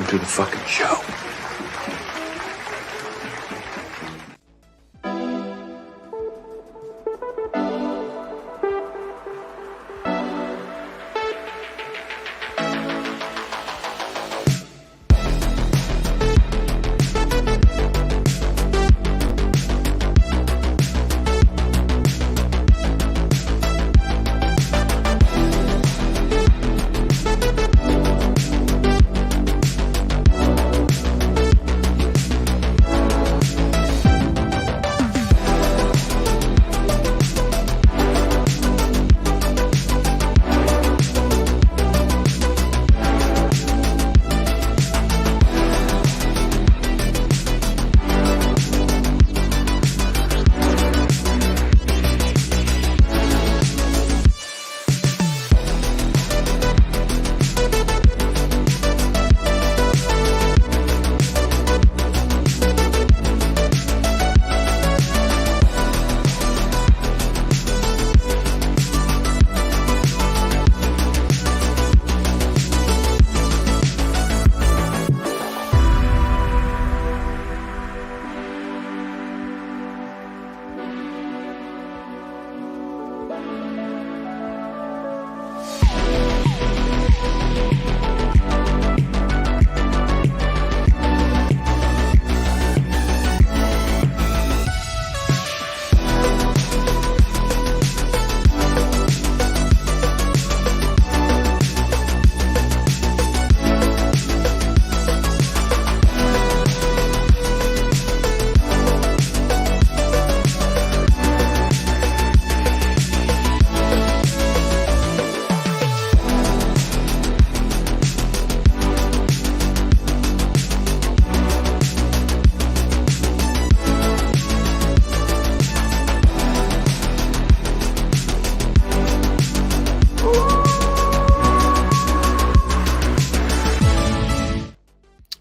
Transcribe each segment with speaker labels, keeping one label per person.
Speaker 1: Welcome to the fucking show.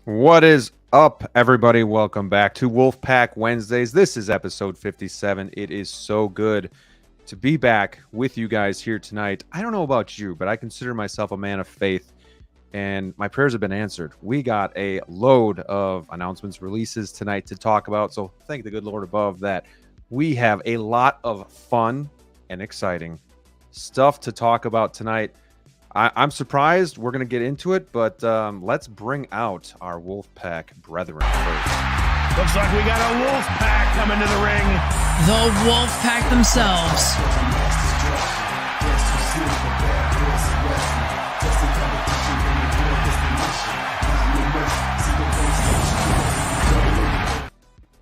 Speaker 2: What is up, everybody? Welcome back to Wolfpack Wednesdays. This is episode 57. It is so good to be back with you guys here tonight. I don't know about you, but I consider myself a man of faith, and my prayers have been answered. We got a load of announcements, releases tonight to talk about, so thank the good Lord above that we have a lot of fun and exciting stuff to talk about tonight. I'm surprised. We're going to get into it, but let's bring out our Wolfpack brethren first.
Speaker 3: Looks like we got a Wolfpack coming to the ring.
Speaker 4: The Wolfpack themselves.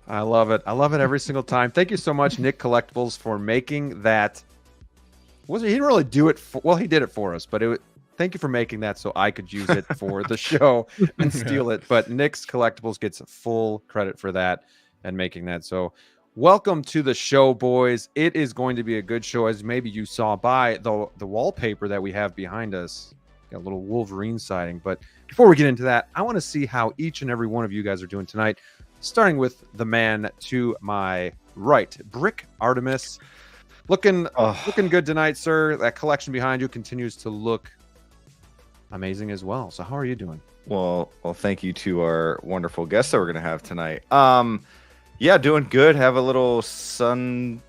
Speaker 2: I love it. I love it every single time. Thank you so much, Nick Collectibles, for making that. He didn't really do it well, he did it for us, but thank you for making that so I could use it for the show and steal it. But Nick's Collectibles gets full credit for that and making that. So welcome to the show, boys. It is going to be a good show, as maybe you saw by the wallpaper that we have behind us. Got a little Wolverine sighting. But before we get into that, I want to see how each and every one of you guys are doing tonight, starting with the man to my right, Brick Artemis. Looking good tonight, sir. That collection behind you continues to look amazing as well. So how are you doing?
Speaker 5: Well, thank you to our wonderful guests that we're going to have tonight. Yeah, doing good. Have a little sun,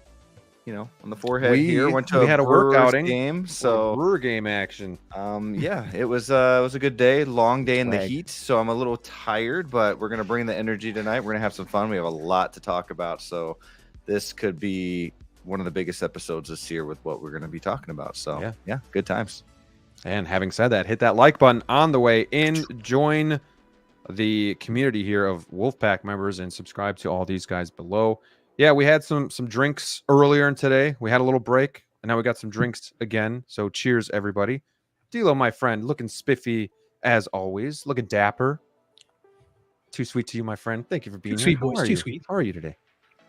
Speaker 5: on the forehead here. Went to
Speaker 2: we had a workout
Speaker 5: game, so
Speaker 2: Brewer game action.
Speaker 5: Yeah, it was a good day, long day in the heat. So I'm a little tired, but we're going to bring the energy tonight. We're going to have some fun. We have a lot to talk about, so this could be one of the biggest episodes this year with what we're going to be talking about. So yeah, good times.
Speaker 2: And having said that, hit that like button on the way in. Join the community here of Wolfpack members and subscribe to all these guys below. Yeah, we had some drinks earlier in today. We had a little break, and now we got some drinks again. So cheers, everybody. DLO, my friend, looking spiffy as always, looking dapper. Too sweet to you, my friend. Thank you for being here.
Speaker 6: Sweet boys, too sweet.
Speaker 2: How are you today?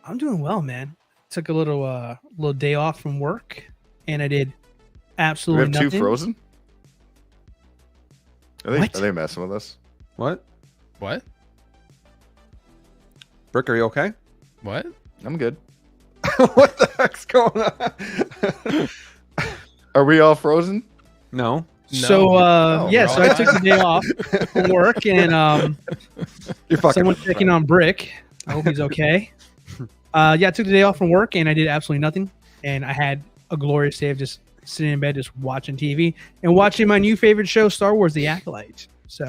Speaker 6: I'm doing well, man. Took a little day off from work, and I did absolutely
Speaker 5: we have
Speaker 6: nothing.
Speaker 5: Two Frozen? Are
Speaker 6: What?
Speaker 5: they messing with us?
Speaker 2: What?
Speaker 7: Brick,
Speaker 2: are you okay?
Speaker 7: What?
Speaker 5: I'm good.
Speaker 2: What the heck's going on?
Speaker 5: Are we all frozen?
Speaker 2: No.
Speaker 6: So
Speaker 1: we're
Speaker 6: so
Speaker 1: all
Speaker 6: I took the day off from work, and
Speaker 2: You're fucking.
Speaker 6: someone checking on Brick. I hope he's okay. I took the day off from work, and I did absolutely nothing. And I had a glorious day of just sitting in bed, just watching TV and watching my new favorite show, Star Wars: The Acolyte. So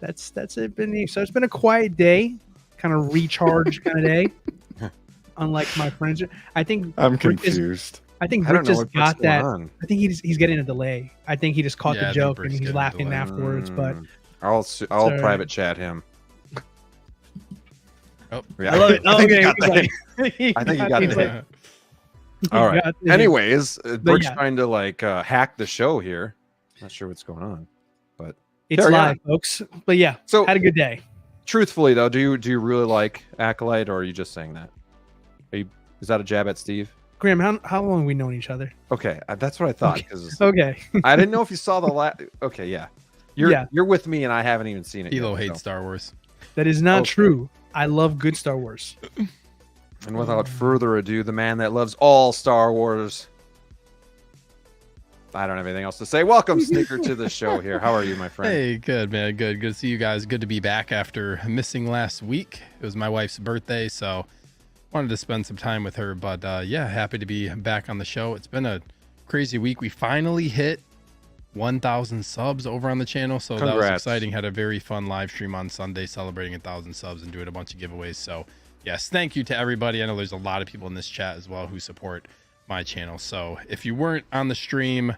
Speaker 6: that's it. So it's been a quiet day, kind of recharge kind of day. Unlike my friends, I think
Speaker 1: I'm
Speaker 6: Brick
Speaker 1: confused.
Speaker 6: I think
Speaker 2: I don't
Speaker 6: Brick
Speaker 2: know
Speaker 6: just
Speaker 2: what's
Speaker 6: got that.
Speaker 2: going on.
Speaker 6: I think he's getting a delay. I think he just caught
Speaker 1: Yeah, I
Speaker 6: the
Speaker 1: think
Speaker 6: joke
Speaker 1: Brick's
Speaker 6: and he's
Speaker 1: getting a
Speaker 6: laughing
Speaker 1: delay.
Speaker 6: afterwards. But
Speaker 2: I'll
Speaker 6: all right.
Speaker 2: private chat him.
Speaker 1: Oh.
Speaker 2: Yeah,
Speaker 6: I love it.
Speaker 2: I think he
Speaker 6: Okay,
Speaker 2: got
Speaker 6: he's
Speaker 2: the
Speaker 6: like-
Speaker 2: hint. I think he got
Speaker 6: he's
Speaker 2: the
Speaker 6: like-
Speaker 2: hint.
Speaker 6: he
Speaker 2: All right.
Speaker 6: got the hint.
Speaker 2: Anyways, Brooke's
Speaker 6: yeah.
Speaker 2: trying to like hack the show here. Not sure what's going on, but
Speaker 6: It's
Speaker 2: carry
Speaker 6: live,
Speaker 2: on.
Speaker 6: folks. But yeah,
Speaker 2: So
Speaker 6: had a good day.
Speaker 2: truthfully though, do you really like Acolyte, or are you just saying that? Is that a jab at Steve?
Speaker 6: Graham, how long have we known each other?
Speaker 2: Okay, that's what I thought. Because
Speaker 6: Okay.
Speaker 2: I didn't know if you saw the last. Okay, yeah, you're
Speaker 6: Yeah.
Speaker 2: you're with me, and I haven't even seen it.
Speaker 1: Elo
Speaker 2: yet,
Speaker 1: hates
Speaker 2: so.
Speaker 1: Star Wars.
Speaker 6: That is not
Speaker 2: Okay.
Speaker 6: true. I love good Star Wars.
Speaker 2: And without further ado, the man that loves all Star Wars. I don't have anything else to say. Welcome, Sneaker, to the show here. How are you, my friend?
Speaker 1: Hey, good, man. Good to see you guys. Good to be back after missing last week. It was my wife's birthday, so wanted to spend some time with her. But happy to be back on the show. It's been a crazy week. We finally hit 1,000 subs over on the channel, so that was
Speaker 2: Congrats.
Speaker 1: exciting. Had a very fun live stream on Sunday celebrating 1,000 subs and doing a bunch of giveaways. So yes, thank you to everybody. I know there's a lot of people in this chat as well who support my channel. So if you weren't on the stream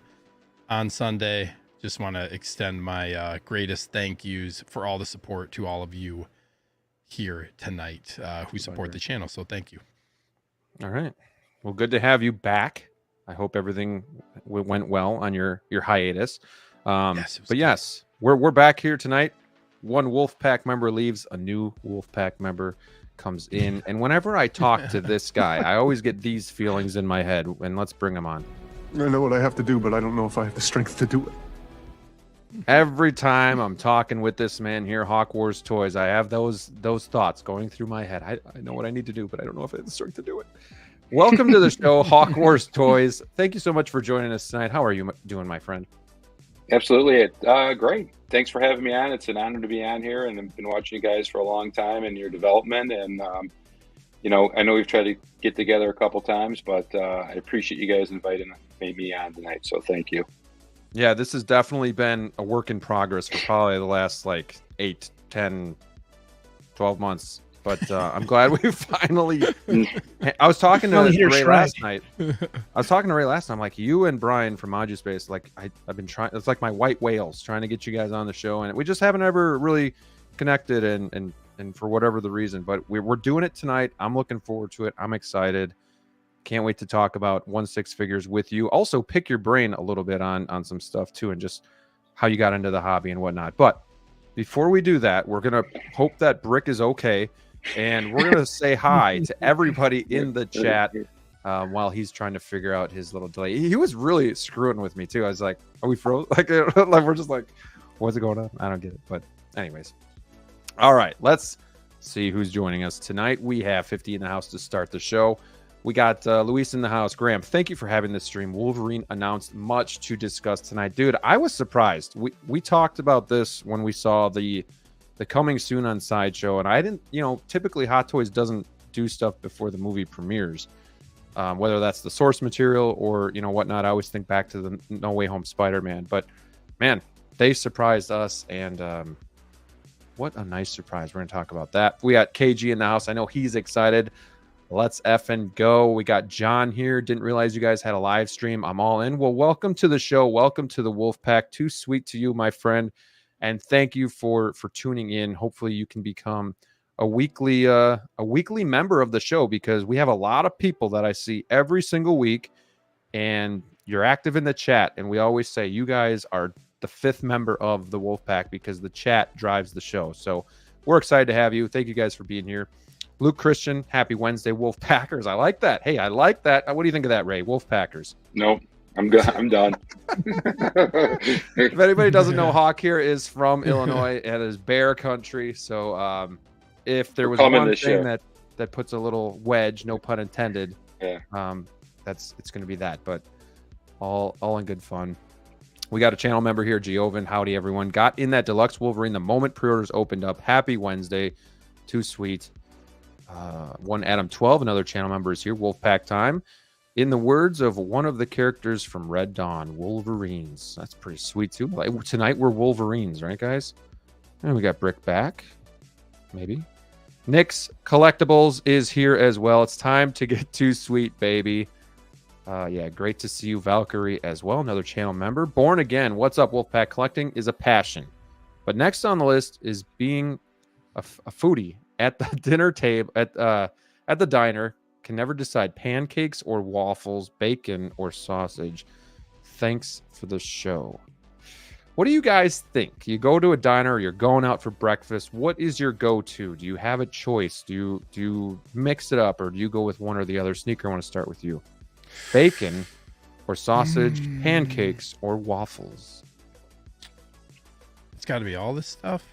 Speaker 1: on Sunday, just want to extend my greatest thank yous for all the support to all of you here tonight who support the channel. So thank you.
Speaker 2: All right. Well, good to have you back. I hope everything went well on your hiatus.
Speaker 1: Yes, it was
Speaker 2: But
Speaker 1: good.
Speaker 2: yes, we're back here tonight. One Wolfpack member leaves, a new Wolfpack member comes in, and whenever I talk to this guy, I always get these feelings in my head. And let's bring him on.
Speaker 7: I know what I have to do, but I don't know if I have the strength to do it.
Speaker 2: Every time I'm talking with this man here, HawkWarzToyz, I have those thoughts going through my head. I know what I need to do, but I don't know if I have the strength to do it. Welcome to the show, HawkWarzToyz. Thank you so much for joining us tonight. How are you doing, my friend?
Speaker 8: Absolutely. Great. Thanks for having me on. It's an honor to be on here, and I've been watching you guys for a long time and your development. And, I know we've tried to get together a couple times, but I appreciate you guys inviting me on tonight. So thank you.
Speaker 2: Yeah, this has definitely been a work in progress for probably the last 8, 10, 12 months. But I'm glad we finally. I was talking to
Speaker 6: Finally hit her
Speaker 2: Ray
Speaker 6: stride.
Speaker 2: last night. I'm like, you and Brian from ModuSpace, I've been trying. It's like my white whales trying to get you guys on the show, and we just haven't ever really connected, and for whatever the reason. But we're doing it tonight. I'm looking forward to it. I'm excited. Can't wait to talk about 1/6 figures with you. Also, pick your brain a little bit on some stuff too, and just how you got into the hobby and whatnot. But before we do that, we're gonna hope that Brick is okay. And we're going to say hi to everybody in the chat while he's trying to figure out his little delay. He was really screwing with me, too. I was like, are we froze? Like we're just like, what's going on? I don't get it. But anyways. All right. Let's see who's joining us tonight. We have 50 in the house to start the show. We got Luis in the house. Graham, thank you for having this stream. Wolverine announced much to discuss tonight. Dude, I was surprised. We talked about this when we saw the coming soon on Sideshow, and I didn't, typically Hot Toys doesn't do stuff before the movie premieres, whether that's the source material or whatnot. I always think back to the No Way Home Spider-Man, but man, they surprised us, and what a nice surprise. We're gonna talk about that. We got KG in the house. I know he's excited. Let's effing go. We got John here. Didn't realize you guys had a live stream. I'm all in. Well, welcome to the show. Welcome to the Wolfpack. Too sweet to you, my friend. And thank you for tuning in. Hopefully you can become a weekly member of the show, because we have a lot of people that I see every single week, and you're active in the chat. And we always say you guys are the 5th member of the Wolfpack because the chat drives the show. So we're excited to have you. Thank you guys for being here. Luke Christian, happy Wednesday, Wolfpackers. I like that. Hey, I like that. What do you think of that, Ray? Wolfpackers.
Speaker 8: Nope. I'm good. I'm done.
Speaker 2: If anybody doesn't know, Hawk here is from Illinois. It is bear country. So if there was one thing that puts a little wedge, no pun intended,
Speaker 8: Yeah.
Speaker 2: it's going to be that. But all in good fun. We got a channel member here, Giovan. Howdy, everyone. Got in that deluxe Wolverine the moment pre-orders opened up. Happy Wednesday. Too sweet. One Adam 12, another channel member is here. Wolfpack time. In the words of one of the characters from Red Dawn, Wolverines. That's pretty sweet, too. Like, tonight we're Wolverines, right, guys? And we got Brick back. Maybe. Nick's Collectibles is here as well. It's time to get too sweet, baby. Yeah, great to see you, Valkyrie, as well. Another channel member. Born Again. What's up, Wolfpack? Collecting is a passion. But next on the list is being a foodie at the dinner table, at the diner. Can never decide pancakes or waffles, bacon or sausage. Thanks for the show. What do you guys think? You go to a diner or you're going out for breakfast. What is your go-to? Do you have a choice? Do you mix it up, or do you go with one or the other? Sneaker, I want to start with you. Bacon or sausage, pancakes or waffles?
Speaker 1: It's got to be all this stuff.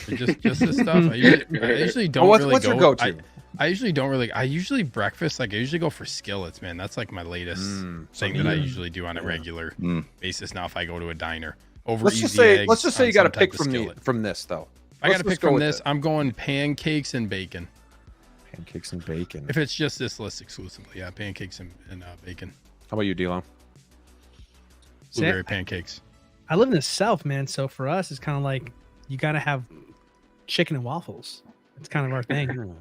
Speaker 1: Or just this stuff. I usually don't really
Speaker 2: what's
Speaker 1: go.
Speaker 2: Your go-to?
Speaker 1: I usually don't really. I usually breakfast. Like I usually go for skillets, man. That's like my latest thing that I usually do on a regular basis. Now, if I go to a diner,
Speaker 2: let's just say you got to pick from this though.
Speaker 1: If I got to pick from this, I'm going pancakes and bacon.
Speaker 2: Pancakes and bacon.
Speaker 1: If it's just this list exclusively, yeah, pancakes and bacon.
Speaker 2: How about you, DLO?
Speaker 1: Blueberry pancakes.
Speaker 6: I live in the South, man. So for us, it's kind of like you got to have chicken and waffles. It's kind of our thing.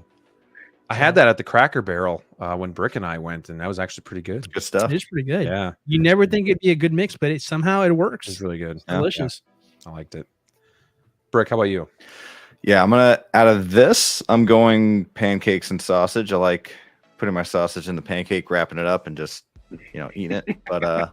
Speaker 2: I had that at the Cracker Barrel when Brick and I went, and that was actually pretty good.
Speaker 5: Good stuff.
Speaker 6: It is pretty good.
Speaker 2: Yeah.
Speaker 6: You never think it'd be a good mix, but somehow it works.
Speaker 2: It's really good.
Speaker 6: Delicious.
Speaker 2: Yeah. I liked it. Brick, how about you?
Speaker 5: Yeah, out of this, I'm going pancakes and sausage. I like putting my sausage in the pancake, wrapping it up, and just, eating it. But,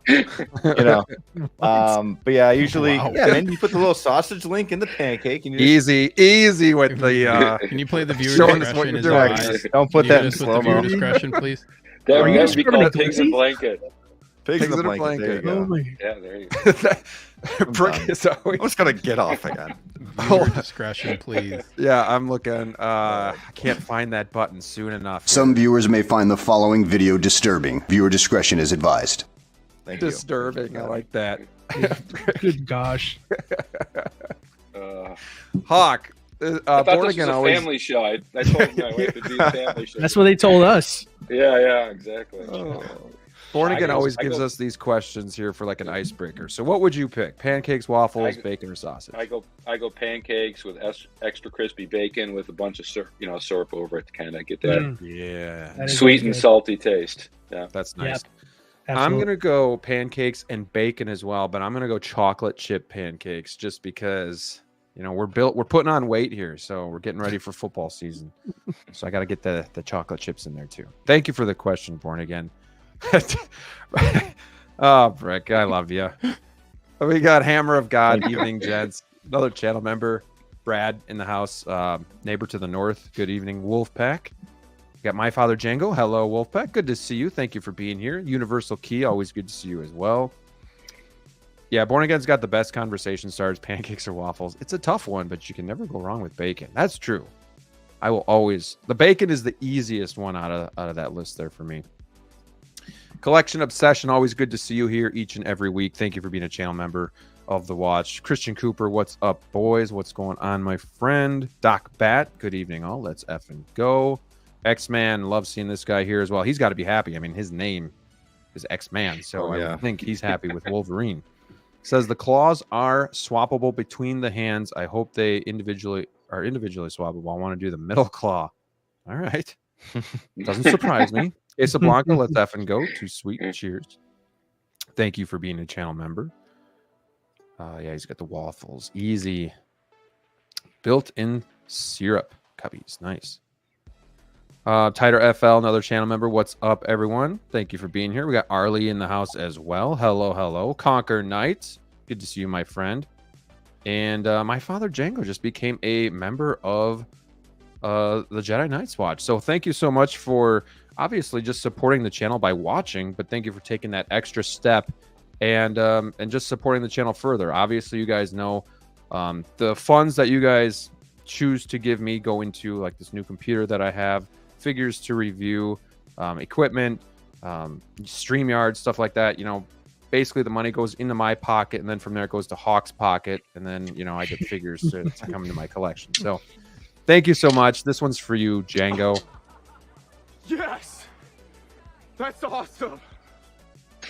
Speaker 5: but yeah, usually, man, you put the little sausage link in the pancake. And
Speaker 2: easy with the,
Speaker 1: can you play the viewer
Speaker 2: showing us what
Speaker 1: discretion?
Speaker 2: you're
Speaker 1: Is
Speaker 2: doing.
Speaker 1: advised?
Speaker 5: Don't put that in
Speaker 1: Can you hit us with the
Speaker 5: slow-mo.
Speaker 1: viewer discretion, please.
Speaker 8: That
Speaker 6: you
Speaker 8: would
Speaker 6: just
Speaker 8: be
Speaker 6: put 'em in
Speaker 8: called
Speaker 6: a
Speaker 8: pigs in
Speaker 6: pussy?
Speaker 8: blanket.
Speaker 5: Pigs in the blanket. There you go.
Speaker 8: Yeah, there you go.
Speaker 2: Brick is always.
Speaker 5: I'm just going to get off again.
Speaker 1: Viewer discretion, please.
Speaker 2: Yeah, I'm looking. I can't find that button soon enough.
Speaker 9: Some viewers may find the following video disturbing. Viewer discretion is advised.
Speaker 5: Thank you.
Speaker 2: Disturbing. I like that.
Speaker 6: Good gosh.
Speaker 2: Hawk.
Speaker 8: I thought
Speaker 2: Born
Speaker 8: this
Speaker 2: Again
Speaker 8: was a
Speaker 2: always.
Speaker 8: family show. I told my wife to do a family show.
Speaker 6: That's what they told us.
Speaker 8: Yeah, exactly.
Speaker 2: Born Again always
Speaker 8: I
Speaker 2: gives
Speaker 8: go-
Speaker 2: us these questions here for like an icebreaker. So, what would you pick? Pancakes, waffles, bacon, or sausage?
Speaker 8: I go pancakes with extra crispy bacon with a bunch of syrup over it to kind of get that
Speaker 2: Yeah,
Speaker 6: That is
Speaker 8: sweet
Speaker 6: good.
Speaker 8: and salty taste. Yeah,
Speaker 2: that's nice.
Speaker 6: Yep.
Speaker 2: I'm gonna go pancakes and bacon as well, but I'm gonna go chocolate chip pancakes just because we're putting on weight here, so we're getting ready for football season. So I got to get the chocolate chips in there too. Thank you for the question, Born Again. Oh, Brick, I love you. We got Hammer of God, evening, gents. Another channel member, Brad in the house, neighbor to the north. Good evening, Wolfpack. Got my father Django. Hello, Wolfpack. Good to see you. Thank you for being here. Universal Key, always good to see you as well. Yeah, Born Again's got the best conversation starters, pancakes or waffles. It's a tough one, but you can never go wrong with bacon. That's true. I will always. The bacon is the easiest one out of that list there for me. Collection Obsession, always good to see you here each and every week. Thank you for being a channel member of the watch. Christian Cooper, what's up, boys? What's going on, my friend? Doc Bat, good evening, all. Let's effing go. X-Man, love seeing this guy here as well. He's got to be happy. I mean, his name is X-Man, so I think he's happy with Wolverine. Says the claws are swappable between the hands. I hope they are individually swappable. I want to do the middle claw. All right. Doesn't surprise me. Asa Blanca, let's effing go. Too sweet. Cheers. Thank you for being a channel member. Yeah, he's got the waffles. Easy. Built-in syrup. Cubbies. Nice. Tighter FL, another channel member. What's up, everyone? Thank you for being here. We got Arlie in the house as well. Hello. Conquer Knight. Good to see you, my friend. And my father Django just became a member of the Jedi Knights Watch. So thank you so much for obviously just supporting the channel by watching, but thank you for taking that extra step and just supporting the channel further. Obviously, you guys know the funds that you guys choose to give me go into like this new computer that I have, figures to review, equipment, StreamYard, stuff like that. basically the money goes into my pocket, and then from there it goes to Hawk's pocket, and then I get figures to come into my collection. So thank you so much. This one's for you, Django.
Speaker 10: Yes, that's awesome.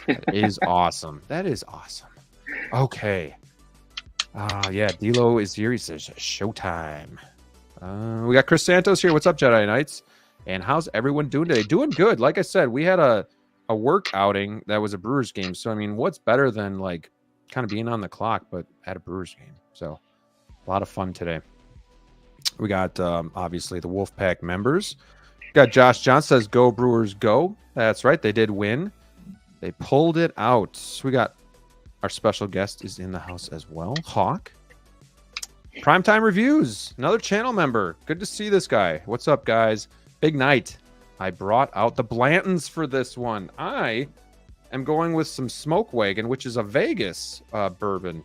Speaker 2: That is awesome. That is awesome. Okay. Yeah, DLO is here. He says showtime. We got Chris Santos here. What's up, Jedi Knights? And how's everyone doing today? Doing good. Like I said, we had a work outing that was a Brewers game. So, I mean, what's better than like kind of being on the clock, but at a Brewers game? So, a lot of fun today. We got, obviously, the Wolfpack members. Got Josh Johnson says, go Brewers, go. That's right. They did win. They pulled it out. So we got our special guest is in the house as well. Hawk. Primetime Reviews. Another channel member. Good to see this guy. What's up, guys? Big night. I brought out the Blantons for this one. I am going with some Smoke Wagon, which is a Vegas bourbon.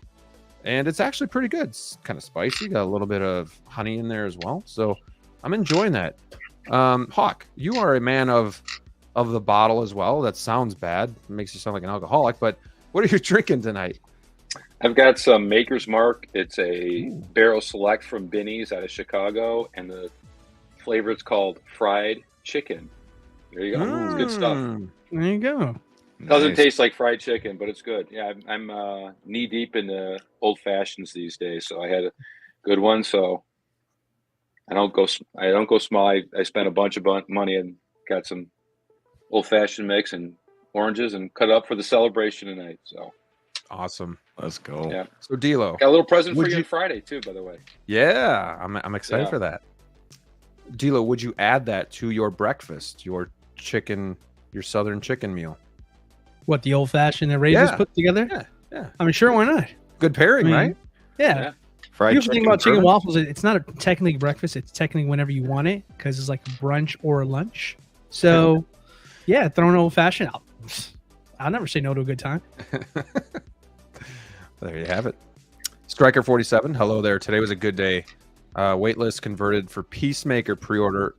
Speaker 2: And it's actually pretty good. It's kind of spicy. Got a little bit of honey in there as well. So I'm enjoying that. Hawk, you are a man of the bottle as well. That sounds bad. It makes you sound like an alcoholic. But what are you drinking tonight?
Speaker 8: I've got some Maker's Mark. It's a barrel select from Binny's out of Chicago. And the flavor is called fried chicken. There you go. It's good stuff.
Speaker 6: There you go.
Speaker 8: Doesn't taste like fried chicken, but it's good. Yeah, I'm knee deep in the old fashions these days, so I had a good one. So I don't go small. I spent a bunch of money and got some old fashioned mix and oranges and cut up for the celebration tonight. So
Speaker 2: awesome.
Speaker 5: Let's go.
Speaker 8: Yeah.
Speaker 2: So DLO,
Speaker 8: got a little present for you on Friday too, by the way.
Speaker 2: Yeah, I'm excited for that. DLO, would you add that to your breakfast, your southern chicken meal?
Speaker 6: What, the old fashioned that Raisins put together?
Speaker 2: Yeah.
Speaker 6: I mean, sure, why not?
Speaker 2: Good pairing, right?
Speaker 6: Yeah.
Speaker 5: Fried
Speaker 6: Beautiful thing about chicken
Speaker 5: bourbon.
Speaker 6: waffles, it's not technically breakfast. It's technically whenever you want it because it's like brunch or lunch. So, yeah, throw an old fashioned out. I'll never say no to a good time.
Speaker 2: There you have it. Striker 47, hello there. Today was a good day. Waitlist converted for Peacemaker pre-order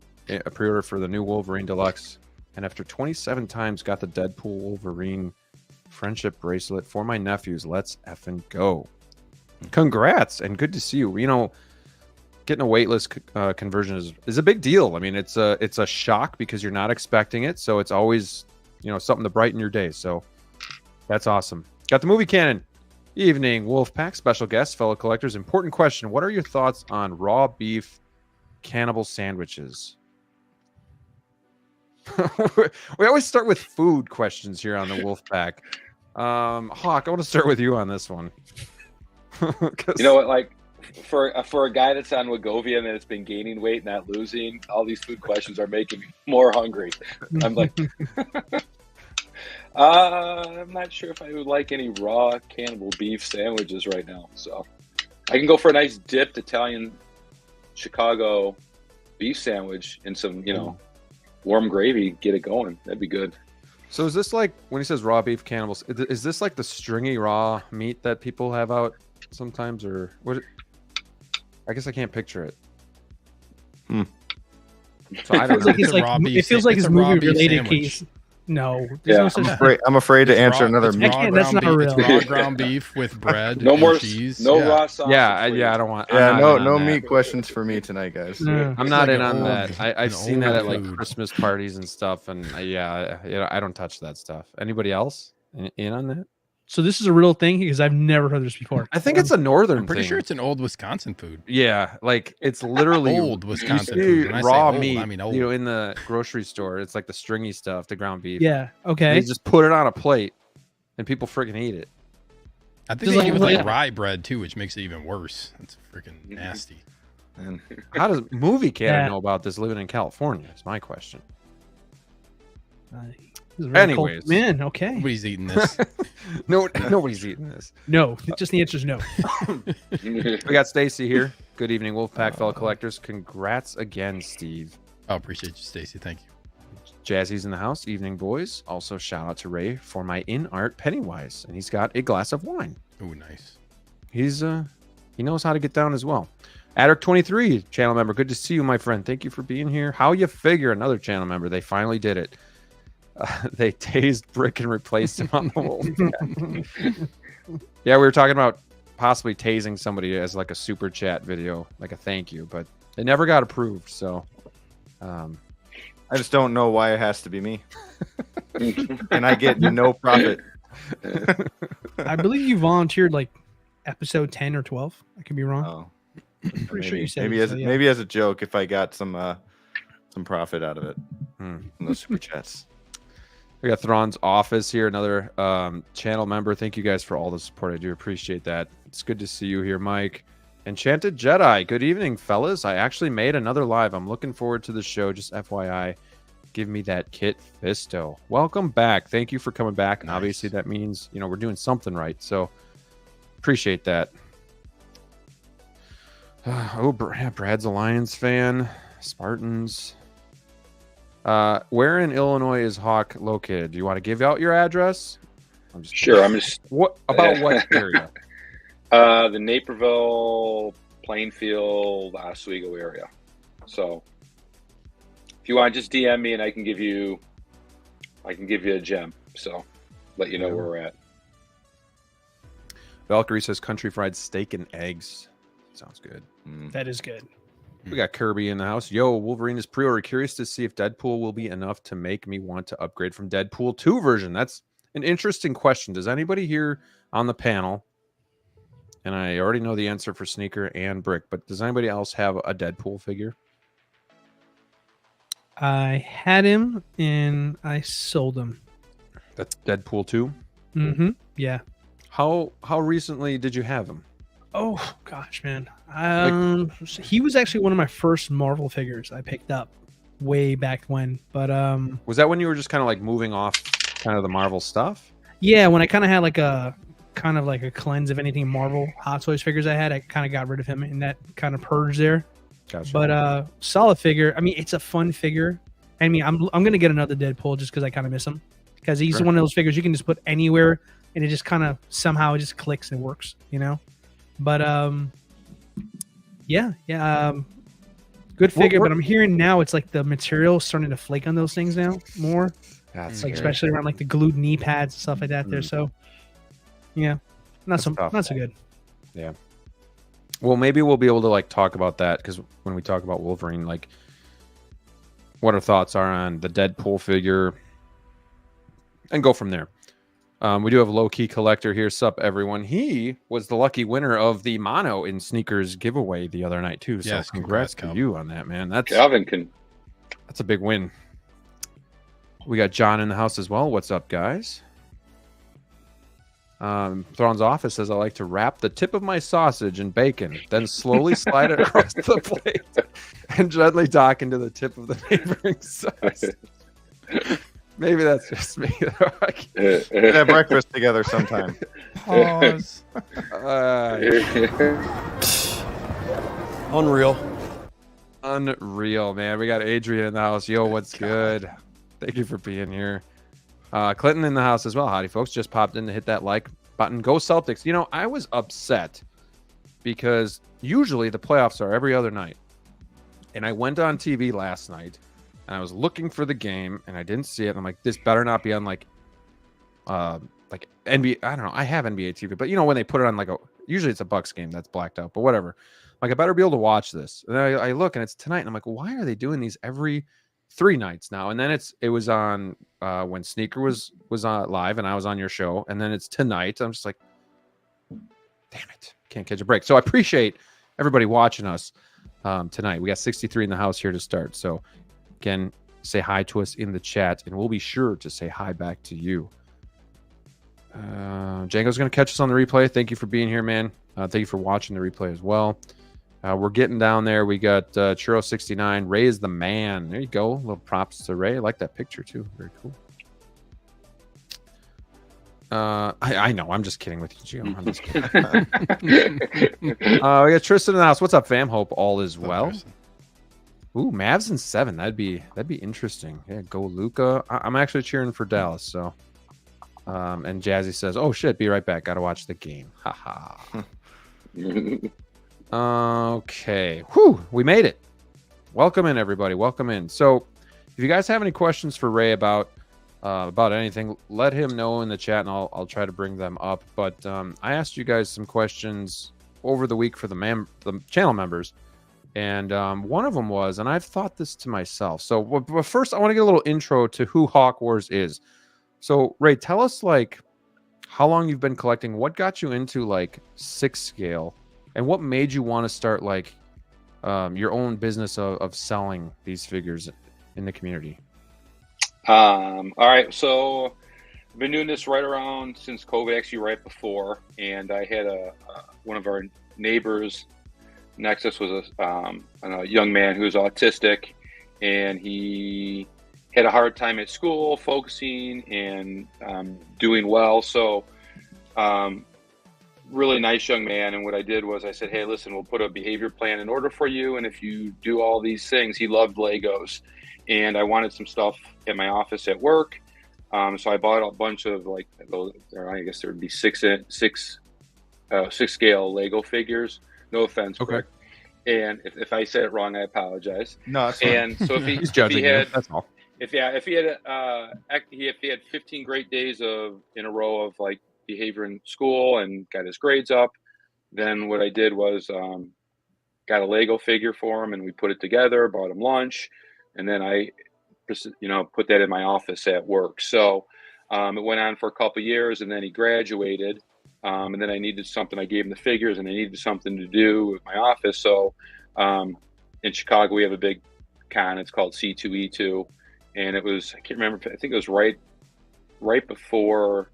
Speaker 2: for the new Wolverine Deluxe, and after 27 times got the Deadpool Wolverine friendship bracelet for my nephews. Let's effing go! Congrats and good to see you. Getting a waitlist conversion is a big deal. I mean, it's a shock because you're not expecting it, so it's always something to brighten your day. So that's awesome. Got the movie canon. Evening, Wolfpack, special guests, fellow collectors. Important question. What are your thoughts on raw beef cannibal sandwiches? We always start with food questions here on the Wolfpack. Hawk, I want to start with you on this one.
Speaker 8: You know what? Like for a guy that's on Wegovy and that's been gaining weight, not losing, all these food questions are making me more hungry. I'm like, I'm not sure if I would like any raw cannibal beef sandwiches right now. So I can go for a nice dipped Italian Chicago beef sandwich and some, warm gravy. Get it going. That'd be good.
Speaker 2: So is this like, when he says raw beef cannibals, is this like the stringy raw meat that people have out sometimes, or what? I guess I can't picture it. So I don't know.
Speaker 6: It feels like it's movie related case. No, no such
Speaker 5: I'm afraid to answer another meat.
Speaker 6: That's not real.
Speaker 1: It's raw ground beef with bread.
Speaker 8: No more
Speaker 1: cheese.
Speaker 8: No raw sauce.
Speaker 2: I don't want.
Speaker 5: No meat questions for me tonight, guys.
Speaker 2: I'm not in on that. I've seen that at like Christmas parties and stuff, and I don't touch that stuff. Anybody else in on that?
Speaker 6: So this is a real thing because I've never heard this before.
Speaker 2: I think it's a northern.
Speaker 1: I'm pretty
Speaker 2: thing.
Speaker 1: sure it's an old Wisconsin food.
Speaker 2: Yeah, like it's literally
Speaker 1: old Wisconsin food. When I say
Speaker 2: raw
Speaker 1: old,
Speaker 2: meat.
Speaker 1: I mean old.
Speaker 2: In the grocery store, it's like the stringy stuff, the ground beef.
Speaker 6: Yeah. Okay.
Speaker 2: And they just put it on a plate, and people freaking eat it.
Speaker 1: I think they eat it with like rye bread too, which makes it even worse. It's freaking nasty.
Speaker 2: And how does movie canon know about this living in California? Is my question. Anyways,
Speaker 6: man, okay.
Speaker 1: Nobody's eating this.
Speaker 2: Nobody's eating this.
Speaker 6: No, just the answer is no.
Speaker 2: We got Stacy here. Good evening, Wolfpack fellow collectors. Congrats again, Steve.
Speaker 1: Oh, appreciate you, Stacy. Thank you.
Speaker 2: Jazzy's in the house. Evening, boys. Also, shout out to Ray for my in-art Pennywise, and he's got a glass of wine.
Speaker 1: Oh, nice.
Speaker 2: He knows how to get down as well. Adric23, channel member. Good to see you, my friend. Thank you for being here. How you figure? Another channel member. They finally did it. They tased Brick and replaced him on the Wolfpack. Yeah, we were talking about possibly tasing somebody as like a super chat video, like a thank you, but it never got approved. So
Speaker 5: I just don't know why it has to be me. And I get no profit.
Speaker 6: I believe you volunteered like episode 10 or 12. I could be wrong.
Speaker 5: Oh,
Speaker 6: Pretty sure you said
Speaker 5: maybe
Speaker 6: it,
Speaker 5: as
Speaker 6: so, yeah.
Speaker 5: maybe as a joke if I got some profit out of it. From those super chats.
Speaker 2: we got Thrawn's Office here, another channel member. Thank you guys for all the support. I do appreciate that. It's good to see you here, Mike. Enchanted Jedi, good evening, fellas. I actually made another live. I'm looking forward to the show. Just FYI, give me that Kit Fisto. Welcome back. Thank you for coming back. And obviously that means, you know, we're doing something right. So appreciate that. Brad's a Lions fan. Spartans. Where in Illinois is Hawk located? Do you want to give out your address? I'm just
Speaker 8: Sure. I'm just.
Speaker 2: What about what area?
Speaker 8: The Naperville, Plainfield, Oswego area. So if you want, just DM me and I can give you a gem. So let you know where we're at.
Speaker 2: Valkyrie says country fried steak and eggs. Sounds good.
Speaker 6: That is good.
Speaker 2: We got Kirby in the house. Yo, Wolverine is pre-order. Curious to see if Deadpool will be enough to make me want to upgrade from Deadpool 2 version. That's an interesting question. Does anybody here on the panel, and I already know the answer for Sneaker and Brick, but does anybody else have a Deadpool figure?
Speaker 6: I had him and I sold him.
Speaker 2: That's Deadpool 2?
Speaker 6: Mm-hmm. Yeah.
Speaker 2: How recently did you have him?
Speaker 6: Oh gosh, man. He was actually one of my first Marvel figures I picked up way back when. But
Speaker 2: was that when you were just kind of like moving off kind of the Marvel stuff?
Speaker 6: Yeah, when I kind of had like a cleanse of anything Marvel Hot Toys figures I had, I kind of got rid of him in that kind of purge there.
Speaker 2: Gotcha.
Speaker 6: But solid figure. I mean, it's a fun figure. I mean, I'm gonna get another Deadpool just because I kind of miss him, because he's one of those figures you can just put anywhere and it just kind of somehow it just clicks and works, you know. But good figure. But I'm hearing now it's like the material starting to flake on those things now more.
Speaker 2: That's
Speaker 6: like especially around like the glued knee pads and stuff like that there. So yeah, not so good.
Speaker 2: Yeah. Well, maybe we'll be able to like talk about that, because when we talk about Wolverine, like what our thoughts are on the Deadpool figure and go from there. We do have a low-key collector here. Sup, everyone. He was the lucky winner of the Mono in Sneakers giveaway the other night, too. So
Speaker 1: yes,
Speaker 2: congrats to you on that, man. That's a big win. We got John in the house as well. What's up, guys? Thrawn's Office says, I like to wrap the tip of my sausage in bacon, then slowly slide it across the plate and gently dock into the tip of the neighboring sauce. Maybe that's just me.
Speaker 5: Have breakfast together sometime.
Speaker 1: Pause.
Speaker 2: Unreal, man. We got Adrian in the house. Yo, what's good? Thank you for being here. Clinton in the house as well. Howdy, folks. Just popped in to hit that like button. Go Celtics. You know, I was upset because usually the playoffs are every other night. And I went on TV last night and I was looking for the game and I didn't see it. And I'm like, this better not be on like NBA. I don't know. I have NBA TV, but you know, when they put it on like usually it's a Bucks game that's blacked out, but whatever. Like, I better be able to watch this. And then I look and it's tonight and I'm like, why are they doing these every 3 nights now? And then it was on when Sneaker was on live and I was on your show, and then it's tonight. I'm just like, damn it, can't catch a break. So I appreciate everybody watching us tonight. We got 63 in the house here to start. So again, say hi to us in the chat and we'll be sure to say hi back to you. Django's going to catch us on the replay. Thank you for being here, man. Thank you for watching the replay as well. We're getting down there. We got Churro69. Ray is the man. There you go. Little props to Ray. I like that picture too. Very cool. I know. I'm just kidding with you, Gio. I'm just kidding. We got Tristan in the house. What's up, fam? Hope all is well. Ooh, Mavs in 7. That'd be interesting. Yeah, go Luka. I'm actually cheering for Dallas. So, and Jazzy says, "Oh shit, be right back. Gotta watch the game." Haha. Okay. Whew, we made it. Welcome in, everybody. Welcome in. So if you guys have any questions for Ray about about anything, let him know in the chat, and I'll try to bring them up. But I asked you guys some questions over the week for the channel members, and one of them was, and I've thought this to myself. So, but first, I want to get a little intro to who HawkWars is. So, Ray, tell us like how long you've been collecting, what got you into like 6 scale, and what made you want to start like your own business of selling these figures in the community.
Speaker 8: All right, so I've been doing this right around since COVID, actually right before, and I had one of our neighbors next to us was a young man who was autistic, and he had a hard time at school focusing and doing well. So really nice young man. And what I did was I said, hey, listen, we'll put a behavior plan in order for you, and if you do all these things, he loved Legos, and I wanted some stuff at my office at work. So I bought a bunch of like, I guess there would be six scale Lego figures. No offense,
Speaker 2: okay.
Speaker 8: Greg. And if I said it wrong, I apologize.
Speaker 5: No, it's fine.
Speaker 8: And so
Speaker 2: He's judging you. That's all.
Speaker 8: If he had 15 great days in a row of like behavior in school and got his grades up, then what I did was got a Lego figure for him, and we put it together, bought him lunch, and then I put that in my office at work. So it went on for a couple of years, and then he graduated, and then I needed something. I gave him the figures, and I needed something to do with my office. So in Chicago, we have a big con. It's called C2E2, and it was, I can't remember, I think it was right before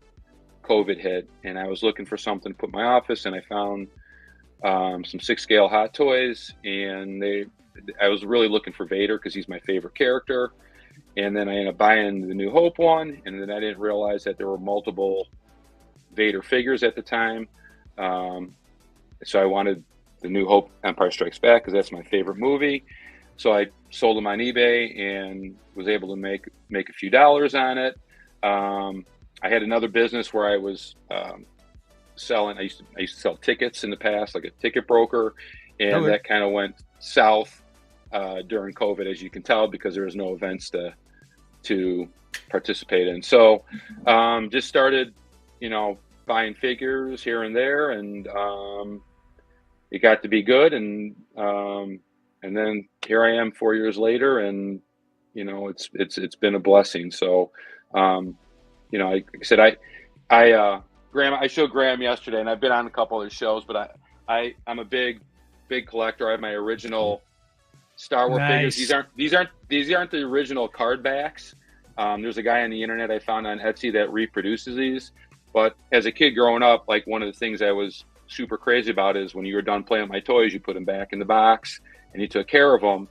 Speaker 8: COVID hit, and I was looking for something to put in my office, and I found some 6 scale Hot Toys, and I was really looking for Vader because he's my favorite character. And then I ended up buying the New Hope one, and then I didn't realize that there were multiple Vader figures at the time. So I wanted the New Hope Empire Strikes Back because that's my favorite movie. So I sold them on eBay and was able to make a few dollars on it. I had another business where I was selling. I used to sell tickets in the past, like a ticket broker, and that kind of went south during COVID, as you can tell, because there was no events to participate in. So just started, buying figures here and there, and it got to be good, and then here I am 4 years later, and it's been a blessing. So like I said, Graham, I showed Graham yesterday, and I've been on a couple of shows, but I'm a big collector. I have my original Star Wars figures. These aren't the original card backs. There's a guy on the internet I found on Etsy that reproduces these. But as a kid growing up, like, one of the things I was super crazy about is when you were done playing with my toys, you put them back in the box and you took care of them.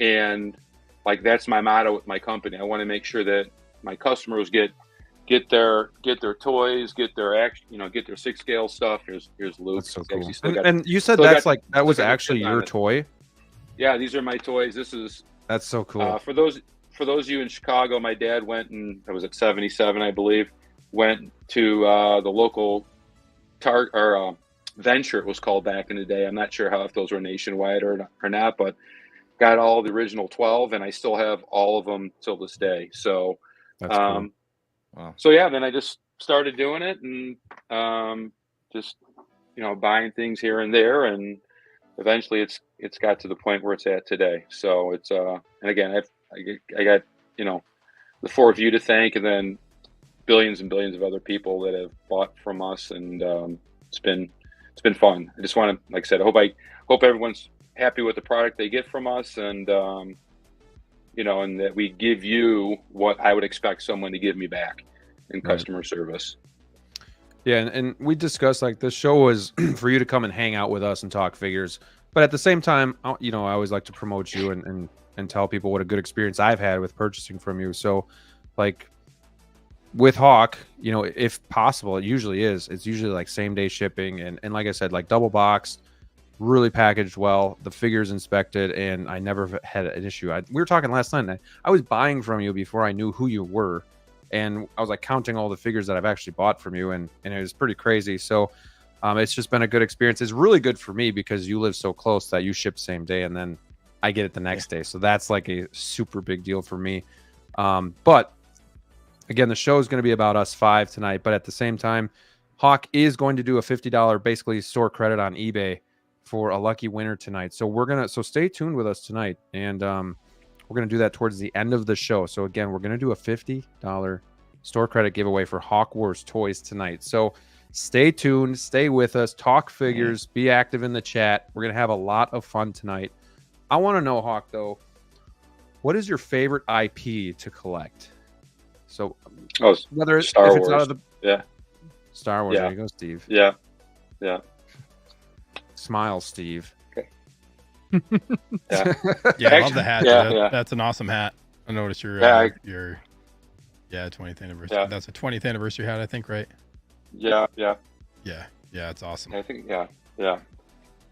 Speaker 8: And like, that's my motto with my company. I want to make sure that my customers get their toys, get their 6 scale stuff. Here's Luke.
Speaker 2: That's so cool. And you said that was actually your toy?
Speaker 8: Yeah, these are my toys.
Speaker 2: That's so cool.
Speaker 8: For those of you in Chicago, my dad went, and I was at 77, I believe, went to the local Venture, it was called back in the day. I'm not sure if those were nationwide or not, but got all the original 12, and I still have all of them till this day. So
Speaker 2: that's cool.
Speaker 5: Wow.
Speaker 8: So yeah, then I just started doing it, and just buying things here and there, and eventually it's got to the point where it's at today. So it's and again, I got the 4 of you to thank, and then billions and billions of other people that have bought from us, and it's been fun. I just want to, like I said, I hope everyone's happy with the product they get from us, and and that we give you what I would expect someone to give me back in customer service.
Speaker 2: Yeah, and we discussed, like, this show was for you to come and hang out with us and talk figures, but at the same time, I always like to promote you and tell people what a good experience I've had with purchasing from you. So, like, with Hawk, if possible, it's usually like same day shipping, and like I said, like, double boxed, really packaged well, the figures inspected, and I never had an issue. We were talking last night, and I was buying from you before I knew who you were, and I was like counting all the figures that I've actually bought from you, and it was pretty crazy. So it's just been a good experience. It's really good for me because you live so close that you ship same day, and then I get it the next day. So that's like a super big deal for me. But again, the show is going to be about us 5 tonight, but at the same time, Hawk is going to do a $50 basically store credit on eBay for a lucky winner tonight. So stay tuned with us tonight, and we're going to do that towards the end of the show. So again, we're going to do a $50 store credit giveaway for HawkWarzToyz tonight. So stay tuned, stay with us, talk figures, be active in the chat. We're going to have a lot of fun tonight. I want to know, Hawk, though, what is your favorite IP to collect? So whether it's
Speaker 8: Star
Speaker 2: if it's
Speaker 8: Wars.
Speaker 2: out of the Star Wars,
Speaker 8: Yeah.
Speaker 2: there you go, Steve.
Speaker 8: Yeah.
Speaker 2: Smile, Steve.
Speaker 8: Okay.
Speaker 1: Yeah, I love the hat.
Speaker 8: Yeah,
Speaker 1: dude.
Speaker 8: yeah.
Speaker 1: That's an awesome hat. I noticed your 20th anniversary.
Speaker 8: Yeah.
Speaker 1: That's a 20th anniversary hat, I think, right?
Speaker 8: Yeah.
Speaker 1: Yeah, it's awesome.
Speaker 8: I think yeah.
Speaker 2: All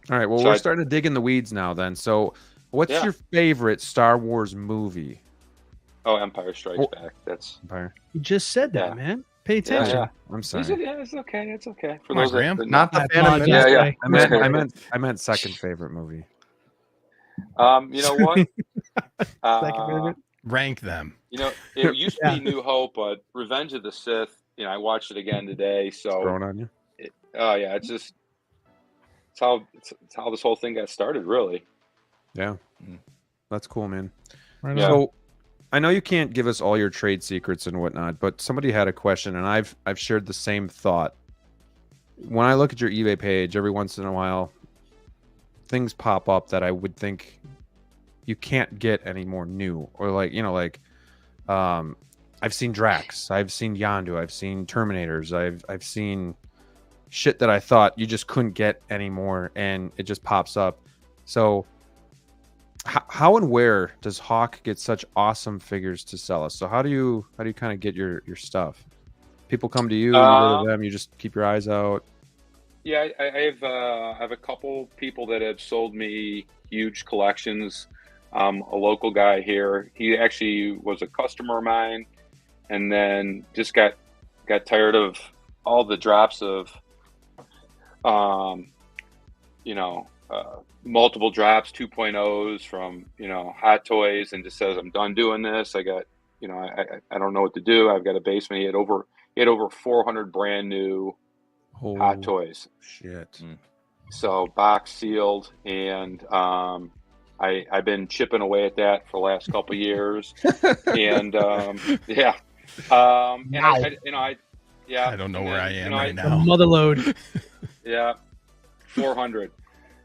Speaker 2: right, well,
Speaker 8: So
Speaker 2: we're starting to dig in the weeds now then. So what's your favorite Star Wars movie?
Speaker 8: Oh, Empire Strikes Back. That's
Speaker 2: Empire.
Speaker 6: You just said that, man. Pay attention.
Speaker 8: Yeah.
Speaker 2: I'm sorry.
Speaker 8: It's okay. It's okay. For
Speaker 1: Come on,
Speaker 8: those
Speaker 1: Graham.
Speaker 5: Not the
Speaker 6: I
Speaker 5: Phantom
Speaker 6: apologize.
Speaker 5: Menace.
Speaker 8: Yeah.
Speaker 2: I meant second favorite movie.
Speaker 8: You know what?
Speaker 6: Second favorite.
Speaker 1: Rank them.
Speaker 8: You know, it used to be New Hope, but Revenge of the Sith. You know, I watched it again today. So,
Speaker 2: Growing on you.
Speaker 8: it's how this whole thing got started, really.
Speaker 2: Yeah. That's cool, man.
Speaker 6: Right
Speaker 8: Yeah.
Speaker 6: on.
Speaker 2: So I know you can't give us all your trade secrets and whatnot, but somebody had a question, and I've shared the same thought. When I look at your eBay page, every once in a while, things pop up that I would think you can't get any more new, or I've seen Drax, I've seen Yondu, I've seen Terminators, I've seen shit that I thought you just couldn't get anymore, and it just pops up. So how and where does Hawk get such awesome figures to sell us? So how do you kind of get your stuff? People come to you, you go to them, you just keep your eyes out.
Speaker 8: Yeah, I have a couple people that have sold me huge collections. A local guy here, he actually was a customer of mine, and then just got tired of all the drops of, multiple drops, 2.0s from, Hot Toys, and just says, I'm done doing this. I got, I don't know what to do. I've got a basement. He had over 400 brand new Hot Toys.
Speaker 2: Shit.
Speaker 8: So box sealed, and I've been chipping away at that for the last couple of years, and yeah, and
Speaker 1: I don't know where I am right
Speaker 6: The
Speaker 1: now.
Speaker 6: mother load.
Speaker 8: Yeah, 400.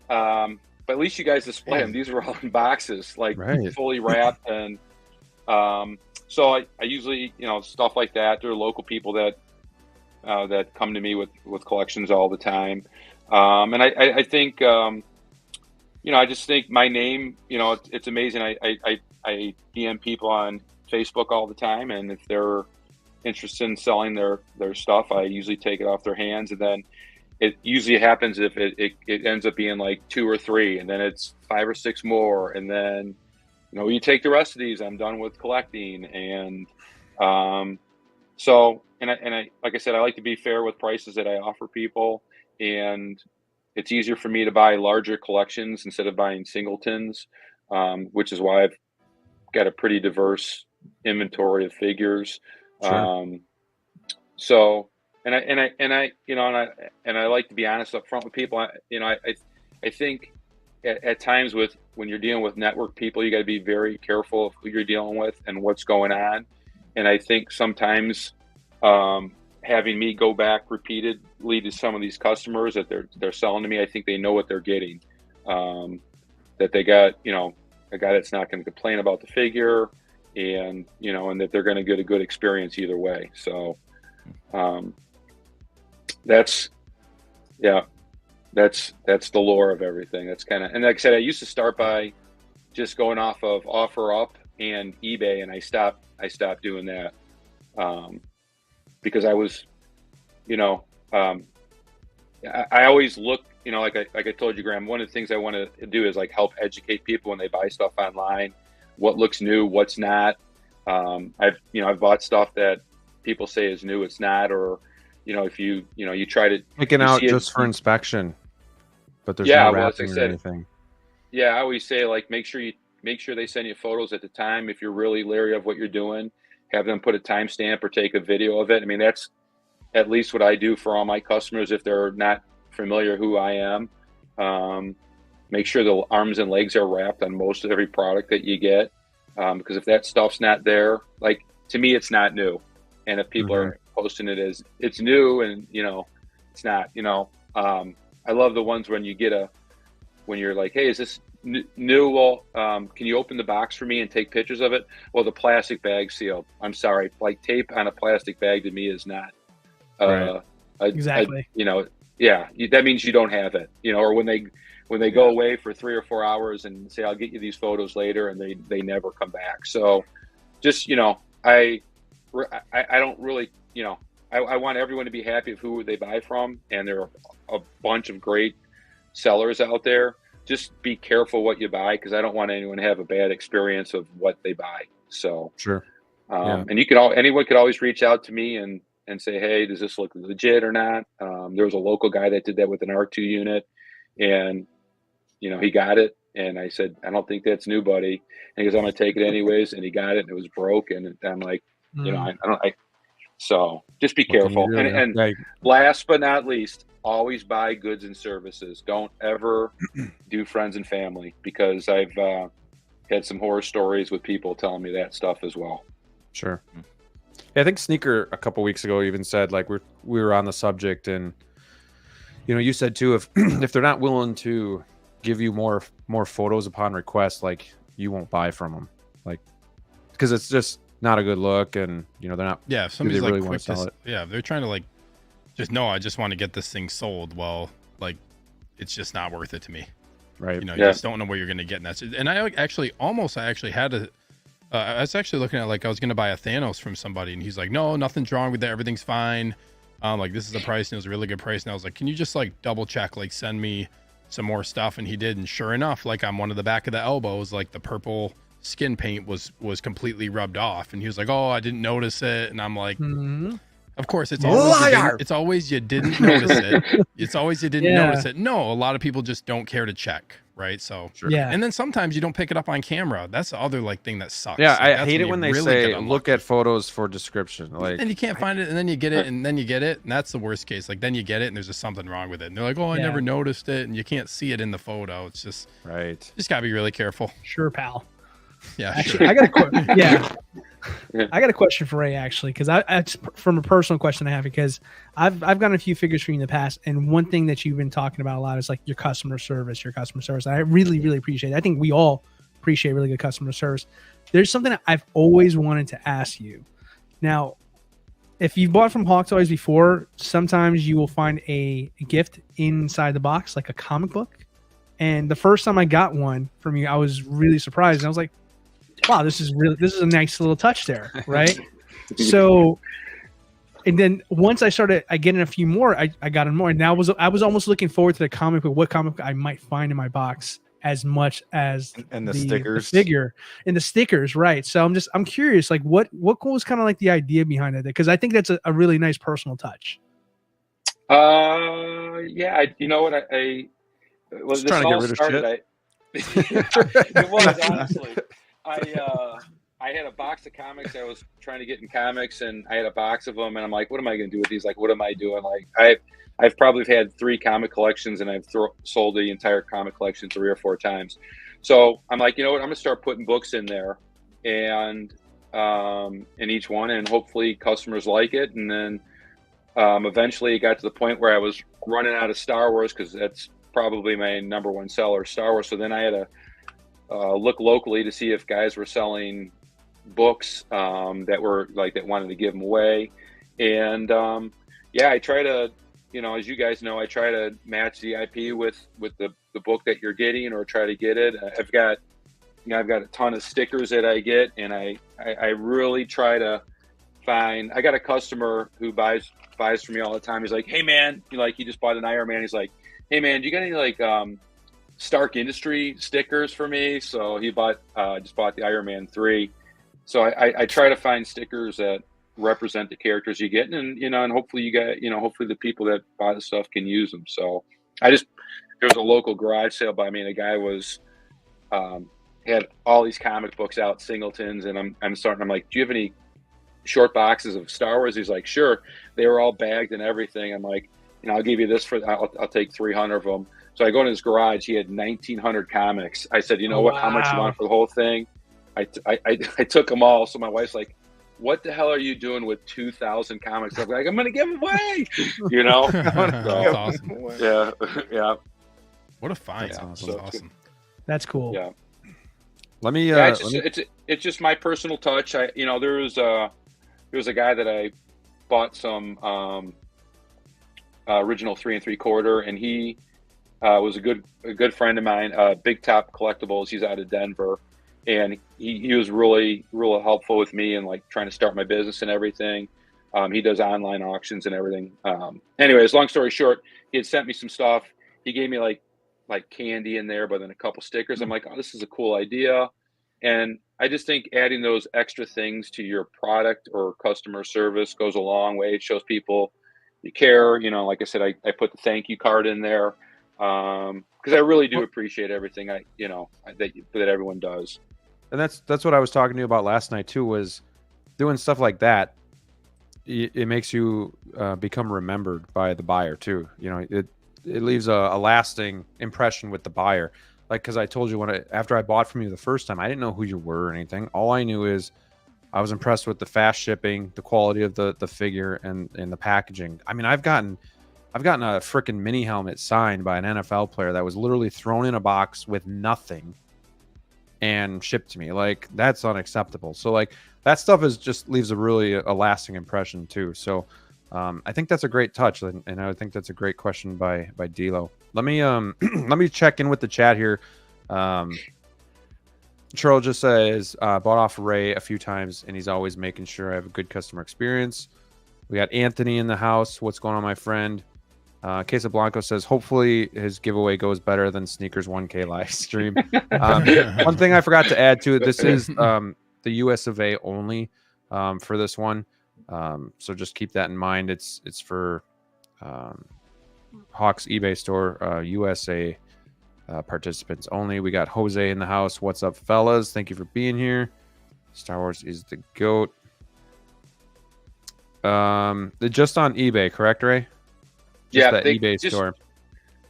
Speaker 8: But at least you guys display them. These were all in boxes, like fully wrapped, and so I usually stuff like that. There are local people that come to me with collections all the time, and I think I just think my name, it's amazing. I DM people on Facebook all the time, and if they're interested in selling their stuff, I usually take it off their hands, and then it usually happens if it ends up being like 2 or 3, and then it's 5 or 6 more, and then you take the rest of these. I'm done with collecting, and so I like I said, I like to be fair with prices that I offer people, and it's easier for me to buy larger collections instead of buying singletons, which is why I've got a pretty diverse inventory of figures.
Speaker 2: Sure.
Speaker 8: So, and I like to be honest up front with people. I think at times when you're dealing with network people, you got to be very careful of who you're dealing with and what's going on. And I think sometimes having me go back repeatedly to some of these customers that they're selling to me, I think they know what they're getting. That they got a guy that's not going to complain about the figure, and and that they're going to get a good experience either way. So that's the lore of everything. That's kind of, and like I said, I used to start by just going off of OfferUp and eBay, and I stopped doing that because I was, I always look, like I told you, Graham, one of the things I want to do is like help educate people when they buy stuff online, what looks new, what's not. I've bought stuff that people say is new, it's not, or if you try to
Speaker 2: taken out just for inspection, but there's no wrapping or anything.
Speaker 8: Yeah, I always say, like, make sure they send you photos at the time if you're really leery of what you're doing, have them put a timestamp or take a video of it. I mean, that's at least what I do for all my customers if they're not familiar who I am. Make sure the arms and legs are wrapped on most of every product that you get, because if that stuff's not there, like, to me, it's not new. And if people are posting it as it's new, and it's not, I love the ones when you get when you're like, hey, is this new? Well, can you open the box for me and take pictures of it? Well, the plastic bag sealed. I'm sorry, like, tape on a plastic bag to me is not
Speaker 6: exactly.
Speaker 8: That means you don't have it, or when they go away for 3 or 4 hours and say, I'll get you these photos later, and they never come back. So just, I don't really, I want everyone to be happy of who they buy from. And there are a bunch of great sellers out there. Just be careful what you buy, because I don't want anyone to have a bad experience of what they buy. So
Speaker 2: sure.
Speaker 8: And anyone could always reach out to me and say, hey, does this look legit or not? There was a local guy that did that with an R2 unit, and he got it. And I said, I don't think that's new, buddy. And he goes, I'm going to take it anyways. And he got it, and it was broke. And I'm like, so just be careful. And last but not least, always buy goods and services. Don't ever do friends and family, because I've had some horror stories with people telling me that stuff as well.
Speaker 2: Sure. Yeah, I think Sneaker a couple weeks ago even said, like, we were on the subject, and you said too, if if they're not willing to give you more photos upon request, like, you won't buy from them, like, because it's just not a good look, and they're not.
Speaker 1: Yeah, if somebody's
Speaker 2: really
Speaker 1: like
Speaker 2: want to sell it.
Speaker 1: yeah, if they're trying to, like, I just want to get this thing sold. Well, like, it's just not worth it to me.
Speaker 2: Right.
Speaker 1: You just don't know what you're going to get. And I actually had a. I was actually looking at, like, I was going to buy a Thanos from somebody, and he's like, no, nothing's wrong with that. Everything's fine. Like, this is the price, and it was a really good price. And I was like, can you just, like, double check, like, send me some more stuff? And he did. And sure enough, like, on one of the back of the elbows, like, the purple skin paint was completely rubbed off. And he was like, oh, I didn't notice it. And I'm like, of course, it's always you didn't notice it. It's always you didn't notice it. No, a lot of people just don't care to check. Right. So, and then sometimes you don't pick it up on camera. That's the other, like, thing that sucks.
Speaker 2: Yeah.
Speaker 1: Like,
Speaker 2: I hate it when they say, look at photos for description. Like,
Speaker 1: and you can't find it, and then you get it, and then you get it. And that's the worst case. Like, then you get it, and there's just something wrong with it. And they're like, oh, I never noticed it. And you can't see it in the photo. It's just, just gotta be really careful.
Speaker 6: Sure, pal.
Speaker 1: Yeah.
Speaker 6: Actually, I got a question for Ray, actually, because I from a personal question I have, because I've gotten a few figures for you in the past, and one thing that you've been talking about a lot is, like, your customer service. I really, really appreciate it. I think we all appreciate really good customer service. There's something that I've always wanted to ask you. Now, if you've bought from HawkWarzToyz before, sometimes you will find a gift inside the box, like a comic book. And the first time I got one from you, I was really surprised. And I was like, wow, this is a nice little touch there, right? So, and then once I started getting a few more, I got in more, and now I was almost looking forward to the comic book, what comic book I might find in my box, as much as
Speaker 5: the stickers,
Speaker 6: the figure, and the stickers, right? So I'm curious, like, what was kind of like the idea behind it, because I think that's a really nice personal touch.
Speaker 8: Yeah, you know what, I was trying to get rid of shit. It was, honestly. I had a box of comics. I was trying to get in comics, and I had a box of them, and I'm like, what am I going to do with these? Like, what am I doing? Like, I've probably had 3 comic collections, and I've sold the entire comic collection 3 or 4 times. So I'm like, you know what? I'm going to start putting books in there, and in each one, and hopefully customers like it. And then eventually it got to the point where I was running out of Star Wars, because that's probably my #1 seller, Star Wars. So then I had to look locally to see if guys were selling books that wanted to give them away. And I try to, as you guys know, I try to match the IP with the book that you're getting, or try to get it. I've got a ton of stickers that I get, and I really try to find. I got a customer who buys from me all the time. He's like, hey man, he just bought an Iron Man. He's like, hey man, do you got any Stark Industry stickers for me? So he just bought the Iron Man 3. So I try to find stickers that represent the characters you get, and and hopefully you get, hopefully the people that buy the stuff can use them. So there was a local garage sale by me, and a guy was had all these comic books out, singletons, and I'm like, do you have any short boxes of Star Wars. He's like, sure. They were all bagged and everything. I'm like, I'll give you this I'll take 300 of them. So I go in his garage. He had 1,900 comics. I said, you know what? How much you want for the whole thing? I took them all. So my wife's like, what the hell are you doing with 2,000 comics? I'm like, I'm going to give them away.
Speaker 1: That's awesome.
Speaker 8: Yeah.
Speaker 1: What a find.
Speaker 2: That's
Speaker 1: That's
Speaker 2: awesome.
Speaker 1: awesome.
Speaker 6: That's cool.
Speaker 8: Yeah.
Speaker 2: Let me.
Speaker 8: It's just my personal touch. There was a guy that I bought some original 3 3/4, and he was a good friend of mine. Big Top Collectibles. He's out of Denver, and he was really helpful with me and like trying to start my business and everything. He does online auctions and everything. Anyways, long story short, he had sent me some stuff. He gave me like candy in there, but then a couple stickers. I'm like, oh, this is a cool idea. And I just think adding those extra things to your product or customer service goes a long way. It shows people you care. Like I said, I put the thank you card in there because I really do appreciate everything that everyone does.
Speaker 2: And that's what I was talking to you about last night too, was doing stuff like that. It makes you become remembered by the buyer too. It leaves a lasting impression with the buyer. Like, because I told you after I bought from you the first time, I didn't know who you were or anything. All I knew is I was impressed with the fast shipping, the quality of the figure, and the packaging. I mean, I've gotten a freaking mini helmet signed by an NFL player that was literally thrown in a box with nothing and shipped to me. Like, that's unacceptable. So like that stuff just leaves a lasting impression too. So I think that's a great touch, and I think that's a great question by DLO. Let me let me check in with the chat here. Charles just says bought off Ray a few times, and he's always making sure I have a good customer experience. We got Anthony in the house. What's going on, my friend? Queso Blanco says hopefully his giveaway goes better than Sneakers 1K live stream. One thing I forgot to add to it: this is the US of A only for this one. So just keep that in mind. It's for Hawk's eBay store, USA participants only. We got Jose in the house. What's up, fellas? Thank you for being here. Star Wars is the GOAT. Just on eBay, correct, Ray? Just that eBay store.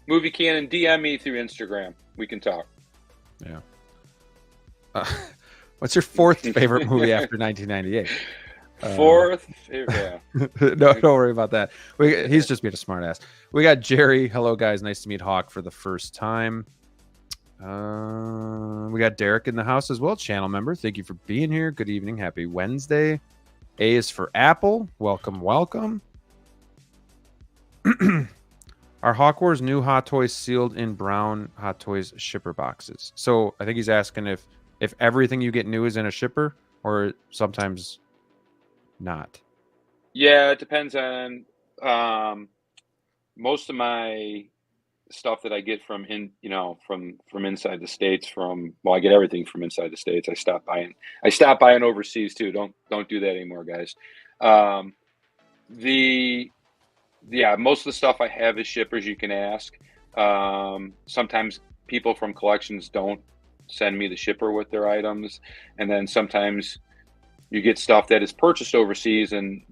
Speaker 8: Movie Cannon, DM me through Instagram. We can talk.
Speaker 2: Yeah. What's your fourth favorite movie after 1998?
Speaker 8: Fourth, yeah.
Speaker 2: No, don't worry about that. He's just being a smartass. We got Jerry. Hello, guys. Nice to meet Hawk for the first time. We got Derek in the house as well, channel member. Thank you for being here. Good evening. Happy Wednesday. A is for Apple. Welcome, welcome. Are Hawk Wars new Hot Toys sealed in brown Hot Toys shipper boxes? So I think he's asking if everything you get new is in a shipper, or sometimes not.
Speaker 8: Yeah, it depends on most of my stuff that I get from inside the States. I get everything from inside the States. I stop buying overseas too. Don't do that anymore, guys. Most of the stuff I have is shippers. You can ask. Sometimes people from collections don't send me the shipper with their items, and then sometimes you get stuff that is purchased overseas, and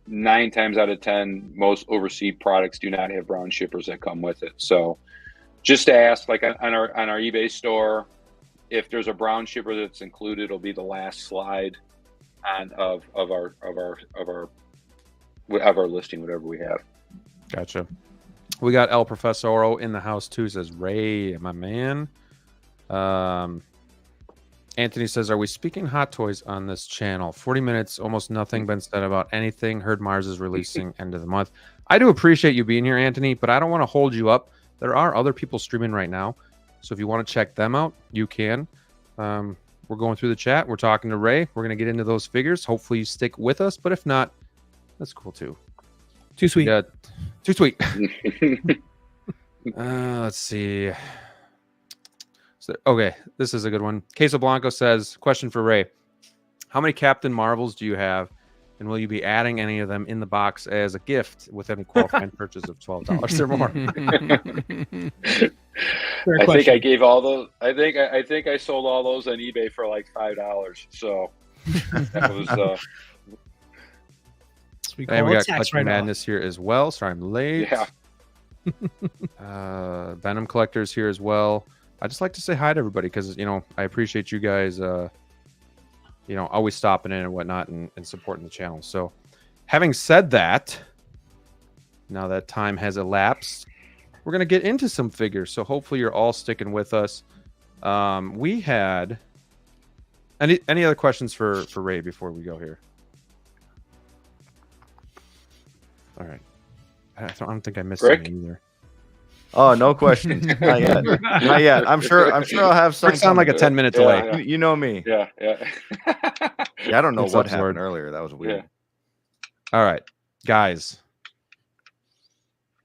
Speaker 8: 9 times out of 10, most overseas products do not have brown shippers that come with it. So just ask, like on our eBay store, if there's a brown shipper that's included, it'll be the last slide of our listing, whatever we have.
Speaker 2: Gotcha. We got El Profesoro in the house too. Says Ray, my man. Anthony says, are we speaking Hot Toys on this channel? 40 minutes, almost nothing been said about anything. Heard Mars is releasing end of the month. I do appreciate you being here, Anthony, but I don't want to hold you up. There are other people streaming right now, so if you want to check them out, you can. We're going through the chat. We're talking to Ray. We're going to get into those figures. Hopefully you stick with us, but if not, that's cool too.
Speaker 6: Too sweet.
Speaker 2: Yeah, too sweet. Let's see. Okay, this is a good one. Queso Blanco says, question for Ray. How many Captain Marvels do you have, and will you be adding any of them in the box as a gift with any qualifying purchase of $12 or more?
Speaker 8: I think I gave all those. I think I sold all those on eBay for like $5. So that was
Speaker 6: We
Speaker 2: And
Speaker 6: call
Speaker 2: we
Speaker 6: it
Speaker 2: got
Speaker 6: tax
Speaker 2: Collector
Speaker 6: write-off.
Speaker 2: Madness here as well. Sorry, I'm late.
Speaker 8: Yeah.
Speaker 2: Venom Collector's here as well. I just like to say hi to everybody because I appreciate you guys. Always stopping in and whatnot and supporting the channel. So, having said that, now that time has elapsed, we're gonna get into some figures. So hopefully you're all sticking with us. We had any other questions for Ray before we go here? All right. I don't think I missed
Speaker 8: Rick?
Speaker 2: any either.
Speaker 5: Oh, no questions. Not yet. Not yet. I'm sure I'll have some.
Speaker 2: Rick sound like a 10-minute delay.
Speaker 8: Yeah.
Speaker 5: You know me.
Speaker 8: Yeah.
Speaker 5: Yeah, I don't know
Speaker 2: What's
Speaker 5: what
Speaker 2: up,
Speaker 5: happened
Speaker 2: Sword?
Speaker 5: earlier. That was weird.
Speaker 8: Yeah.
Speaker 2: All right, guys.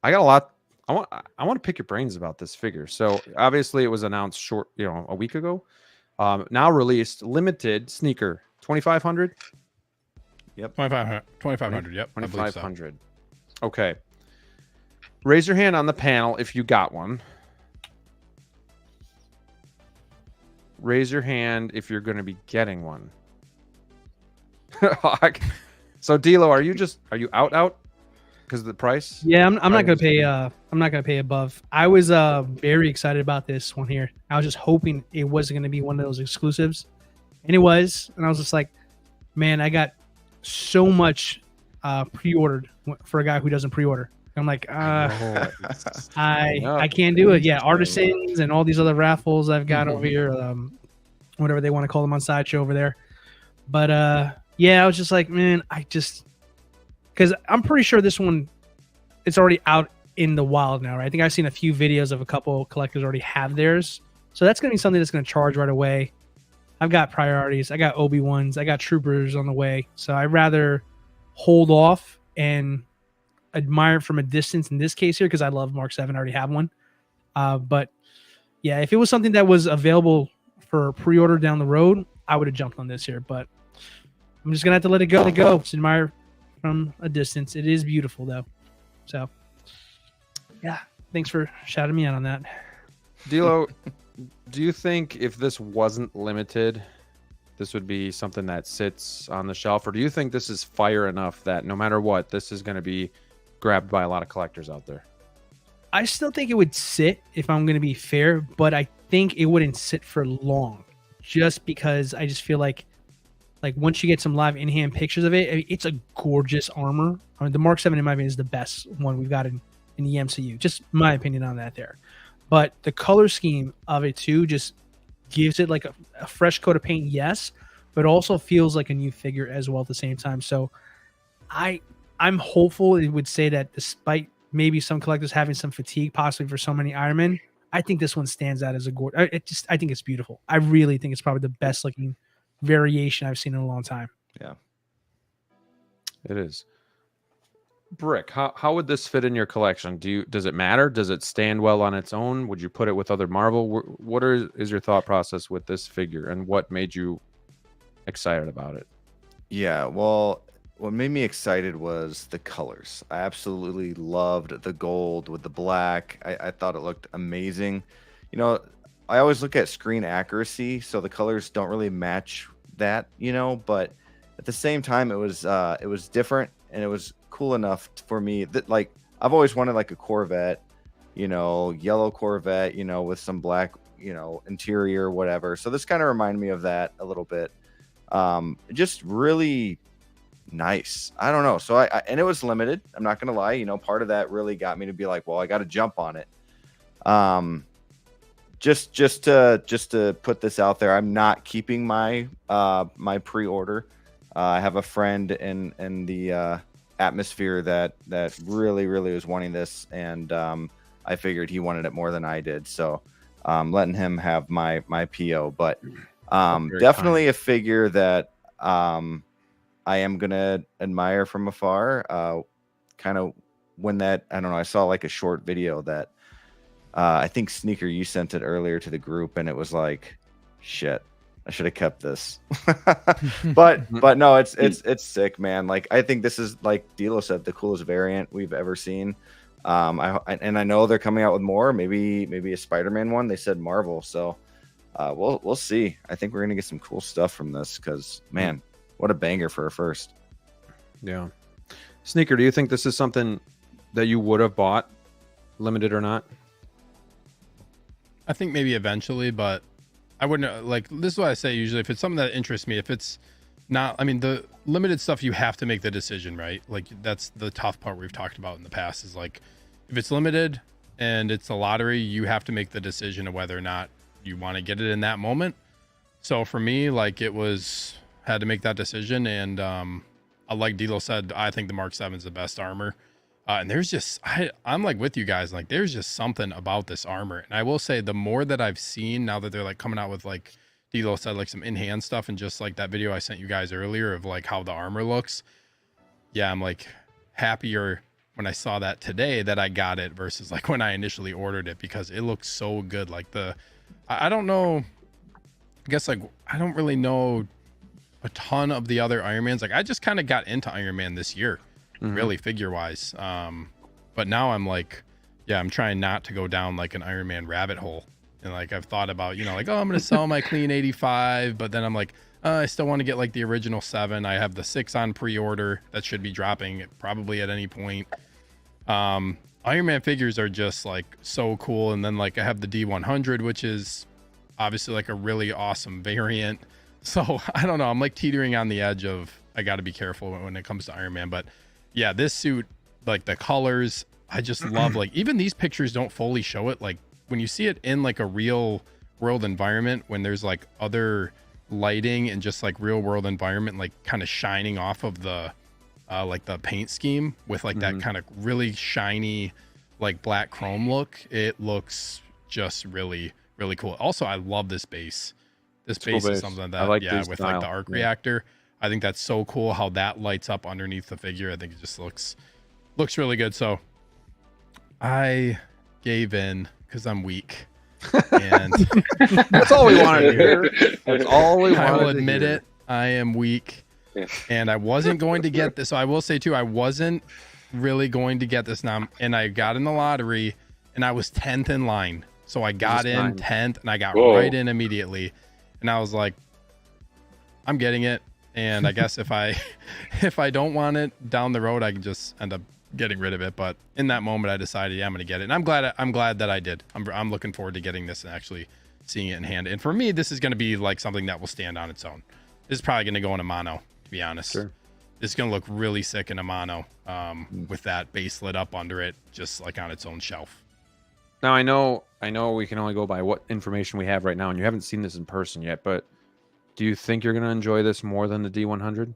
Speaker 2: I got a lot. I want to pick your brains about this figure. So obviously it was announced a week ago. Now released, limited sneaker, 2,500.
Speaker 5: Yep.
Speaker 1: 2,500. Yep. I believe so.
Speaker 2: 2,500. Okay. Raise your hand on the panel if you got one. Raise your hand if you're going to be getting one. So DLO, are you out because of the price?
Speaker 6: Yeah, I'm not gonna pay. I'm not gonna pay above. I was very excited about this one here. I was just hoping it wasn't gonna be one of those exclusives, and it was. And I was just like, man, I got so much pre-ordered for a guy who doesn't pre-order. I'm like, I can't do it. Yeah, artisans and all these other raffles I've got over here, whatever they want to call them on Sideshow over there. But yeah, I was just like, man, because I'm pretty sure this one, it's already out in the wild now, right? I think I've seen a few videos of a couple collectors already have theirs. So that's going to be something that's going to charge right away. I've got priorities. I got Obi-Wans. I got Troopers on the way. So I'd rather hold off and admire from a distance in this case here because I love Mark 7. I already have one. But yeah, if it was something that was available for pre-order down the road, I would have jumped on this here. But I'm just going to have to let it go. Just admire from a distance. It is beautiful though. So yeah, thanks for shouting me out on that.
Speaker 2: DLO, do you think if this wasn't limited, this would be something that sits on the shelf, or do you think this is fire enough that no matter what, this is going to be grabbed by a lot of collectors out there?
Speaker 6: I still think it would sit if I'm going to be fair, but I think it wouldn't sit for long just because I just feel like once you get some live in-hand pictures of it, it's a gorgeous armor. I mean, the Mark 7 in my opinion is the best one we've got in the MCU. Just my opinion on that there. But the color scheme of it too just gives it like a fresh coat of paint, yes, but also feels like a new figure as well at the same time. So I'm hopeful it would say that despite maybe some collectors having some fatigue possibly for so many Iron Men, I think this one stands out as a gorgeous. I think it's beautiful. I really think it's probably the best looking variation I've seen in a long time.
Speaker 5: Yeah,
Speaker 2: it is. Brick, how would this fit in your collection? Does it matter? Does it stand well on its own? Would you put it with other Marvel? What is your thought process with this figure, and what made you excited about it?
Speaker 5: Yeah, well, what made me excited was the colors. I absolutely loved the gold with the black. I thought it looked amazing. I always look at screen accuracy, so the colors don't really match that, but at the same time it was different and it was cool enough for me that like I've always wanted like a Corvette, yellow Corvette, with some black, interior, whatever. So this kind of reminded me of that a little bit. Just really nice. I don't know. So and it was limited. I'm not gonna lie. Part of that really got me to be like, well, I got to jump on it. Just to put this out there, I'm not keeping my my pre-order. I have a friend in the atmosphere that really was wanting this, and I figured he wanted it more than I did, so letting him have my PO. But definitely a figure that I am gonna admire from afar. Kind of when that, I don't know, I saw like a short video that I think Sneaker, you sent it earlier to the group, and it was like, shit, I should have kept this. but no, it's sick, man. Like, I think this is, like DLO said, the coolest variant we've ever seen. I know they're coming out with more, maybe a Spider-Man one. They said Marvel, so we'll see. I think we're gonna get some cool stuff from this because, man, what a banger for a first.
Speaker 2: Yeah. Sneaker, do you think this is something that you would have bought, limited or not?
Speaker 1: I think maybe eventually, but I wouldn't like. This is what I say usually. If it's something that interests me, if it's not, I mean, the limited stuff, you have to make the decision, right? Like that's the tough part we've talked about in the past. Is like, if it's limited and it's a lottery, you have to make the decision of whether or not you want to get it in that moment. So for me, like had to make that decision, and like DLO said, I think the Mark 7 is the best armor. And there's just, I'm like with you guys, like there's just something about this armor. And I will say the more that I've seen now that they're like coming out with like DLO said, like some in-hand stuff, and just like that video I sent you guys earlier of like how the armor looks. Yeah, I'm like happier when I saw that today that I got it versus like when I initially ordered it, because it looks so good. Like I don't know, I guess like I don't really know a ton of the other Iron Mans. Like I just kind of got into Iron Man this year. Really figure wise, but now I'm like, yeah, I'm trying not to go down like an Iron Man rabbit hole. And like I've thought about, you know, like, oh, I'm gonna sell my clean 85, but then I'm like, I still want to get like the original 7. I have the 6 on pre-order that should be dropping probably at any point. Iron Man figures are just like so cool. And then like I have the D100, which is obviously like a really awesome variant. So I don't know, I'm like teetering on the edge of, I got to be careful when it comes to Iron Man. But yeah, this suit, like the colors, I just love, like even these pictures don't fully show it. Like when you see it in like a real world environment, when there's like other lighting and just like real world environment, like kind of shining off of the like the paint scheme with like that kind of really shiny like black chrome look, it looks just really, really cool. Also, I love this base. This base is something that, like, yeah, with like the arc reactor, I think that's so cool how that lights up underneath the figure. I think it just looks really good. So I gave in because I'm weak. And
Speaker 2: that's all we wanted to hear. That's all we wanted.
Speaker 1: I will admit it. I am weak, and I wasn't going to get this. So I will say too, I wasn't really going to get this now, and I got in the lottery, and I was 10th in line. So I got in 10th, and I got right in immediately, and I was like, I'm getting it. And I guess if I don't want it down the road, I can just end up getting rid of it. But in that moment, I decided, yeah, I'm going to get it. And I'm glad that I did. I'm looking forward to getting this and actually seeing it in hand. And for me, this is going to be like something that will stand on its own. This is probably going to go in a mono, to be honest. Sure. It's going to look really sick in a mono with that base lit up under it, just like on its own shelf.
Speaker 2: Now, I know we can only go by what information we have right now, and you haven't seen this in person yet, but do you think you're going to enjoy this more than the D100?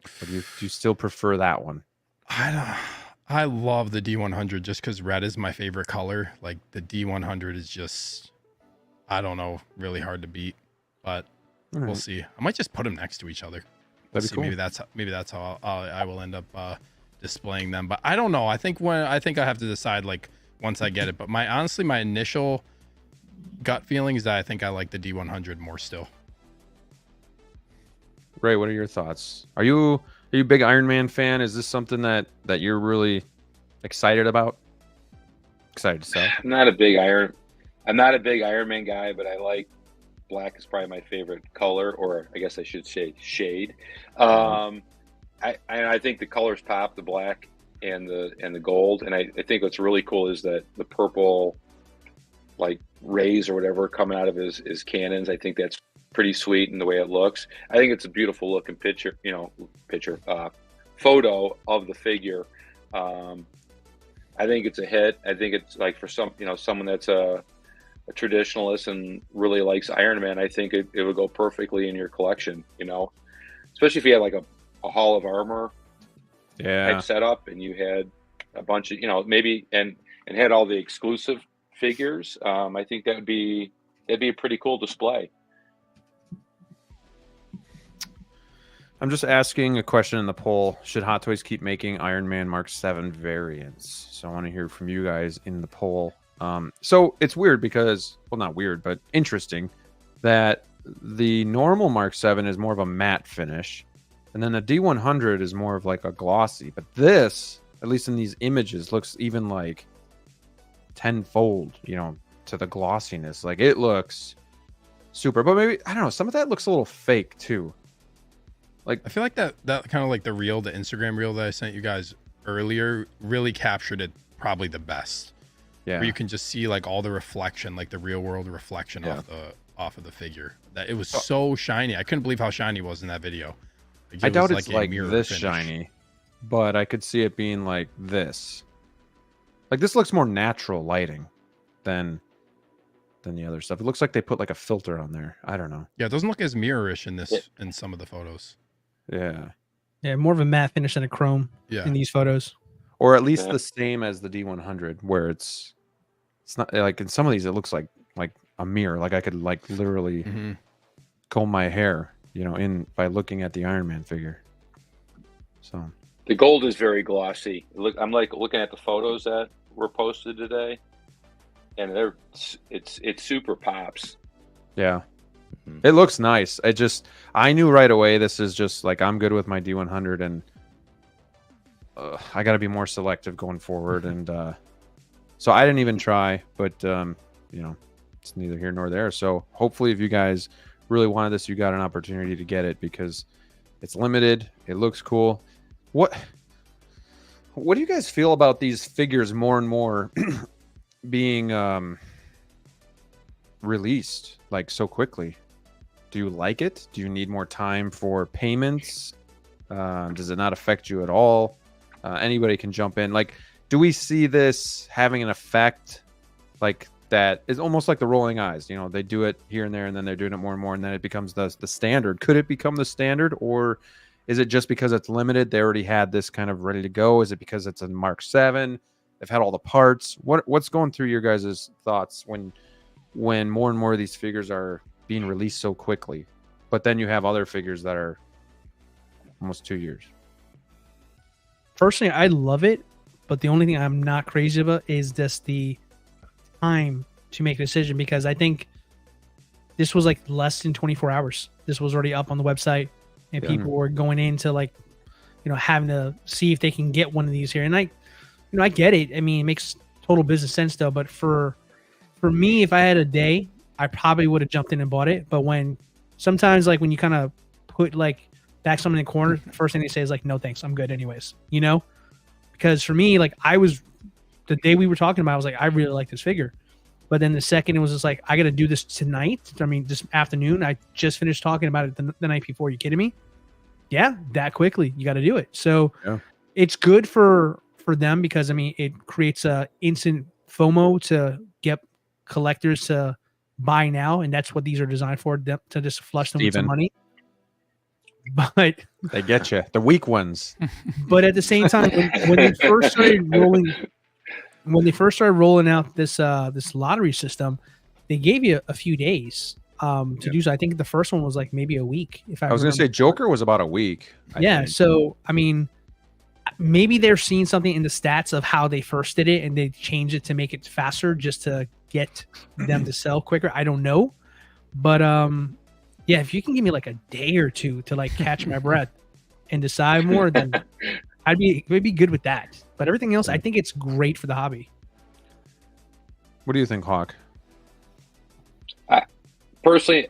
Speaker 2: Or do you still prefer that one?
Speaker 1: I love the D100 just because red is my favorite color. Like the D100 is just, I don't know, really hard to beat. But we'll see. I might just put them next to each other.
Speaker 2: That'd be cool.
Speaker 1: Maybe that's how I will end up displaying them. But I don't know. I think I have to decide like once I get it. But honestly, my initial gut feeling is that I think I like the D100 more still.
Speaker 2: Ray, what are your thoughts? Are you a big Iron Man fan? Is this something that you're really excited about? Excited to sell?
Speaker 8: I'm not a big Iron Man guy, but I like black is probably my favorite color, or I guess I should say shade. I think the colors pop, the black and the gold, and I think what's really cool is that the purple like rays or whatever coming out of his cannons. I think that's pretty sweet in the way it looks. I think it's a beautiful looking photo of the figure. I think it's a hit. I think it's like for someone that's a traditionalist and really likes Iron Man, I think it would go perfectly in your collection, especially if you had like a Hall of Armor type setup and you had a bunch of, maybe and had all the exclusive figures. I think that'd be a pretty cool display.
Speaker 2: I'm just asking a question in the poll. Should Hot Toys keep making Iron Man Mark 7 variants? So I want to hear from you guys in the poll. So it's weird because, well, not weird, but interesting that the normal Mark 7 is more of a matte finish, and then the D100 is more of like a glossy. But this, at least in these images, looks even like tenfold, to the glossiness. Like it looks super, but maybe, I don't know, some of that looks a little fake too. Like,
Speaker 1: I feel like that kind of like the Instagram reel that I sent you guys earlier really captured it probably the best.
Speaker 2: yeah,
Speaker 1: Where you can just see like all the reflection, like the real world reflection off of the figure. That it was so shiny. I couldn't believe how shiny it was in that video. Like,
Speaker 2: I doubt
Speaker 1: was
Speaker 2: it's like
Speaker 1: a mirror
Speaker 2: this
Speaker 1: finish.
Speaker 2: shiny, but I could see it being like this. Like this looks more natural lighting than the other stuff. It looks like they put like a filter on there. I don't know.
Speaker 1: Yeah, it doesn't look as mirrorish in some of the photos.
Speaker 2: Yeah.
Speaker 6: Yeah, more of a matte finish than a chrome
Speaker 1: Yeah.
Speaker 6: in these photos.
Speaker 2: Or at least the same as the D100, where it's not like in some of these it looks like a mirror. Like I could like literally comb my hair, in by looking at the Iron Man figure. So
Speaker 8: The gold is very glossy. I'm like looking at the photos that were posted today, and it's super pops.
Speaker 2: yeah. It looks nice. I knew right away this is just like I'm good with my D100, and I got to be more selective going forward. And so I didn't even try, but it's neither here nor there. So hopefully, if you guys really wanted this, you got an opportunity to get it because it's limited. It looks cool. What do you guys feel about these figures more and more being released like so quickly? Do you like it? Do you need more time for payments? Does it not affect you at all? Anybody can jump in. Like, do we see this having an effect like that? Is almost like the rolling eyes. They do it here and there, and then they're doing it more and more, and then it becomes the standard. Could it become the standard, or is it just because it's limited? They already had this kind of ready to go. Is it because it's a Mark 7? They've had all the parts. What's going through your guys' thoughts when more and more of these figures are being released so quickly, but then you have other figures that are almost 2 years?
Speaker 6: Personally, I love it, but the only thing I'm not crazy about is just the time to make a decision, because I think this was like less than 24 hours. This was already up on the website, and people were going into like, having to see if they can get one of these here. And I get it. I mean, it makes total business sense though. But for me, if I had a day, I probably would have jumped in and bought it. But sometimes like when you kind of put like back someone in the corner, the first thing they say is like, no thanks, I'm good anyways, because for me, like the day we were talking about, I was like, I really like this figure. But then the second it was just like, I got to do this tonight. I mean, this afternoon, I just finished talking about it the night before. You kidding me? Yeah. That quickly, you got to do it. So it's good for them, because I mean, it creates a instant FOMO to get collectors to buy now, and that's what these are designed for, to just flush them with some money. But
Speaker 2: they get you, the weak ones.
Speaker 6: But at the same time, when they first started rolling out this lottery system, they gave you a few days to do so. I think the first one was like maybe a week. If I
Speaker 2: was going to say Joker was about a week. I think.
Speaker 6: So I mean, maybe they're seeing something in the stats of how they first did it, and they changed it to make it faster just to get them to sell quicker. I don't know, but yeah, if you can give me like a day or two to like catch my breath and decide more, then I'd be good with that. But everything else, I think it's great for the hobby.
Speaker 2: What do you think, Hawk?
Speaker 8: Personally,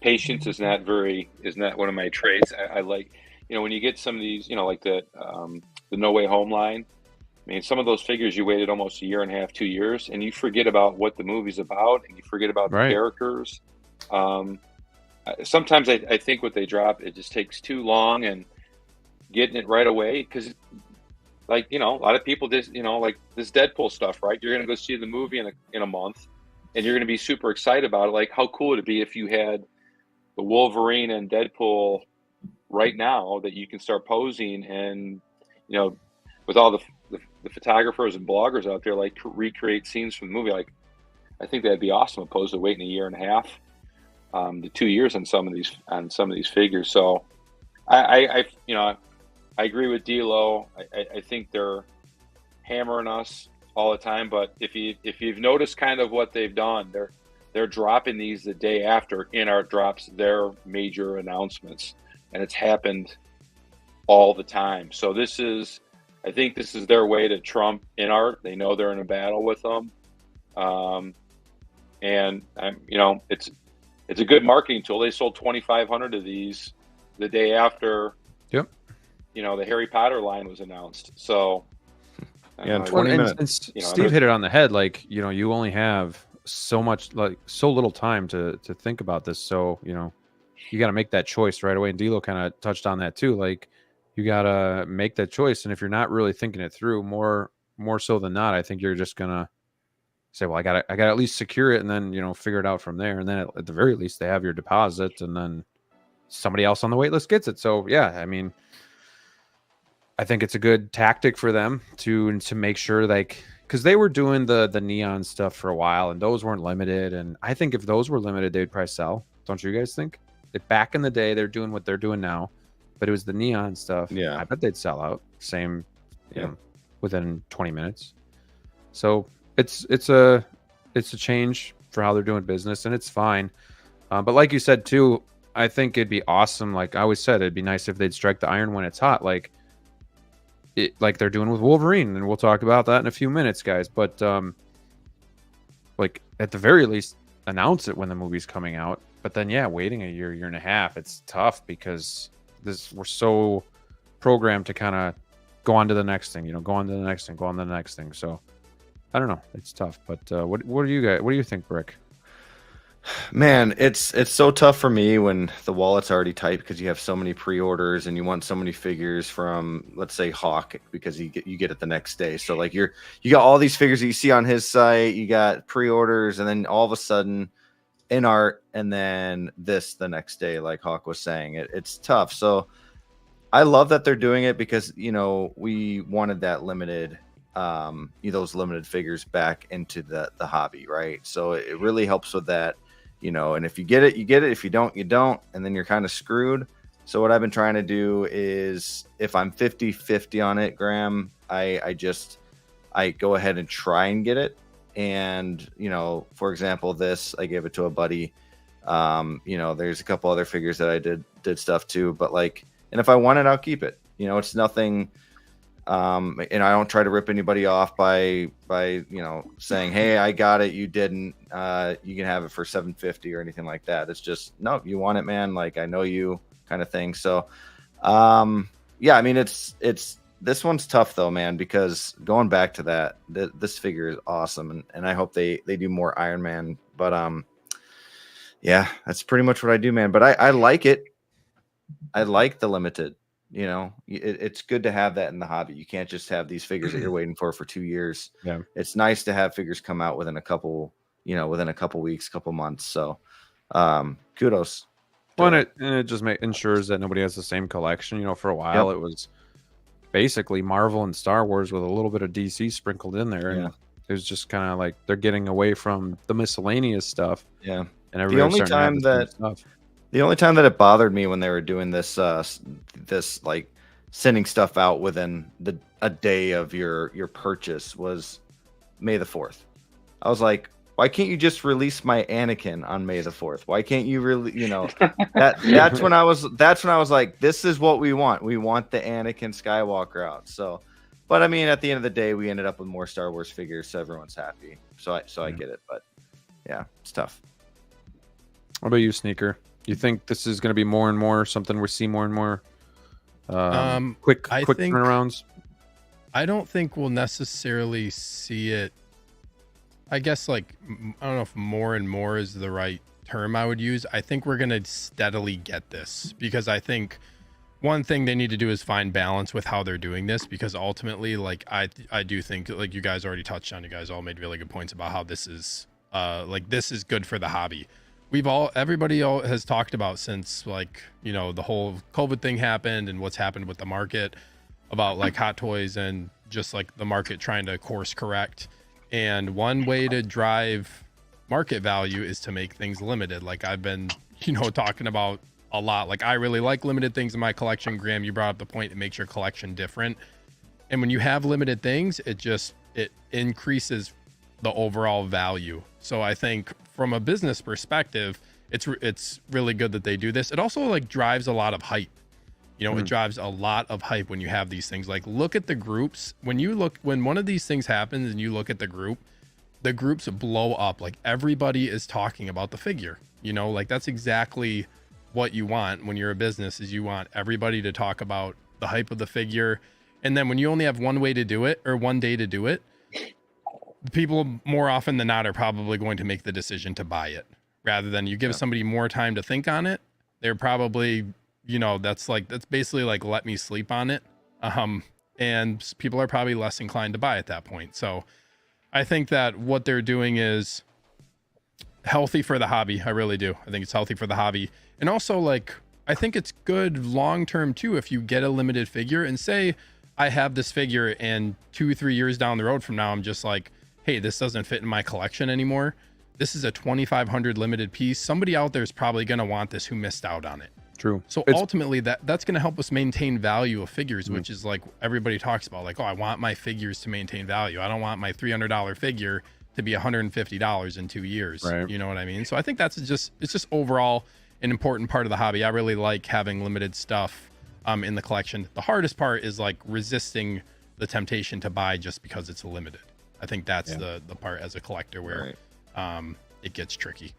Speaker 8: patience is not one of my traits. I like, when you get some of these, like the No Way Home line. I mean, some of those figures you waited almost a year and a half, 2 years, and you forget about what the movie's about, and you forget about the characters. Sometimes I think what they drop, it just takes too long, and getting it right away, because like, a lot of people just, like this Deadpool stuff, right? You're going to go see the movie in a month, and you're going to be super excited about it. Like, how cool would it be if you had the Wolverine and Deadpool right now that you can start posing, and, with all the photographers and bloggers out there, like, recreate scenes from the movie. Like, I think that'd be awesome, opposed to waiting a year and a half to 2 years on some of these figures. So I agree with DLO. I think they're hammering us all the time, but if you've noticed kind of what they've done, they're dropping these the day after InArt drops their major announcements, and it's happened all the time. So I think this is their way to trump InArt. They know they're in a battle with them, and it's a good marketing tool. They sold 2,500 of these the day after.
Speaker 2: Yep.
Speaker 8: You know, the Harry Potter line was announced. So
Speaker 5: Yeah, in
Speaker 8: uh,
Speaker 5: 20
Speaker 2: and
Speaker 5: minutes.
Speaker 8: you know,
Speaker 2: Steve hit it on the head. Like, you know, you only have so much, like so little time to think about this. So, you know, you got to make that choice right away. And DLO kind of touched on that too. Like, you got to make that choice. And if you're not really thinking it through, more so than not, I think you're just gonna say, well, I got to at least secure it, and then, you know, figure it out from there. And then at the very least, they have your deposit, and then somebody else on the wait list gets it. So yeah, I mean, I think it's a good tactic for them to make sure, like, because they were doing the neon stuff for a while, and those weren't limited. And I think if those were limited, they'd probably sell. Don't you guys think? If back in the day, they're doing what they're doing now, but it was the neon stuff.
Speaker 5: Yeah,
Speaker 2: I bet they'd sell out. Same, you know, within 20 minutes. So it's a change for how they're doing business, and it's fine. But like you said too, I think it'd be awesome. Like I always said, it'd be nice if they'd strike the iron when it's hot. Like they're doing with Wolverine, and we'll talk about that in a few minutes, guys. But like at the very least, announce it when the movie's coming out. But then, yeah, waiting a year and a half, it's tough because we're so programmed to kind of go on to the next thing, you know, go on to the next thing, go on to the next thing. So I don't know, it's tough. But what do you guys? What do you think, Brick?
Speaker 5: Man, it's so tough for me when the wallet's already tight because you have so many pre-orders and you want so many figures from, let's say, Hawk, because you get it the next day. So like you got all these figures that you see on his site, you got pre-orders, and then all of a sudden in art, and then this the next day, like Hawk was saying. It's tough. So I love that they're doing it because, you know, we wanted that limited those limited figures back into the hobby, right? So it really helps with that. You know, and if you get it, you get it. If you don't, you don't. And then you're kind of screwed. So what I've been trying to do is if I'm 50-50 on it, Graham, I go ahead and try and get it. And, you know, for example, I gave it to a buddy. You know, there's a couple other figures that I did stuff too. But like, and if I want it, I'll keep it. You know, it's nothing. And I don't try to rip anybody off by you know, saying, hey, I got it, you didn't, you can have it for $750 or anything like that. It's just, no, you want it, man, like I know you, kind of thing. So yeah, I mean, it's this one's tough though, man, because going back to that, this figure is awesome, and I hope they do more Iron Man. But yeah, that's pretty much what I do, man. But I like it. I like the limited. You know, it's good to have that in the hobby. You can't just have these figures that you're waiting for 2 years.
Speaker 2: Yeah,
Speaker 5: it's nice to have figures come out within a couple weeks, couple months. So, kudos.
Speaker 2: Well, and it just ensures that nobody has the same collection. You know, for a while it was basically Marvel and Star Wars with a little bit of DC sprinkled in there, and it was just kind of like they're getting away from the miscellaneous stuff.
Speaker 5: Yeah,
Speaker 2: and
Speaker 5: the only time that it bothered me when they were doing this this like sending stuff out within a day of your purchase was May the 4th. I was like, why can't you just release my Anakin on May the 4th? Why can't you really, you know, that's when I was like, this is what we want. We want the Anakin Skywalker out. So, but I mean, at the end of the day, we ended up with more Star Wars figures, so everyone's happy. So I get it, but yeah, it's tough.
Speaker 2: What about you, Sneaker? You think this is going to be more and more something we see more and more quick turnarounds?
Speaker 1: I don't think we'll necessarily see it. I guess, like, I don't know if more and more is the right term I would use. I think we're going to steadily get this, because I think one thing they need to do is find balance with how they're doing this, because ultimately, like, I do think, like you guys already touched on, you guys all made really good points about how this is this is good for the hobby. Everybody has talked about since, like, you know, the whole COVID thing happened and what's happened with the market about like Hot Toys and just like the market trying to course correct. And one way to drive market value is to make things limited. Like I've been, you know, talking about a lot. Like I really like limited things in my collection. Graham, you brought up the point, it makes your collection different. And when you have limited things, it increases the overall value. So I think from a business perspective, it's really good that they do this. It also like drives a lot of hype. You know, it drives a lot of hype when you have these things. Like look at the groups. When one of these things happens and you look at the groups blow up. Like everybody is talking about the figure. You know, like that's exactly what you want when you're a business is you want everybody to talk about the hype of the figure. And then when you only have one way to do it or one day to do it, people more often than not are probably going to make the decision to buy it rather than you give somebody more time to think on it. They're probably, you know, that's basically like, let me sleep on it. And people are probably less inclined to buy at that point. So I think that what they're doing is healthy for the hobby. I really do. I think it's healthy for the hobby. And also, like, I think it's good long-term too, if you get a limited figure and say, I have this figure and 2-3 years down the road from now, I'm just like, hey, this doesn't fit in my collection anymore. This is a 2,500 limited piece. Somebody out there is probably going to want this who missed out on it.
Speaker 2: True.
Speaker 1: So ultimately that's going to help us maintain value of figures, which is like everybody talks about, like, oh, I want my figures to maintain value. I don't want my $300 figure to be $150 in 2 years.
Speaker 2: Right.
Speaker 1: You know what I mean? So I think it's just overall an important part of the hobby. I really like having limited stuff in the collection. The hardest part is like resisting the temptation to buy just because it's limited. I think that's the part as a collector where it gets tricky.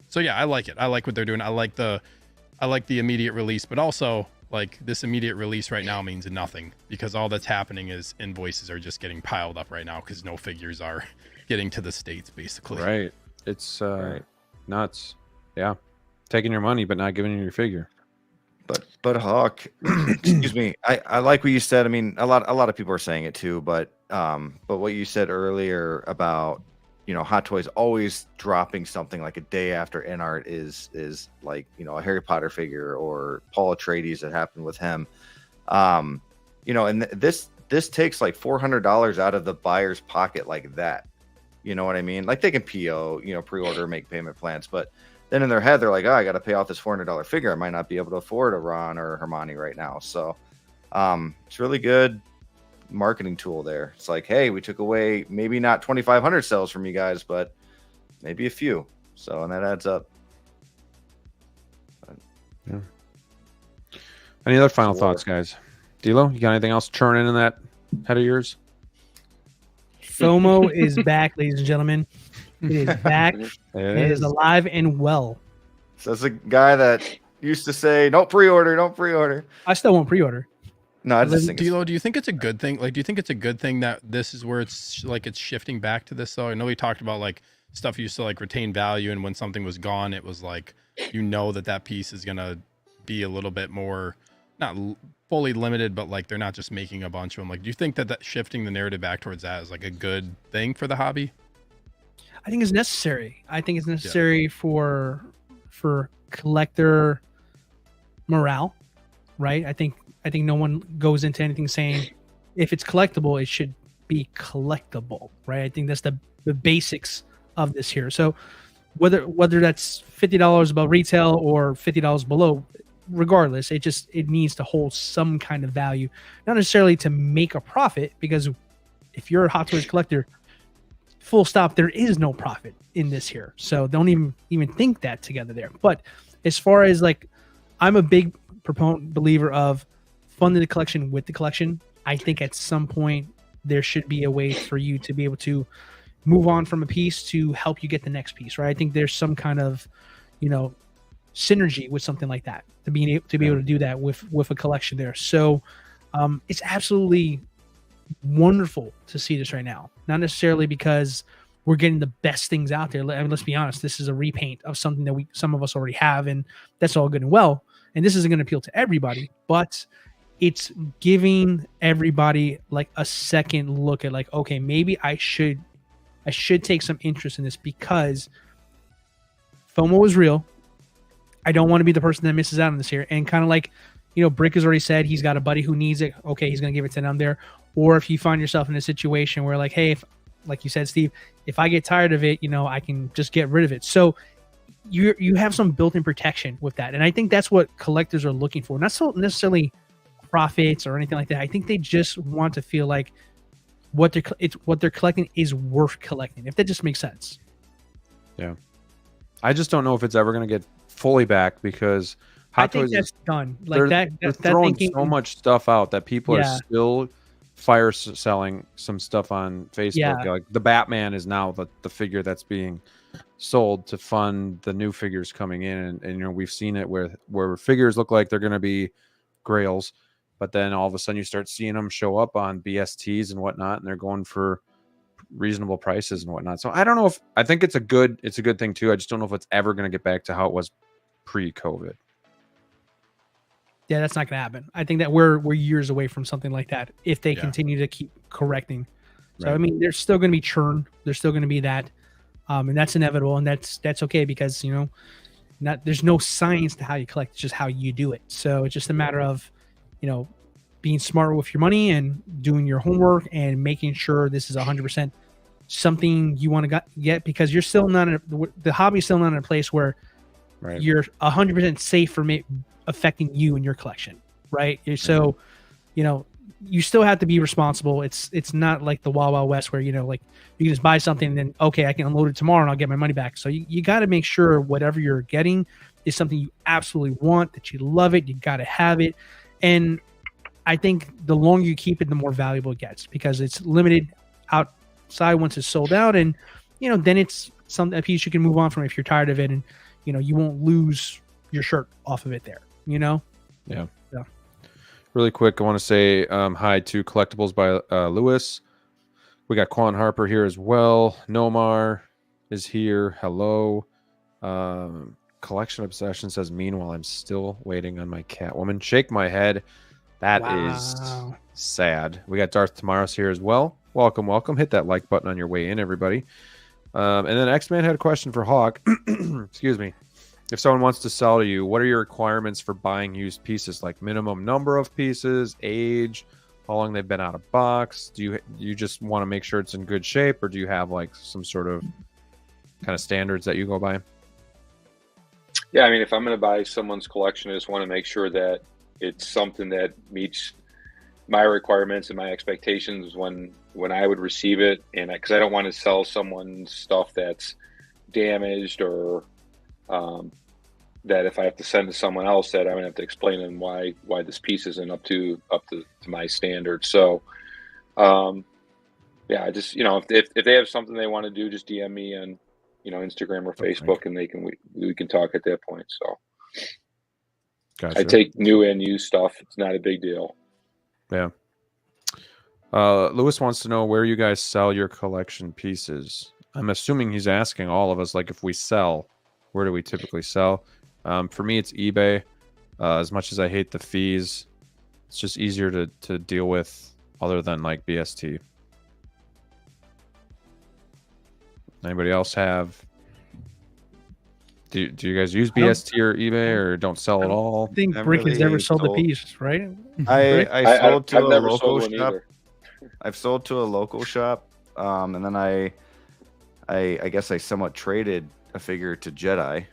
Speaker 1: So yeah, I like it. I like what they're doing. I like the immediate release, but also like this immediate release right now means nothing because all that's happening is invoices are just getting piled up right now because no figures are getting to the States basically.
Speaker 2: Right. It's nuts. Yeah. Taking your money, but not giving you your figure.
Speaker 5: But Hawk, excuse me. I like what you said. I mean, a lot of people are saying it too, but what you said earlier about, you know, Hot Toys always dropping something like a day after NART is like, you know, a Harry Potter figure or Paul Atreides that happened with him. You know, and this takes like $400 out of the buyer's pocket like that. You know what I mean? Like they can PO, you know, pre-order, make payment plans, but then in their head, they're like, oh, I got to pay off this $400 figure. I might not be able to afford a Ron or a Hermione right now. So it's really good marketing tool there. It's like, hey, we took away maybe not 2,500 sales from you guys, but maybe a few. So, and that adds up.
Speaker 2: Yeah. Any other final thoughts, guys? DLO, you got anything else churning in that head of yours?
Speaker 6: FOMO is back, ladies and gentlemen. It is back. It is alive and well.
Speaker 5: So that's a guy that used to say, don't pre-order, don't pre-order.
Speaker 6: I still won't pre-order.
Speaker 5: No, I just think
Speaker 1: DLO, do you think it's a good thing? Like, do you think it's a good thing that this is where it's like it's shifting back to this? Though I know we talked about like stuff used to like retain value, and when something was gone, it was like, you know, that piece is gonna be a little bit more not fully limited, but like they're not just making a bunch of them. Like, do you think that shifting the narrative back towards that is like a good thing for the hobby?
Speaker 6: I think it's necessary. I think it's necessary for collector morale, right? I think no one goes into anything saying if it's collectible, it should be collectible, right? I think that's the basics of this here. So whether that's $50 above retail or $50 below, regardless, it needs to hold some kind of value, not necessarily to make a profit, because if you're a Hot Toys collector, full stop, there is no profit in this here. So don't even think that together there. But as far as like, I'm a big proponent believer of funding the collection with the collection. I think at some point there should be a way for you to be able to move on from a piece to help you get the next piece, right? I think there's some kind of, you know, synergy with something like that to be able to do that with a collection there. So it's absolutely wonderful to see this right now. Not necessarily because we're getting the best things out there. I mean, let's be honest, this is a repaint of something that some of us already have, and that's all good and well. And this isn't going to appeal to everybody, but it's giving everybody like a second look at like, okay, maybe I should take some interest in this because FOMO is real. I don't want to be the person that misses out on this here. And kind of like, you know, Brick has already said he's got a buddy who needs it. Okay, he's going to give it to them there. Or if you find yourself in a situation where like, hey, like you said, Steve, if I get tired of it, you know, I can just get rid of it. So you have some built-in protection with that. And I think that's what collectors are looking for. Not so necessarily profits or anything like that. I think they just want to feel like what they're collecting is worth collecting, if that just makes sense.
Speaker 2: Yeah. I just don't know if it's ever going to get fully back because Hot Toys
Speaker 6: that's done. Like
Speaker 2: they're throwing so much stuff out that people are still fire selling some stuff on Facebook.
Speaker 6: Yeah.
Speaker 2: Like the Batman is now the figure that's being sold to fund the new figures coming in, and you know, we've seen it where figures look like they're going to be grails, but then all of a sudden you start seeing them show up on BSTs and whatnot, and they're going for reasonable prices and whatnot. So I don't know if I think it's a good thing too. I just don't know if it's ever going to get back to how it was pre-COVID.
Speaker 6: Yeah, that's not going to happen. I think that we're years away from something like that if they continue to keep correcting. So
Speaker 2: Right.
Speaker 6: I mean, there's still going to be churn. There's still going to be that, and that's inevitable, and that's okay because you know, there's no science to how you collect, it's just how you do it. So it's just a matter of, you know, being smart with your money and doing your homework and making sure this is 100% something you want to get, because you're still not the hobby's still not in a place where you're 100% safe from it affecting you and your collection, right? So, you know, you still have to be responsible. It's not like the Wild Wild West where, you know, like you can just buy something and then, okay, I can unload it tomorrow and I'll get my money back. So you got to make sure whatever you're getting is something you absolutely want, that you love it, you got to have it. And I think the longer you keep it, the more valuable it gets, because it's limited outside once it's sold out. And, you know, then it's a piece you can move on from if you're tired of it, and, you know, you won't lose your shirt off of it there, you know?
Speaker 2: Yeah. Really quick, I want to say hi to Collectibles by Lewis. We got Quan Harper here as well. Nomar is here. Hello. Collection Obsession says, meanwhile, I'm still waiting on my Catwoman. Shake my head. That is sad. We got Darth Tamaros here as well. Welcome, welcome. Hit that like button on your way in, everybody. And then X-Man had a question for Hawk. Excuse me. If someone wants to sell to you, what are your requirements for buying used pieces? Like minimum number of pieces, age, how long they've been out of box? Do you just want to make sure it's in good shape, or do you have like some sort of kind of standards that you go by?
Speaker 8: Yeah, I mean, if I'm going to buy someone's collection, I just want to make sure that it's something that meets my requirements and my expectations when I would receive it, and because I don't want to sell someone stuff that's damaged, or that if I have to send to someone else, that I'm gonna have to explain to them why this piece isn't up to my standards. So yeah, I just, you know, if they have something they want to do, just DM me on, you know, Instagram or Facebook, and we can talk at that point. So
Speaker 2: gotcha.
Speaker 8: I take new and used stuff. It's not a big deal.
Speaker 2: Yeah. Lewis wants to know where you guys sell your collection pieces. I'm assuming he's asking all of us, like, if we sell, where do we typically sell? For me, it's eBay. As much as I hate the fees, it's just easier to deal with, other than like BST. Anybody else have? Do you guys use BST or eBay, or don't sell at all?
Speaker 6: I think Brick has never sold a piece, right?
Speaker 5: I sold to
Speaker 8: I've
Speaker 5: a
Speaker 8: never
Speaker 5: local
Speaker 8: sold one
Speaker 5: shop.
Speaker 8: either.
Speaker 5: I've sold to a local shop, and then I guess I somewhat traded a figure to Jedi.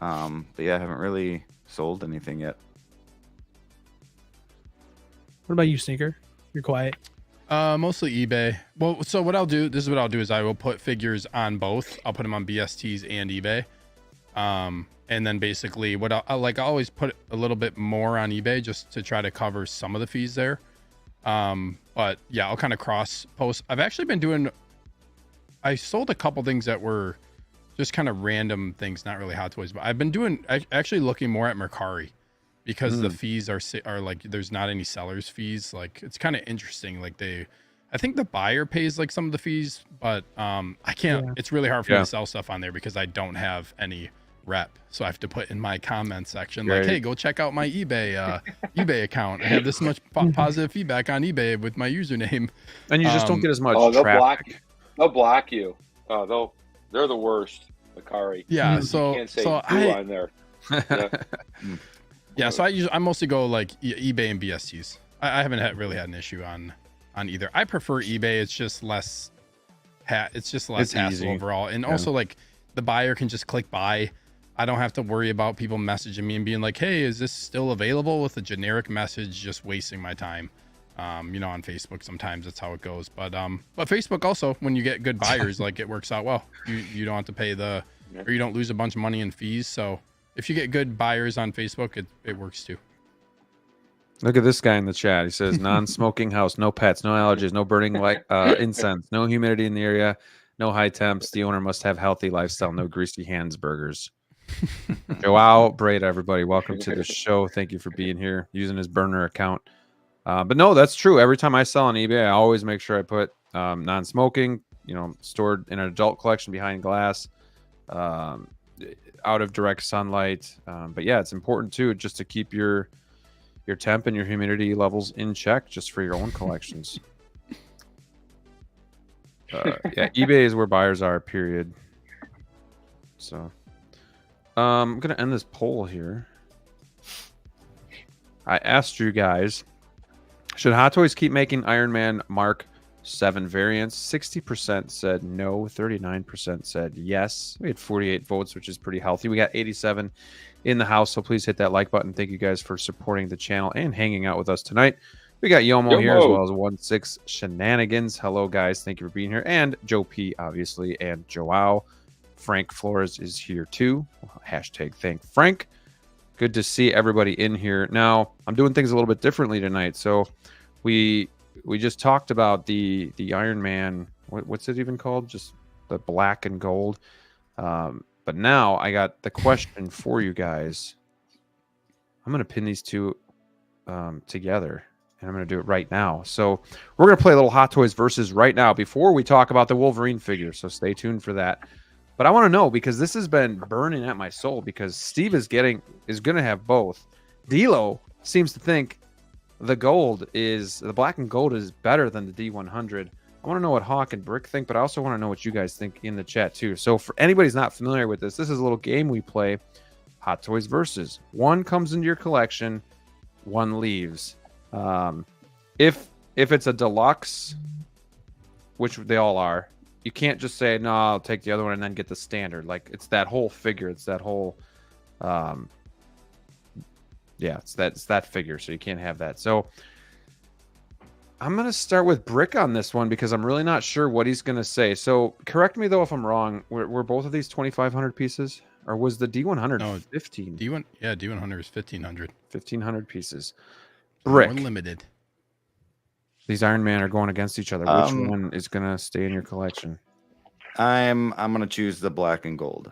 Speaker 5: But yeah, I haven't really sold anything yet.
Speaker 6: What about you, Sneaker? You're quiet.
Speaker 1: Mostly eBay. Well, so what I'll do, this is what I'll do, is I will put figures on both. I'll put them on BSTs and eBay. And then basically what I always put a little bit more on eBay just to try to cover some of the fees there. But yeah, I'll kind of cross post. I've actually been doing, I sold a couple things that were just kind of random things, not really Hot Toys, but I've been actually looking more at Mercari, because the fees are like, there's not any seller's fees. Like, it's kind of interesting. Like I think the buyer pays like some of the fees, but I can't, it's really hard for me to sell stuff on there because I don't have any rep. So I have to put in my comment section, like, hey, go check out my eBay account. I have this much positive feedback on eBay with my username.
Speaker 2: And you just don't get as much traffic.
Speaker 8: They'll block you. They're the worst, Mercari.
Speaker 1: Yeah,
Speaker 8: you can't say on there. Yeah.
Speaker 1: Yeah, so I mostly go like eBay and BSTs. I haven't really had an issue on either. I prefer eBay. It's just less hassle
Speaker 2: easy.
Speaker 1: overall, and also like the buyer can just click buy. I don't have to worry about people messaging me and being like, hey, is this still available, with a generic message, just wasting my time. You know, on Facebook sometimes that's how it goes, but Facebook also, when you get good buyers, like, it works out well. You don't have to pay or you don't lose a bunch of money in fees. So if you get good buyers on Facebook, it works too.
Speaker 2: Look at this guy in the chat. He says, non-smoking house, no pets, no allergies, no burning like incense, no humidity in the area, No high temps. The owner must have healthy lifestyle. No greasy hands burgers. Joao Breda, everybody, welcome to the show. Thank you for being here, using his burner account. But no, that's true. Every time I sell on eBay, I always make sure I put non-smoking, stored in an adult collection behind glass, out of direct sunlight. But yeah, it's important too, just to keep your temp and your humidity levels in check, just for your own collections. Yeah, eBay is where buyers are, period. So I'm gonna end this poll here. I asked you guys, should Hot Toys keep making Iron Man Mark 7 variants? 60% said no, 39% said yes. We had 48 votes, which is pretty healthy. We got 87 in the house, so please hit that like button. Thank you guys for supporting the channel and hanging out with us tonight. We got Yomo here, as well as 16 Shenanigans. Hello, guys. Thank you for being here. And Joe P, obviously, and Joao. Frank Flores is here, too. Hashtag thank Frank. Good to see everybody in here. Now, I'm doing things a little bit differently tonight. So we just talked about the Iron Man. What's it even called? Just the black and gold. But now I got the question for you guys. I'm going to pin these two together. And I'm going to do it right now. So we're going to play a little Hot Toys versus right now before we talk about the Wolverine figure. So stay tuned for that. But I want to know, because this has been burning at my soul, because Steve is going to have both. DLO seems to think the black and gold is better than the D100. I want to know what Hawk and Brick think, but I also want to know what you guys think in the chat too. So for anybody who's not familiar with this is a little game we play, Hot Toys versus. One comes into your collection, one leaves. If it's a deluxe, which they all are, you can't just say, no, I'll take the other one and then get the standard. Like, it's that whole figure. It's that whole, it's that figure. So you can't have that. So I'm going to start with Brick on this one, because I'm really not sure what he's going to say. So correct me though if I'm wrong. Were both of these 2,500 pieces, or was the D100 15?
Speaker 1: D1 is 1,500.
Speaker 2: 1,500 pieces. Brick.
Speaker 1: More limited.
Speaker 2: These Iron Man are going against each other. Which one is going to stay in your collection?
Speaker 5: I'm going to choose the black and gold.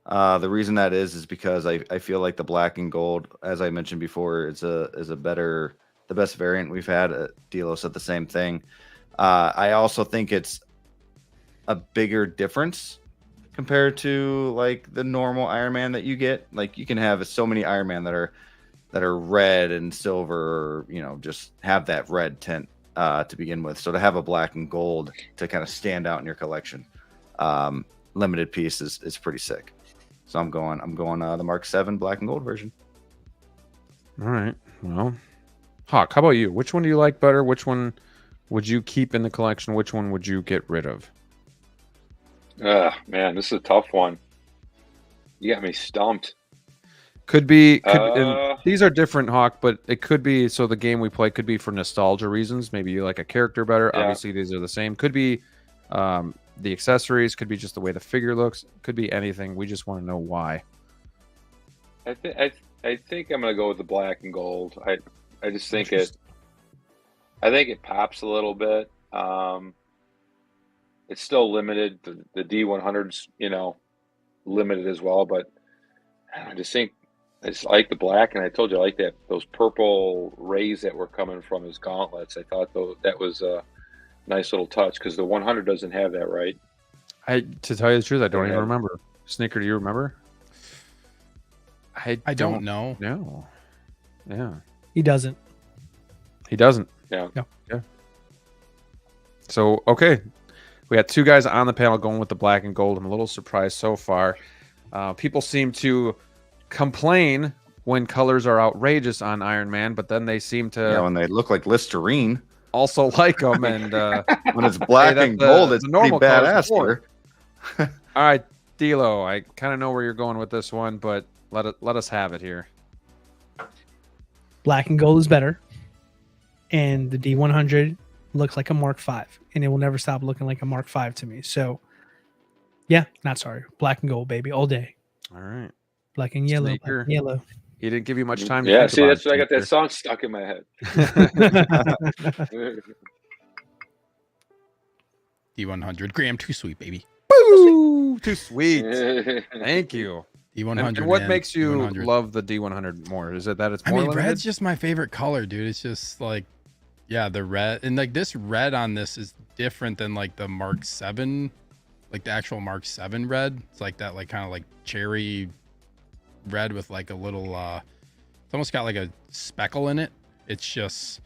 Speaker 5: The reason that is because I feel like the black and gold, as I mentioned before, is the best variant we've had. DLO said the same thing. I also think it's a bigger difference compared to like the normal Iron Man that you get. Like, you can have so many Iron Man that are red and silver, or, just have that red tint to begin with. So to have a black and gold to kind of stand out in your collection, limited piece is pretty sick. So I'm going the Mark 7 black and gold version.
Speaker 2: All right. Well, Hawk, how about you? Which one do you like better? Which one would you keep in the collection? Which one would you get rid of?
Speaker 8: Man, this is a tough one. You got me stumped.
Speaker 2: And these are different, Hawk, but it could be, so the game we play could be for nostalgia reasons. Maybe you like a character better. Yeah. Obviously, these are the same. Could be the accessories, could be just the way the figure looks, could be anything. We just want to know why.
Speaker 8: I think I'm going to go with the black and gold. I just think it pops a little bit. It's still limited. The D100's, limited as well, but I just like the black, and I told you I like those purple rays that were coming from his gauntlets. I thought that was a nice little touch, because the 100 doesn't have that, right?
Speaker 2: To tell you the truth, I don't even remember. Sneaker, do you remember?
Speaker 1: I don't know.
Speaker 2: No. Yeah.
Speaker 6: He doesn't.
Speaker 8: Yeah.
Speaker 6: No.
Speaker 2: Yeah. So, okay. We got two guys on the panel going with the black and gold. I'm a little surprised so far. People seem to complain when colors are outrageous on Iron Man, but then they seem to
Speaker 5: when they look like Listerine
Speaker 2: also like them. And
Speaker 5: when it's black and gold, it's normal badass.
Speaker 2: All right, DLO, I kind of know where you're going with this one, but let us have it here.
Speaker 6: Black and gold is better, and the D100 looks like a Mark V, and it will never stop looking like a Mark V to me. So yeah, not sorry. Black and gold, baby, all day.
Speaker 2: All right.
Speaker 6: Black and yellow. Black and yellow.
Speaker 2: He didn't give you much time.
Speaker 8: Yeah, see, that's why I got that song stuck in my head.
Speaker 1: D100. Graham, too sweet, baby.
Speaker 2: Boo! Too sweet. Thank you.
Speaker 1: D100.
Speaker 2: And what
Speaker 1: man.
Speaker 2: makes you
Speaker 1: D100.
Speaker 2: love the D100 more? Is it that it's
Speaker 1: I
Speaker 2: more
Speaker 1: mean,
Speaker 2: limited?
Speaker 1: red's just my favorite color, dude. It's just like, yeah, the red. And like this red on this is different than like the Mark 7, like the actual Mark 7 red. It's like that, like kind of like cherry red with like a little, it's almost got like a speckle in it. It's just,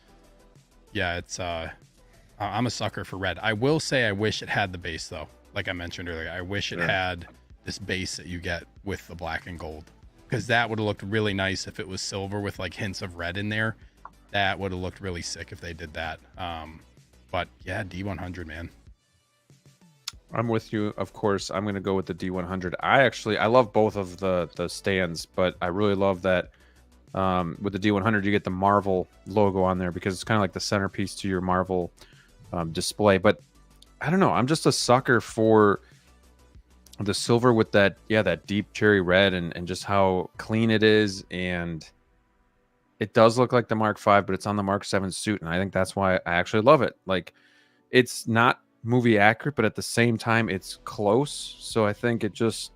Speaker 1: yeah, it's, I'm a sucker for red. I will say I wish it had the base though. Like I mentioned earlier, I wish it had this base that you get with the black and gold, because that would have looked really nice if it was silver with like hints of red in there. That would have looked really sick if they did that. But yeah, D100, man.
Speaker 2: I'm with you. Of course, I'm going to go with the D100. I love both of the stands, but I really love that with the D100, you get the Marvel logo on there because it's kind of like the centerpiece to your Marvel display. But I don't know. I'm just a sucker for the silver with that, that deep cherry red and just how clean it is. And it does look like the Mark V, but it's on the Mark 7 suit. And I think that's why I actually love it. Like, it's not movie accurate, but at the same time, it's close. So I think it just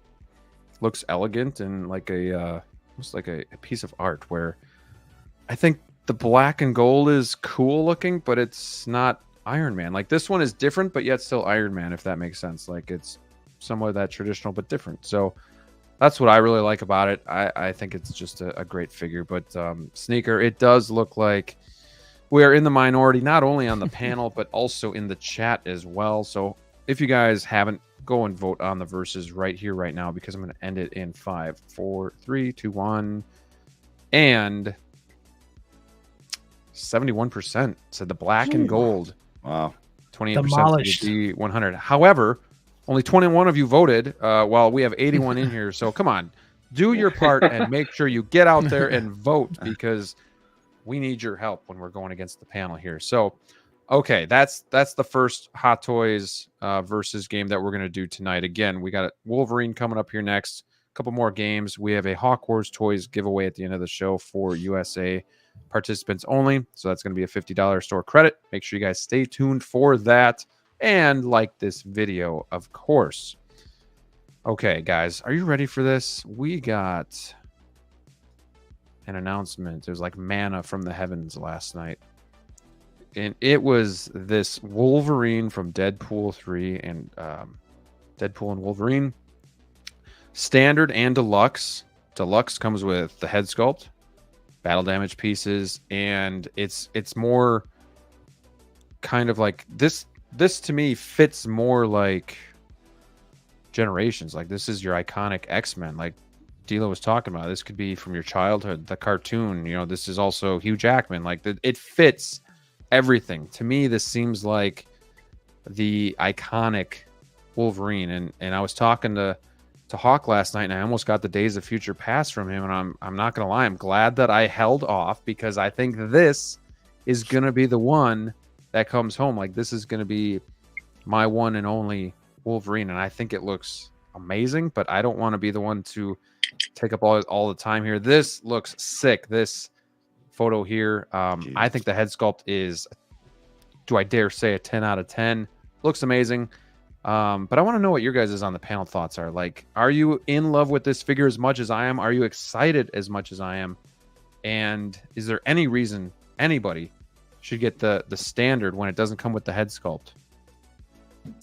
Speaker 2: looks elegant and like almost like a piece of art, where I think the black and gold is cool looking, but it's not Iron Man. Like, this one is different, but yet still Iron Man, if that makes sense. Like, it's somewhat that traditional, but different. So that's what I really like about it. I think it's just a great figure. But Sneaker, it does look like we are in the minority, not only on the panel, but also in the chat as well. So if you guys haven't, go and vote on the verses right here, right now, because I'm going to end it in 5, 4, 3, 2, 1. And 71% said the black and gold.
Speaker 5: Wow.
Speaker 2: 28% the D100. However, only 21 of you voted, while we have 81 in here. So come on, do your part and make sure you get out there and vote, because we need your help when we're going against the panel here. So, okay, that's the first Hot Toys versus game that we're going to do tonight. Again, we got Wolverine coming up here next. A couple more games. We have a HawkWarzToyz giveaway at the end of the show for USA participants only. So that's going to be a $50 store credit. Make sure you guys stay tuned for that. And like this video, of course. Okay, guys, are you ready for this? We got an announcement. It was like manna from the heavens last night. And it was this Wolverine from Deadpool 3 and Deadpool and Wolverine. Standard and Deluxe. Deluxe comes with the head sculpt, battle damage pieces, and it's more kind of like this to me fits more like Generations. Like, this is your iconic X-Men, like DLO was talking about. This could be from your childhood, the cartoon. You know, this is also Hugh Jackman. Like, it fits everything. To me, this seems like the iconic Wolverine. And I was talking to Hawk last night, and I almost got the Days of Future Past from him. And I'm not gonna lie, I'm glad that I held off, because I think this is gonna be the one that comes home. Like, this is gonna be my one and only Wolverine, and I think it looks amazing, but I don't want to be the one to take up all the time here. This looks sick. This photo here, I think the head sculpt is, do I dare say, a 10 out of 10. Looks amazing. But I want to know what your guys' on the panel thoughts are. Like, are you in love with this figure as much as I am? Are you excited as much as I am? And is there any reason anybody should get the standard when it doesn't come with the head sculpt?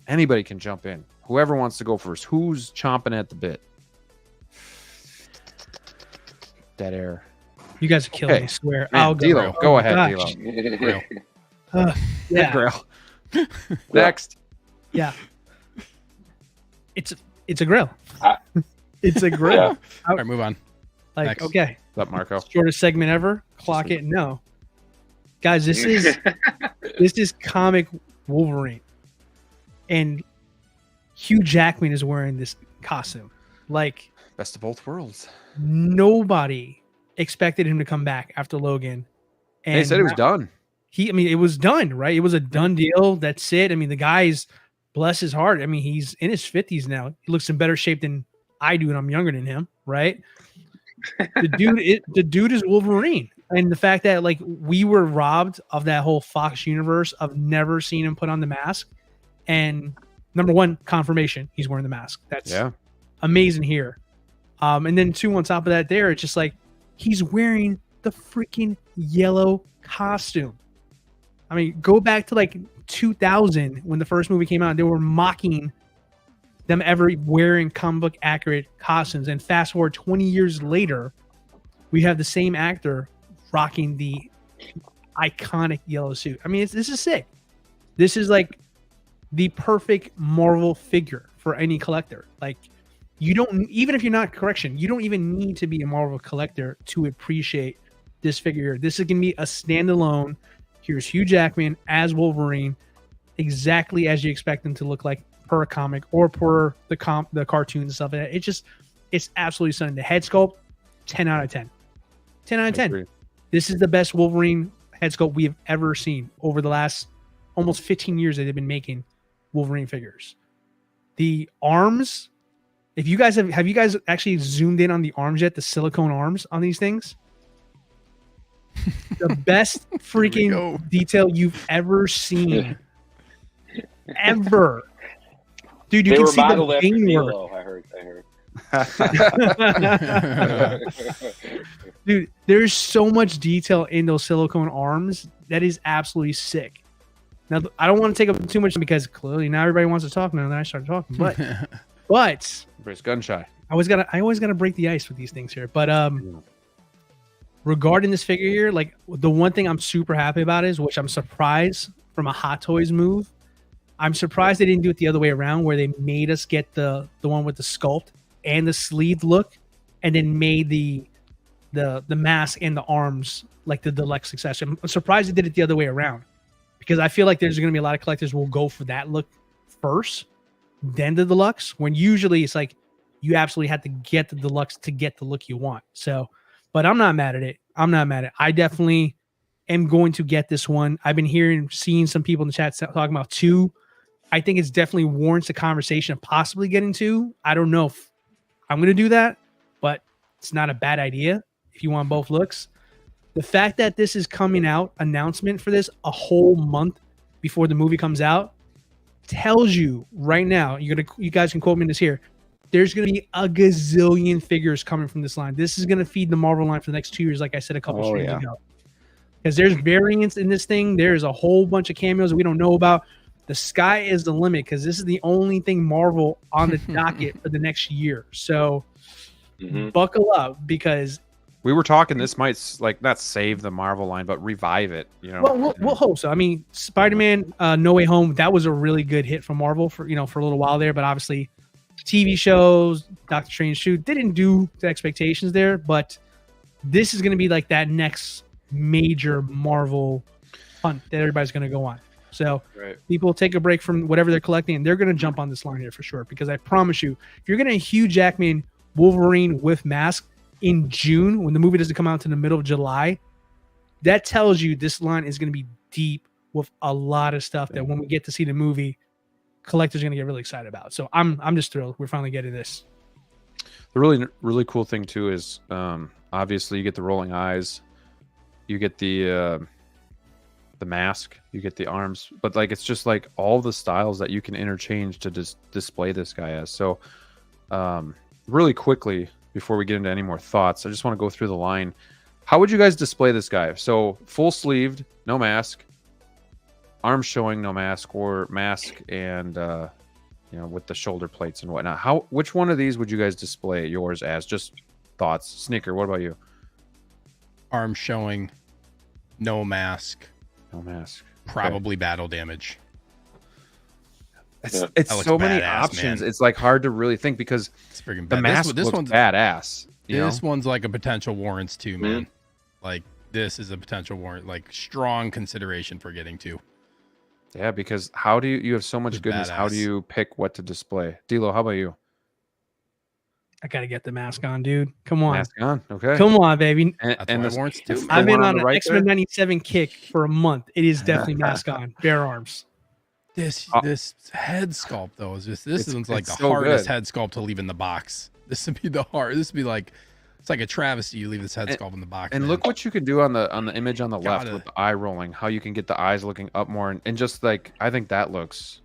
Speaker 2: Anybody can jump in. Whoever wants to go first. Who's chomping at the bit? Dead air.
Speaker 6: You guys are killing me, I swear.
Speaker 2: Man,
Speaker 6: I'll go.
Speaker 2: D-Lo, go ahead,
Speaker 6: gosh.
Speaker 2: D-Lo.
Speaker 6: Yeah.
Speaker 2: Grill. Next.
Speaker 6: Yeah. It's a grill. It's a grill.
Speaker 8: Yeah.
Speaker 1: All right, move on.
Speaker 6: Like,
Speaker 1: Next.
Speaker 6: okay.
Speaker 2: What's up, Marco?
Speaker 6: Shortest segment ever. Clock it. No. Guys, this is comic Wolverine. And Hugh Jackman is wearing this costume. Like,
Speaker 2: best of both worlds.
Speaker 6: Nobody expected him to come back after Logan. And
Speaker 2: they said it was done.
Speaker 6: It was done, right? It was a done deal. That's it. I mean, the guy's, bless his heart. I mean, he's in his 50s now. He looks in better shape than I do, and I'm younger than him, right? The dude is Wolverine. And the fact that, like, we were robbed of that whole Fox universe of never seeing him put on the mask. And number one, confirmation, he's wearing the mask. That's
Speaker 2: Yeah.
Speaker 6: amazing here. And then two, on top of that, there, it's just like he's wearing the freaking yellow costume. I mean, go back to like 2000 when the first movie came out. They were mocking them ever wearing comic book accurate costumes. And fast forward 20 years later, we have the same actor rocking the iconic yellow suit. I mean, this is sick. This is like the perfect Marvel figure for any collector. Like, you don't, even if you're not, correction, you don't even need to be a Marvel collector to appreciate this figure. This is going to be a standalone. Here's Hugh Jackman as Wolverine, exactly as you expect him to look like per a comic or per the cartoons and stuff like that. It's absolutely stunning. The head sculpt, 10 out of 10. 10 out of 10. This is the best Wolverine head sculpt we have ever seen over the last almost 15 years that they've been making Wolverine figures. The arms, if you guys have you guys actually zoomed in on the arms yet? The silicone arms on these things? The best freaking detail you've ever seen. Ever. Dude, you
Speaker 8: they
Speaker 6: can
Speaker 8: were
Speaker 6: see
Speaker 8: modeled
Speaker 6: the
Speaker 8: after
Speaker 6: vein work.
Speaker 8: DLO, I heard.
Speaker 6: Dude, there's so much detail in those silicone arms that is absolutely sick. Now, I don't want to take up too much because clearly now everybody wants to talk now that I started talking. But
Speaker 2: Everybody's gun shy.
Speaker 6: I always gotta break the ice with these things here. But regarding this figure here, like the one thing I'm super happy about is, which I'm surprised from a Hot Toys move, I'm surprised they didn't do it the other way around, where they made us get the one with the sculpt and the sleeve look, and then made the mask and the arms like the deluxe succession. I'm surprised they did it the other way around, because I feel like there's going to be a lot of collectors who will go for that look first, then the deluxe, when usually it's like you absolutely have to get the deluxe to get the look you want. So, but I'm not mad at it. I definitely am going to get this one. I've been seeing some people in the chat talking about 2. I think it's definitely warrants a conversation of possibly getting 2. I don't know if I'm going to do that, but it's not a bad idea if you want both looks. The fact that this is coming out, announcement for this a whole month before the movie comes out, tells you right now, you guys can quote me this here, there's going to be a gazillion figures coming from this line. This is going to feed the Marvel line for the next 2 years, like I said a couple streams ago. Because there's variants in this thing. There's a whole bunch of cameos that we don't know about. The sky is the limit, because this is the only thing Marvel on the docket for the next year. So buckle up, because
Speaker 2: we were talking this might like not save the Marvel line, but revive it. You know,
Speaker 6: well, we'll hope so. I mean, Spider-Man No Way Home, that was a really good hit for Marvel for a little while there, but obviously TV shows, Doctor Strange shoot didn't do the expectations there. But this is going to be like that next major Marvel hunt that everybody's going to go on. So people take a break from whatever they're collecting, and they're going to jump on this line here for sure. Because I promise you, if you're getting a Hugh Jackman Wolverine with mask in June, when the movie doesn't come out to the middle of July, that tells you this line is going to be deep with a lot of stuff that when we get to see the movie, collectors are going to get really excited about. So I'm just thrilled we're finally getting this.
Speaker 2: The really cool thing too is obviously you get the rolling eyes, you get the mask, you get the arms, but like it's just like all the styles that you can interchange to display this guy as. So really quickly, before we get into any more thoughts, I just want to go through the line. How would you guys display this guy? So full sleeved, no mask, arms showing, no mask, or mask and with the shoulder plates and whatnot. Which one of these would you guys display yours as? Just thoughts. Sneaker, what about you?
Speaker 1: Arms showing, no mask.
Speaker 2: No mask.
Speaker 1: Probably battle damage.
Speaker 2: It's so many options. Man. It's like hard to really think, because the mask looks badass.
Speaker 1: This one's like a potential warrants too, man. Like this is a potential warrant, like strong consideration for getting 2.
Speaker 2: Yeah, because how do you have so much goodness? Badass. How do you pick what to display? DLO, how about you?
Speaker 6: I gotta get the mask on, dude. Come on.
Speaker 2: Mask on. Okay.
Speaker 6: Come on, baby.
Speaker 2: And the warrants too.
Speaker 6: I've been on an X-Men 97 kick for a month. It is definitely mask on. Bare arms.
Speaker 1: This head sculpt though is just this one's like the hardest head sculpt to leave in the box. This would be the hard. This would be like it's like a travesty. You leave this head sculpt in the box.
Speaker 2: And look what you can do on the image on the left with the eye rolling. How you can get the eyes looking up more, and just like I think that looks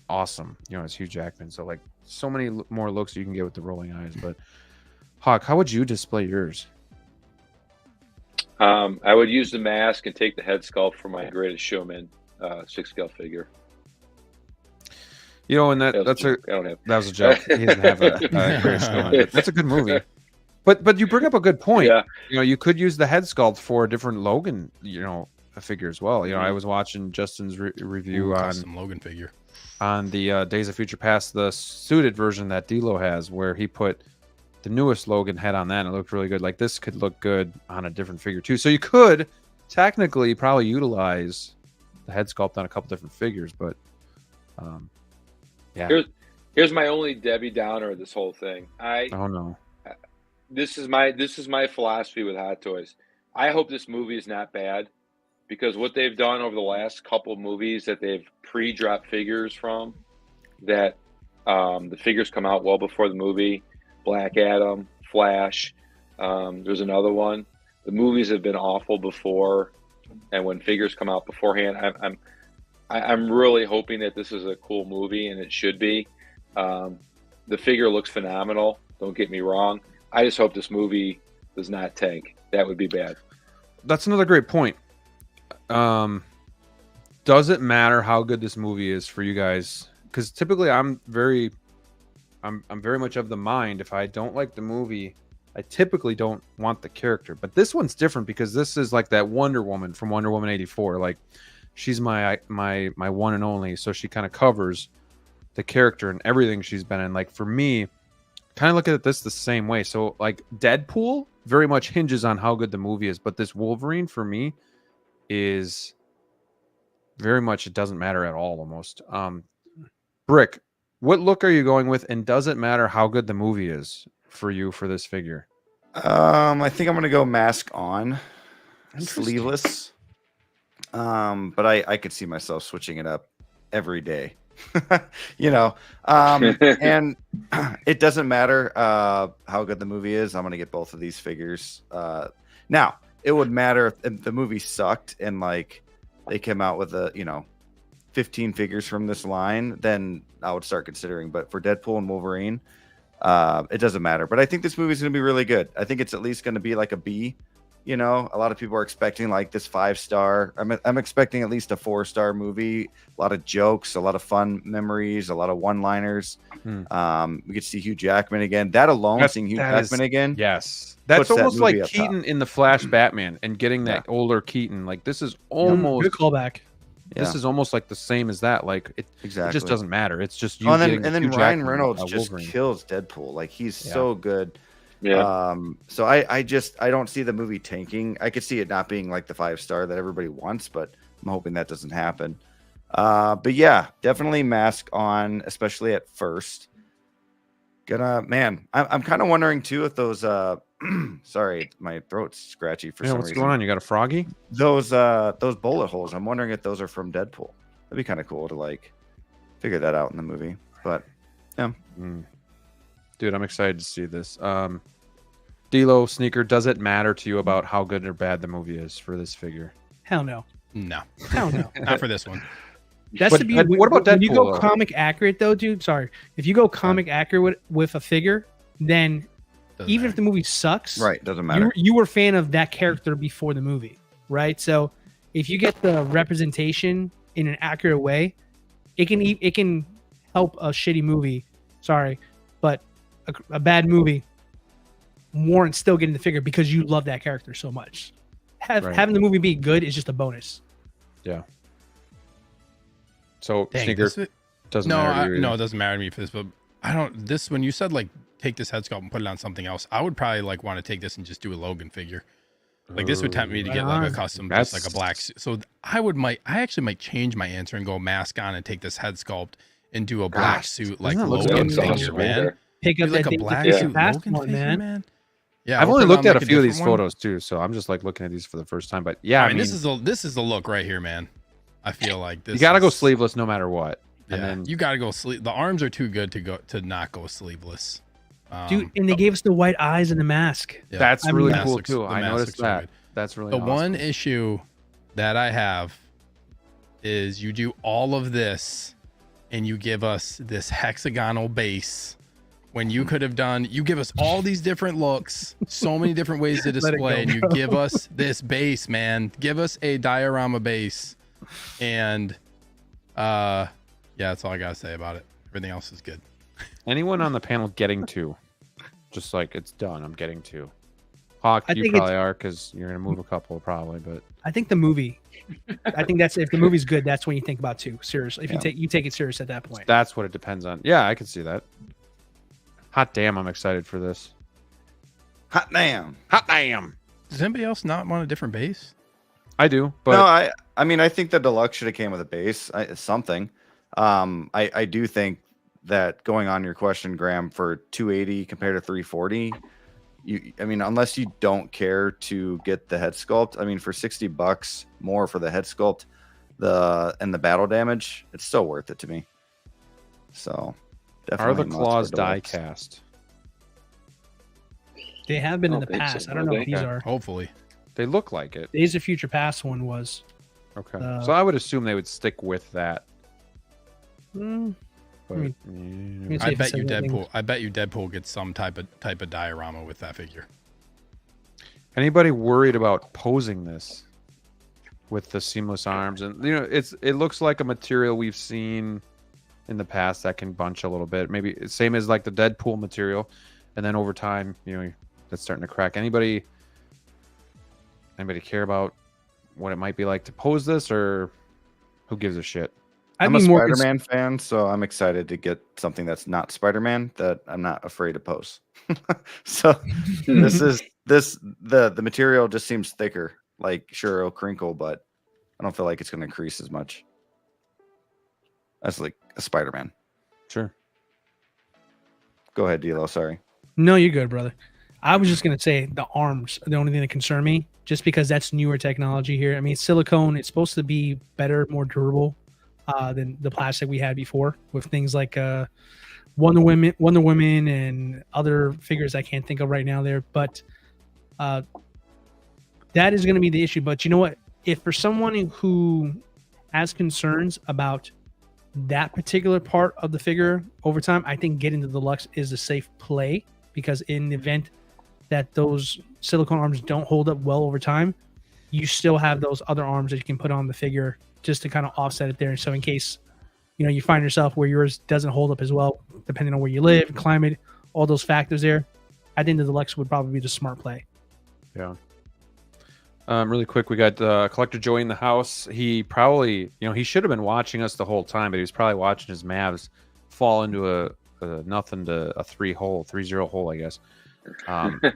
Speaker 2: awesome. You know, it's Hugh Jackman. So like so many more looks you can get with the rolling eyes. But Hawk, how would you display yours?
Speaker 8: I would use the mask and take the head sculpt for my Greatest Showman 6-scale figure.
Speaker 2: You know, and that was a joke. He doesn't have a Greatest Showman. That's a good movie. But you bring up a good point.
Speaker 8: Yeah.
Speaker 2: You know, you could use the head sculpt for a different Logan, you know, a figure as well. You know, I was watching Justin's review on
Speaker 1: some Logan figure
Speaker 2: on the Days of Future Past, the suited version that DLO has, where he put the newest Logan head on that, and it looked really good. Like this could look good on a different figure too. So you could technically probably utilize the head sculpt on a couple different figures, but yeah.
Speaker 8: Here's my only Debbie Downer of this whole thing.
Speaker 2: Oh no.
Speaker 8: This is my philosophy with Hot Toys. I hope this movie is not bad, because what they've done over the last couple of movies that they've pre-dropped figures from, that the figures come out well before the movie. Black Adam, Flash. There's another one. The movies have been awful before, and when figures come out beforehand, I'm really hoping that this is a cool movie, and it should be. The figure looks phenomenal. Don't get me wrong. I just hope this movie does not tank. That would be bad.
Speaker 2: That's another great point. Does it matter how good this movie is for you guys? Because typically I'm very much of the mind, if I don't like the movie, I typically don't want the character. But this one's different because this is like that Wonder Woman from Wonder Woman 84. Like she's my one and only, so she kind of covers the character and everything she's been in. Like for me, kind of look at this the same way. So like Deadpool very much hinges on how good the movie is, but this Wolverine for me is very much, it doesn't matter at all almost. Brick, what look are you going with, and does it matter how good the movie is for you for this figure?
Speaker 5: I think I'm gonna go mask on, sleeveless. But I could see myself switching it up every day. You know, and it doesn't matter how good the movie is. I'm gonna get both of these figures. Now it would matter if the movie sucked and like they came out with 15 figures from this line, then I would start considering. But for Deadpool and Wolverine, it doesn't matter. But I think this movie is going to be really good. I think it's at least going to be like a B. You know, a lot of people are expecting like this 5-star. I'm expecting at least a 4-star movie. A lot of jokes, a lot of fun memories, a lot of one-liners. We get to see Hugh Jackman again. That alone, seeing Hugh Jackman again.
Speaker 2: Yes. That's almost like Keaton
Speaker 5: top.
Speaker 2: in the Flash Batman and getting that older Keaton. Like this is almost
Speaker 6: good callback.
Speaker 2: This is almost like the same as that. Like it just doesn't matter. It's just you.
Speaker 5: And then
Speaker 2: Hugh
Speaker 5: Ryan
Speaker 2: Jackman,
Speaker 5: Reynolds just
Speaker 2: Wolverine.
Speaker 5: kills Deadpool. Like he's so good.
Speaker 8: Yeah.
Speaker 5: So I don't see the movie tanking. I could see it not being like the 5-star that everybody wants, but I'm hoping that doesn't happen. But yeah, definitely mask on, especially at first. I'm kind of wondering too if those sorry, my throat's scratchy for some
Speaker 2: what's
Speaker 5: reason.
Speaker 2: going on? You got a froggy?
Speaker 5: Those bullet holes. I'm wondering if those are from Deadpool. That'd be kind of cool to like figure that out in the movie. But yeah.
Speaker 2: Dude, I'm excited to see this. DLO Sneaker, does it matter to you about how good or bad the movie is for this figure?
Speaker 6: Hell no.
Speaker 1: No.
Speaker 6: Hell no.
Speaker 1: Not for this one.
Speaker 6: That's to be.
Speaker 2: What about Deadpool?
Speaker 6: When you go comic accurate, though, dude. Sorry, if you go comic accurate with a figure, then even if the movie sucks,
Speaker 5: right, doesn't matter.
Speaker 6: You were a fan of that character before the movie, right? So if you get the representation in an accurate way, it can help a shitty movie. Sorry, but a bad movie warrants still getting the figure because you love that character so much. Having the movie be good is just a bonus.
Speaker 2: Yeah. So
Speaker 1: Dang,
Speaker 2: Sneaker doesn't matter to you.
Speaker 1: No, it doesn't matter to me for this, but I don't. This when you said like take this head sculpt and put it on something else, I would probably like want to take this and just do a Logan figure. Like this would tempt me to get like a custom, just like a black suit. So I actually might change my answer and go mask on and take this head sculpt and do a black suit like Logan figure, man.
Speaker 6: Pick up
Speaker 1: like
Speaker 6: that
Speaker 1: a black
Speaker 6: suit
Speaker 1: Logan figure, man. Yeah,
Speaker 2: I've only looked at a few of these photos too, so I'm just like looking at these for the first time. But yeah,
Speaker 1: I mean this is the look right here, man. I feel like this.
Speaker 2: You got to go sleeveless no matter what.
Speaker 1: Yeah,
Speaker 2: and then
Speaker 1: you got to go sleeve. The arms are too good to not go sleeveless.
Speaker 6: Dude, and they gave us the white eyes and the mask.
Speaker 1: Yeah,
Speaker 2: that's really cool too. I noticed that.
Speaker 1: Good.
Speaker 2: That's really
Speaker 1: the
Speaker 2: awesome.
Speaker 1: one issue that I have is you do all of this and you give us this hexagonal base when you could have done, you give us all these different looks, so many different ways to display, and you give us this base, man. Give us a diorama base. And yeah, that's all I gotta say about it. Everything else is good.
Speaker 2: Anyone on the panel getting to? Just like, it's done, I'm getting to. Hawk,
Speaker 6: I
Speaker 2: you
Speaker 6: think
Speaker 2: probably are, because you're gonna move a couple probably, but
Speaker 6: I think the movie. I think that's if the movie's good, that's when you think about 2. Seriously, if you take it serious at that point.
Speaker 2: that's what it depends on. Yeah, I can see that. Hot damn, I'm excited for this.
Speaker 5: Hot damn.
Speaker 2: Hot damn.
Speaker 1: Does anybody else not want a different base?
Speaker 2: I do, but
Speaker 5: No, I mean, I think the deluxe should have came with a base, something. I do think that going on your question, Graham, for 280 compared to 340, I mean, unless you don't care to get the head sculpt, I mean, for $60 more for the head sculpt, and the battle damage, it's still worth it to me. So,
Speaker 2: are
Speaker 5: definitely
Speaker 2: the
Speaker 5: must
Speaker 2: claws
Speaker 5: for
Speaker 2: die
Speaker 5: deluxe.
Speaker 2: cast?
Speaker 6: They have been in the
Speaker 8: think so.
Speaker 6: past. I don't know if these are.
Speaker 1: Hopefully.
Speaker 2: They look like it.
Speaker 6: Days of Future Past one was.
Speaker 2: Okay, so I would assume they would stick with that.
Speaker 6: Mm,
Speaker 2: But,
Speaker 6: I mean,
Speaker 1: I
Speaker 6: if
Speaker 1: bet
Speaker 6: it's
Speaker 1: you
Speaker 6: anything-
Speaker 1: Deadpool. I bet you Deadpool gets some type of diorama with that figure.
Speaker 2: anybody worried about posing this with the seamless arms? And it looks like a material we've seen in the past that can bunch a little bit. Maybe same as like the Deadpool material, and then over time, that's starting to crack. Anybody care about what it might be like to pose this, or who gives a shit?
Speaker 6: I'd
Speaker 5: I'm a
Speaker 6: be more
Speaker 5: Spider-Man fan, so I'm excited to get something that's not Spider-Man that I'm not afraid to pose. So the material just seems thicker. Like, sure, it'll crinkle, but I don't feel like it's going to crease as much. That's like a Spider-Man.
Speaker 2: Sure.
Speaker 5: Go ahead, DLO. Sorry.
Speaker 6: No, you're good, brother. I was just gonna say the arms are the only thing that concern me, just because that's newer technology here. I mean, silicone, it's supposed to be better, more durable than the plastic we had before, with things like Wonder Woman, and other figures I can't think of right now there. But that is going to be the issue. But you know what? If for someone who has concerns about that particular part of the figure over time, I think getting the deluxe is a safe play, because in the event that those silicone arms don't hold up well over time, you still have those other arms that you can put on the figure just to kind of offset it there. So in case you find yourself where yours doesn't hold up as well, depending on where you live, climate, all those factors there, I think the deluxe would probably be the smart play.
Speaker 2: Yeah. Really quick, we got Collector Joey in the house. He probably, he should have been watching us the whole time, but he was probably watching his Mavs fall into a nothing to a 3-0 hole, I guess.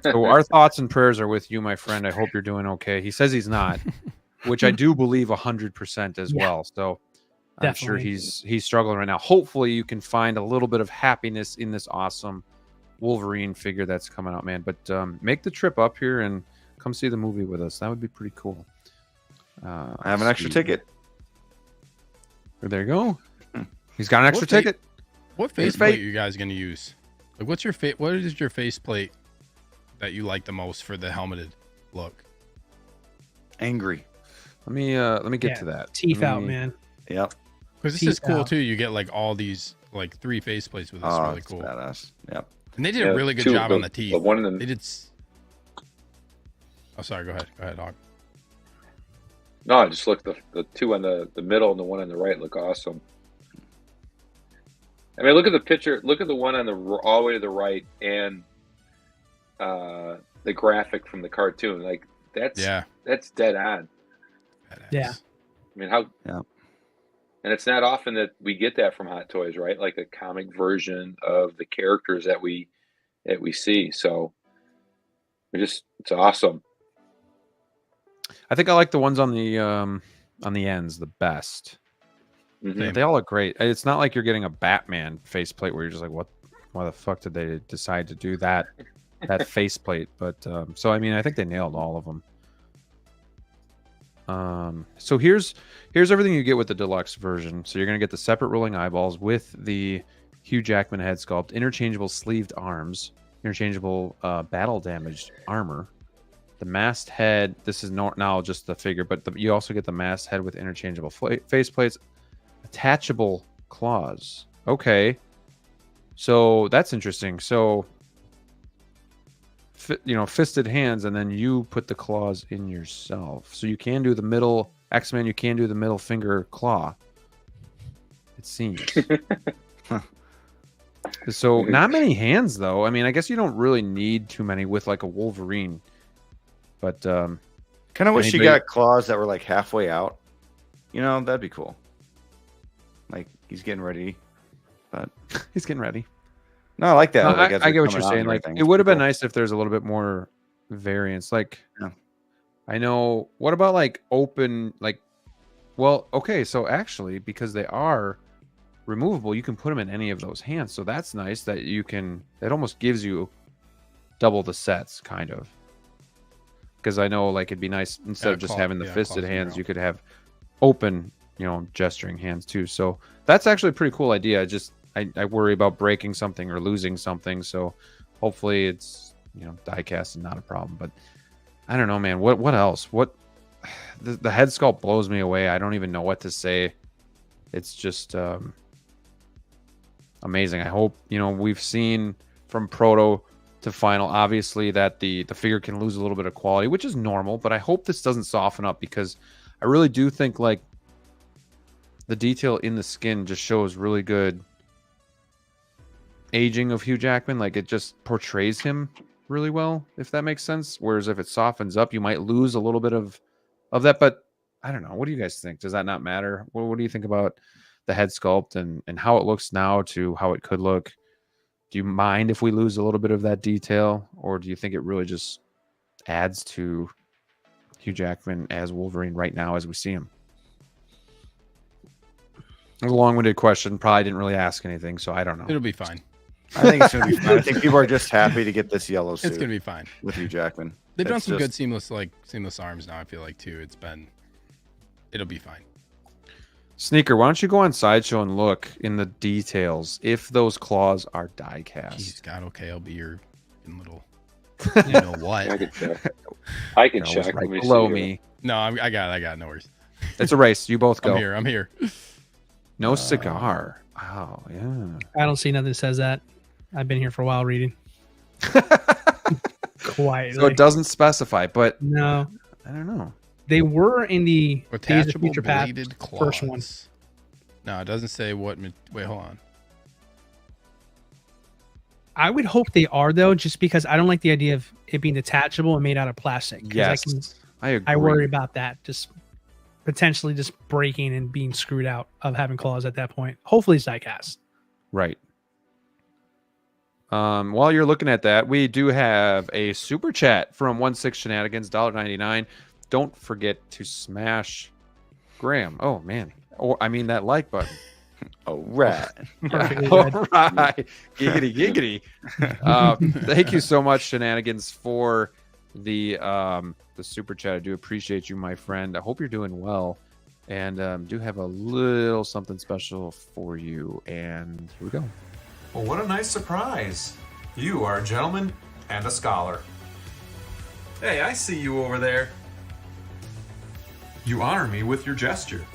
Speaker 2: So our thoughts and prayers are with you, my friend. I hope you're doing okay. He says he's not, which I do believe 100% as well. So I'm sure he's struggling right now. Hopefully you can find a little bit of happiness in this awesome Wolverine figure that's coming out, man. But make the trip up here and come see the movie with us. That would be pretty cool.
Speaker 5: I have an extra ticket.
Speaker 2: There you go. He's got an extra ticket.
Speaker 1: What faceplate are you guys going to use? Like, what is your faceplate that you like the most for the helmeted look?
Speaker 5: Angry.
Speaker 2: Let me get to that.
Speaker 6: Teeth out, man.
Speaker 5: Yep.
Speaker 1: Because this is cool too. You get like all these like 3 faceplates with this.
Speaker 5: Oh,
Speaker 1: really cool.
Speaker 5: Badass. Yep.
Speaker 1: And they did a really good job on the teeth.
Speaker 8: The one in the...
Speaker 1: They did. Oh, sorry. Go ahead, Hawk.
Speaker 8: No, I just looked the 2 on the middle and the 1 on the right look awesome. I mean, look at the picture. Look at the one on the all the way to the right, and the graphic from the cartoon. Like that's dead on.
Speaker 1: Badass.
Speaker 6: Yeah.
Speaker 8: I mean, how?
Speaker 5: Yeah.
Speaker 8: And it's not often that we get that from Hot Toys, right? Like a comic version of the characters that we see. So it's awesome.
Speaker 2: I think I like the ones on the ends the best.
Speaker 8: Mm-hmm.
Speaker 2: They all look great. It's not like you're getting a Batman faceplate where you're just like, what? Why the fuck did they decide to do that faceplate? But so I mean, I think they nailed all of them. So here's everything you get with the deluxe version. So you're gonna get the separate rolling eyeballs with the Hugh Jackman head sculpt, interchangeable sleeved arms, interchangeable battle damaged armor. The mast head. This is now just the figure, but you also get the mast head with interchangeable faceplates, attachable claws. Okay. So that's interesting. So, fisted hands, and then you put the claws in yourself. So you can do the middle X-Men. You can do the middle finger claw. It seems. So not many hands, though. I mean, I guess you don't really need too many with like a Wolverine. But
Speaker 5: kind of wish you got claws that were like halfway out. That'd be cool. Like he's getting ready, but
Speaker 2: he's getting ready.
Speaker 5: No, I like that.
Speaker 2: No, I get what you're saying. Like it would have been nice if there's a little bit more variance. Like, I know. What about like open? Like, well, okay. So actually, because they are removable, you can put them in any of those hands. So that's nice that you can. It almost gives you double the sets, kind of. Because I know, like, it'd be nice instead of just having the fisted hands, you could have open, gesturing hands too. So that's actually a pretty cool idea. I worry about breaking something or losing something. So hopefully it's, die cast and not a problem. But I don't know, man. What else? The head sculpt blows me away. I don't even know what to say. It's just amazing. I hope, we've seen from proto to final, obviously, that the figure can lose a little bit of quality, which is normal, but I hope this doesn't soften up, because I really do think like the detail in the skin just shows really good aging of Hugh Jackman. Like it just portrays him really well, if that makes sense. Whereas if it softens up, you might lose a little bit of that. But I don't know. What do you guys think? Does that not matter? What do you think about the head sculpt and how it looks now to how it could look? Do you mind if we lose a little bit of that detail, or do you think it really just adds to Hugh Jackman as Wolverine right now as we see him? It was a long-winded question. Probably didn't really ask anything, so I don't know.
Speaker 1: It'll be fine.
Speaker 5: I think it's going to be fine. I think people are just happy to get this yellow suit.
Speaker 1: It's going to be fine.
Speaker 5: With Hugh Jackman.
Speaker 1: They've done some good seamless arms now, I feel like, too. It'll be fine.
Speaker 2: Sneaker, why don't you go on Sideshow and look in the details if those claws are die cast?
Speaker 1: Jeez, God, okay, I'll be your little, you know what?
Speaker 8: I can check.
Speaker 2: Right below me.
Speaker 1: No, I got it. No worries.
Speaker 2: It's a race. You both go.
Speaker 1: I'm here.
Speaker 2: No cigar. Wow, yeah.
Speaker 6: I don't see nothing that says that. I've been here for a while reading. Quietly.
Speaker 2: So it doesn't specify, but
Speaker 6: no,
Speaker 2: I don't know.
Speaker 6: They were in the Days of
Speaker 1: Attachable
Speaker 6: Future Past
Speaker 1: bladed claws.
Speaker 6: first one.
Speaker 1: No, it doesn't say what. Wait, hold on.
Speaker 6: I would hope they are, though, just because I don't like the idea of it being detachable and made out of plastic.
Speaker 2: Yes, I agree.
Speaker 6: I worry about that. Just potentially just breaking and being screwed out of having claws at that point. Hopefully it's diecast.
Speaker 2: Right. While you're looking at that, we do have a super chat from 16 Shenanigans, $1.99. Don't forget to smash Graham. Oh man. Or I mean that like button.
Speaker 5: All right.
Speaker 2: All right. Giggity giggity. Thank you so much, Shenanigans, for the super chat. I do appreciate you, my friend. I hope you're doing well, and do have a little something special for you. And here we go.
Speaker 11: Well, what a nice surprise. You are a gentleman and a scholar. Hey, I see you over there. You honor me with your gesture.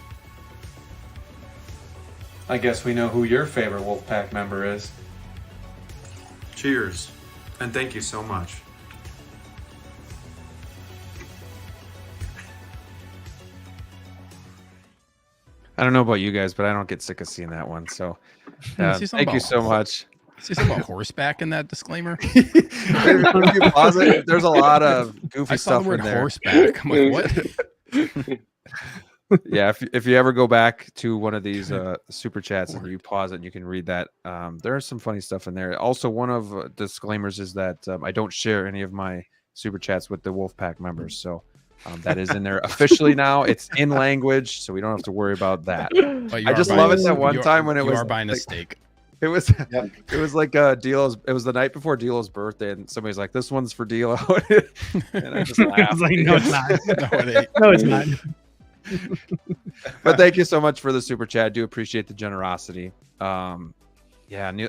Speaker 12: I guess we know who your favorite Wolfpack member is.
Speaker 11: Cheers, and thank you so much.
Speaker 2: I don't know about you guys, but I don't get sick of seeing that one. So thank you so much.
Speaker 1: See something about horseback in that disclaimer?
Speaker 2: If you pause it, there's a lot of goofy stuff
Speaker 1: the word
Speaker 2: in there.
Speaker 1: Horseback. I'm like, what?
Speaker 2: Yeah, if you ever go back to one of these super chats and you pause it and you can read that, there is some funny stuff in there. Also, one of disclaimers is that I don't share any of my super chats with the Wolfpack members. So that is in there officially now. It's in language, so we don't have to worry about that. I just love it that one time when it was
Speaker 1: buying a steak.
Speaker 2: It was it was like DLO's. It was the night before DLO's birthday, and somebody's like, "This one's for DLO," and I just laughed.
Speaker 6: I was like, "No, it's not.
Speaker 1: No, it ain't.
Speaker 6: No, it's not."
Speaker 2: But thank you so much for the super chat. I do appreciate the generosity. Yeah,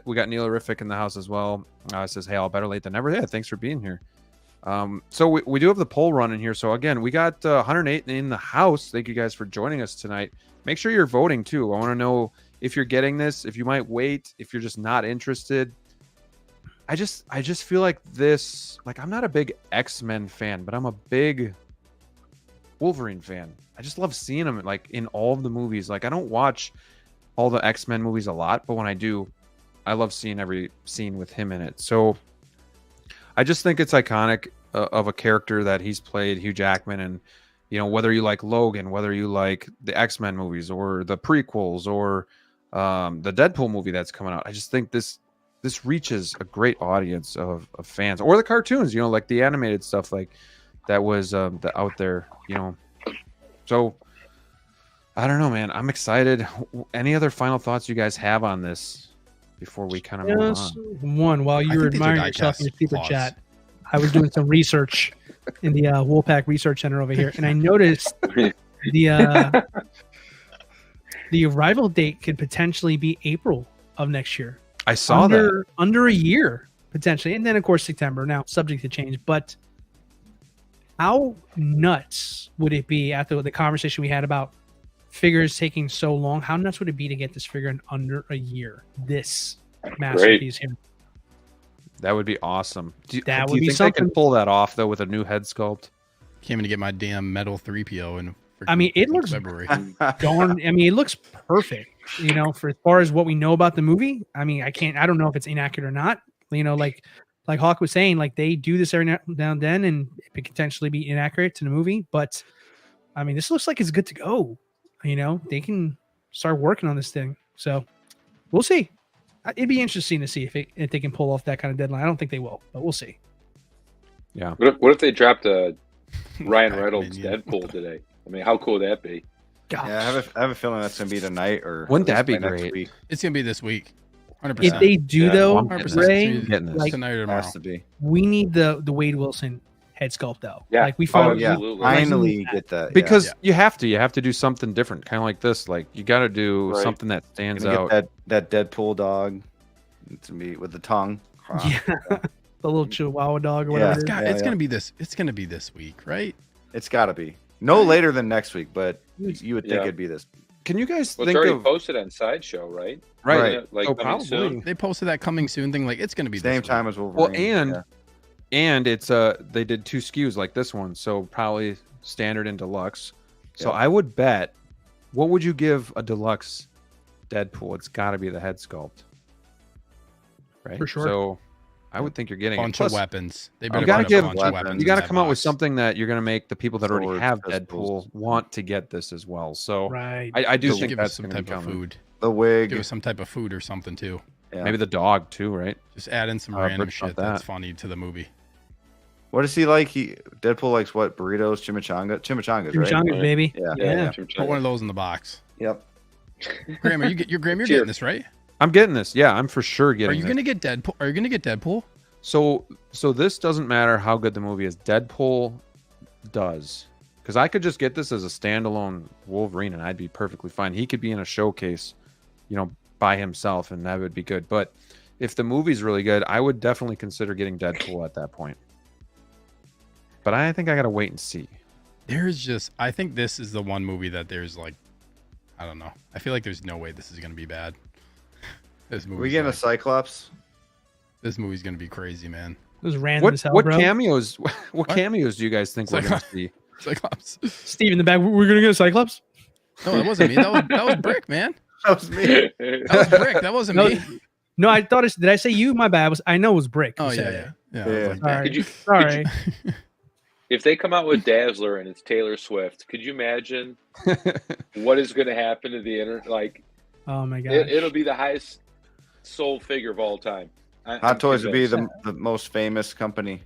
Speaker 2: we got Neilerific in the house as well. It says, "Hey, all better late than never." Yeah, thanks for being here. So we do have the poll run in here. So again, we got 108 in the house. Thank you guys for joining us tonight. Make sure you're voting too. I want to know if you're getting this, if you might wait, if you're just not interested. I just feel like this, like, I'm not a big X-Men fan, but I'm a big Wolverine fan. I just love seeing him like in all of the movies. Like, I don't watch all the X-Men movies a lot, but when I do, I love seeing every scene with him in it. So I just think it's iconic of a character that he's played, Hugh Jackman, and you know, whether you like Logan, whether you like the X-Men movies or the prequels or the Deadpool movie that's coming out, I just think this reaches a great audience of fans, or the cartoons, you know, like the animated stuff like that was out there, you know. So I don't know, man. I'm excited. Any other final thoughts you guys have on this before we kind of move on?
Speaker 6: One, while you were admiring yourself in your super chat, I was doing some research in the Wolfpack Research Center over here, and I noticed the arrival date could potentially be April of next year.
Speaker 2: I saw that.
Speaker 6: Under a year, potentially. And then, of course, September. Now, subject to change. But how nuts would it be after the conversation we had about figures taking so long? How nuts would it be to get this figure in under a year? This masterpiece here.
Speaker 2: That would be awesome. Do you
Speaker 6: be
Speaker 2: think
Speaker 6: something.
Speaker 2: they can pull that off, though, with a new head sculpt?
Speaker 1: Came in to get my damn metal 3PO in
Speaker 6: I mean, it looks
Speaker 1: February.
Speaker 6: it looks perfect, you know, for as far as what we know about the movie. I mean, I don't know if it's inaccurate or not. You know, like Hawk was saying, like they do this every now and then, and it could potentially be inaccurate to the movie. But I mean, this looks like it's good to go. You know, they can start working on this thing. So we'll see. It'd be interesting to see if they can pull off that kind of deadline. I don't think they will, but we'll see.
Speaker 2: Yeah.
Speaker 8: What if they dropped a Ryan Reynolds Deadpool today? I mean, how cool would that be?
Speaker 6: Gosh.
Speaker 5: Yeah, I have a feeling that's gonna be tonight, or
Speaker 2: wouldn't that
Speaker 5: at
Speaker 2: be
Speaker 5: least by next
Speaker 2: great?
Speaker 5: week.
Speaker 1: It's gonna be this week. 100%.
Speaker 6: If they do, though,
Speaker 1: 100%.
Speaker 6: Ray,
Speaker 1: It's gonna be
Speaker 6: like,
Speaker 1: tonight or tomorrow.
Speaker 5: Has to be.
Speaker 6: we need the Wade Wilson head sculpt, though.
Speaker 8: Yeah.
Speaker 6: Like we
Speaker 5: Oh
Speaker 6: found,
Speaker 5: yeah,
Speaker 8: Absolutely.
Speaker 5: finally get that.
Speaker 2: Because you have to do something different, kind of like this. Like you got to do
Speaker 8: Right.
Speaker 2: something that stands
Speaker 5: Gonna
Speaker 2: out.
Speaker 5: get that Deadpool dog to be with the tongue.
Speaker 6: yeah, the little Chihuahua dog or
Speaker 5: Yeah.
Speaker 6: whatever.
Speaker 1: It's,
Speaker 6: it is.
Speaker 1: got,
Speaker 5: Yeah,
Speaker 1: it's
Speaker 5: yeah.
Speaker 1: gonna be this. It's gonna be this week, right?
Speaker 5: It's got to be no later than next week, but you would think
Speaker 8: Yeah.
Speaker 5: it'd be this.
Speaker 2: Can you guys
Speaker 8: Well, it's
Speaker 2: think
Speaker 8: already
Speaker 2: of
Speaker 8: posted on Sideshow, right?
Speaker 2: right?
Speaker 8: Isn't it, like,
Speaker 2: so
Speaker 8: coming soon?
Speaker 2: probably.
Speaker 1: They posted that coming soon thing. Like it's gonna be
Speaker 5: Same
Speaker 1: this
Speaker 5: time
Speaker 1: week.
Speaker 5: as Wolverine.
Speaker 2: Well, and it's they did 2 SKUs like this one, so probably standard and deluxe. So
Speaker 5: Yeah.
Speaker 2: I would bet. What would you give a deluxe Deadpool? It's got to be the head sculpt, right?
Speaker 6: For sure.
Speaker 2: So I would think you're getting
Speaker 1: bunch
Speaker 2: it. Plus,
Speaker 1: of weapons. They
Speaker 2: you
Speaker 1: better
Speaker 2: gotta
Speaker 1: put a
Speaker 2: give-
Speaker 1: bunch of weapons.
Speaker 2: you got to
Speaker 1: in that
Speaker 2: come out with
Speaker 1: box.
Speaker 2: something that you're going to make the people that already
Speaker 5: Swords,
Speaker 2: have
Speaker 5: pistols.
Speaker 2: Deadpool want to get this as well. So
Speaker 6: Right.
Speaker 2: I do
Speaker 1: Just
Speaker 2: think
Speaker 1: give us
Speaker 2: that's
Speaker 1: some
Speaker 2: going to
Speaker 1: type
Speaker 2: be
Speaker 1: of
Speaker 2: coming.
Speaker 1: food.
Speaker 5: the wig.
Speaker 1: Give us some type of food or something too.
Speaker 5: Yeah.
Speaker 2: Maybe the dog too, right?
Speaker 1: Just add in some
Speaker 2: Rick
Speaker 1: random
Speaker 2: thought
Speaker 1: shit that's
Speaker 2: that.
Speaker 1: funny to the movie.
Speaker 5: What does he like? Deadpool likes what? Burritos, chimichangas, right?
Speaker 6: Chimichangas, baby.
Speaker 5: Yeah.
Speaker 6: Yeah.
Speaker 1: Put one of those in the box.
Speaker 5: Yep.
Speaker 1: Graham, you're
Speaker 8: Cheers.
Speaker 1: getting this, right?
Speaker 2: I'm getting this. Yeah, I'm for sure getting
Speaker 1: Are you
Speaker 2: this.
Speaker 1: gonna get Deadpool? Are you gonna get Deadpool?
Speaker 2: So this doesn't matter how good the movie is. Deadpool does. Because I could just get this as a standalone Wolverine and I'd be perfectly fine. He could be in a showcase, you know, by himself and that would be good. But if the movie's really good, I would definitely consider getting Deadpool at that point. But I think I gotta wait and see.
Speaker 1: I think this is the one movie that there's like, I don't know. I feel like there's no way this is gonna be bad. This movie.
Speaker 5: We getting a Cyclops?
Speaker 1: This movie's gonna be crazy, man.
Speaker 6: It was random as hell,
Speaker 2: What
Speaker 6: bro.
Speaker 2: cameos? What cameos do you guys think we're gonna
Speaker 1: Cyclops.
Speaker 2: see?
Speaker 1: Cyclops.
Speaker 6: Steve in the back. We're gonna get a Cyclops.
Speaker 1: No, that wasn't me. That was Brick, man.
Speaker 5: That was me.
Speaker 1: That was Brick. That wasn't
Speaker 6: No,
Speaker 1: me.
Speaker 6: No, I thought did I say you? My bad. I know it was Brick.
Speaker 1: Oh
Speaker 6: who
Speaker 1: yeah,
Speaker 6: said
Speaker 1: yeah,
Speaker 6: it.
Speaker 1: yeah. I was like,
Speaker 6: Sorry.
Speaker 8: Could you-
Speaker 6: Sorry.
Speaker 8: If they come out with Dazzler and it's Taylor Swift, could you imagine what is going to happen to the internet? Like,
Speaker 6: Oh my god.
Speaker 8: it'll be the highest sold figure of all time.
Speaker 5: Hot Toys would be the most famous company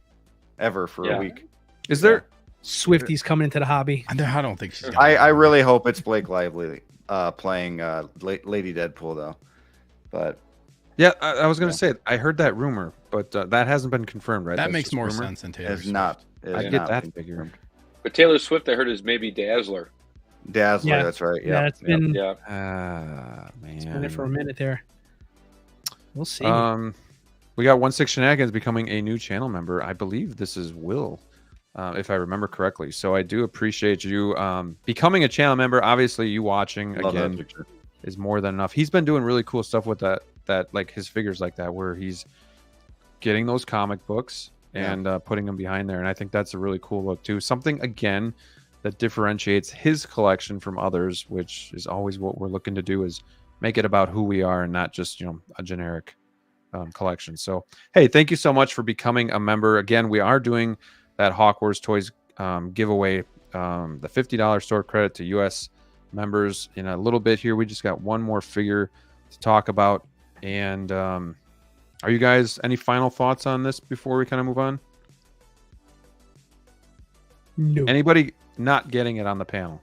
Speaker 5: ever for
Speaker 8: Yeah.
Speaker 5: a week.
Speaker 2: Is there
Speaker 6: Swifties coming into the hobby.
Speaker 1: I don't think she's.
Speaker 5: I really hope it's Blake Lively playing Lady Deadpool though. But
Speaker 2: Yeah, I was gonna say I heard that rumor, but that hasn't been confirmed, right?
Speaker 1: That
Speaker 2: That's
Speaker 1: makes
Speaker 2: just
Speaker 1: more
Speaker 2: rumor?
Speaker 1: sense than Taylor
Speaker 5: it's
Speaker 1: Swift.
Speaker 5: not.
Speaker 2: I get that figure.
Speaker 8: But Taylor Swift, I heard, is maybe Dazzler.
Speaker 5: Dazzler,
Speaker 6: Yeah.
Speaker 5: that's right.
Speaker 6: Yeah,
Speaker 5: Yeah,
Speaker 6: it's been
Speaker 8: Yeah.
Speaker 6: it's been there for a
Speaker 2: Man.
Speaker 6: minute there. We'll see.
Speaker 2: We got 16 Shenanigans becoming a new channel member. I believe this is Will, if I remember correctly. So I do appreciate you becoming a channel member. Obviously, you watching
Speaker 5: Love that
Speaker 2: again.
Speaker 5: picture.
Speaker 2: is more than enough. He's been doing really cool stuff with that like his figures like that, where he's getting those comic books and putting them behind there. And I think that's a really cool look too. Something again that differentiates his collection from others, which is always what we're looking to do, is make it about who we are and not just, a generic collection. So, hey, thank you so much for becoming a member. Again, we are doing that HawkWarzToyz giveaway, the $50 store credit to US members in a little bit here. We just got one more figure to talk about. And are you guys any final thoughts on this before we kind of move on?
Speaker 6: No.
Speaker 2: Anybody not getting it on the panel?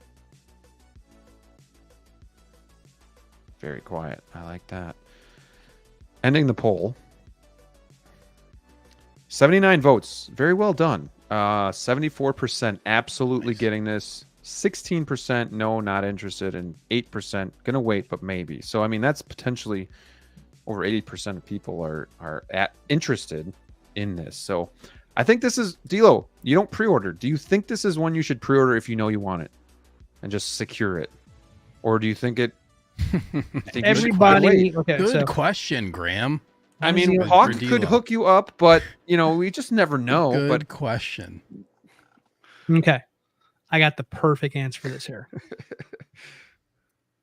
Speaker 2: Very quiet. I like that. Ending the poll. 79 votes. Very well done. 74% absolutely getting this. 16% no, not interested, and 8% gonna wait, but maybe. So I mean, that's potentially over 80% of people are interested in this. So I think this is DLO. You don't pre-order. Do you think this is one you should pre-order if you know you want it and just secure it, or do you think it?
Speaker 6: Everybody. Okay,
Speaker 1: Good
Speaker 6: so
Speaker 1: question, Graham.
Speaker 2: I mean, Hawk could hook you up, but we just never know.
Speaker 1: Good question.
Speaker 6: okay, I got the perfect answer for this here.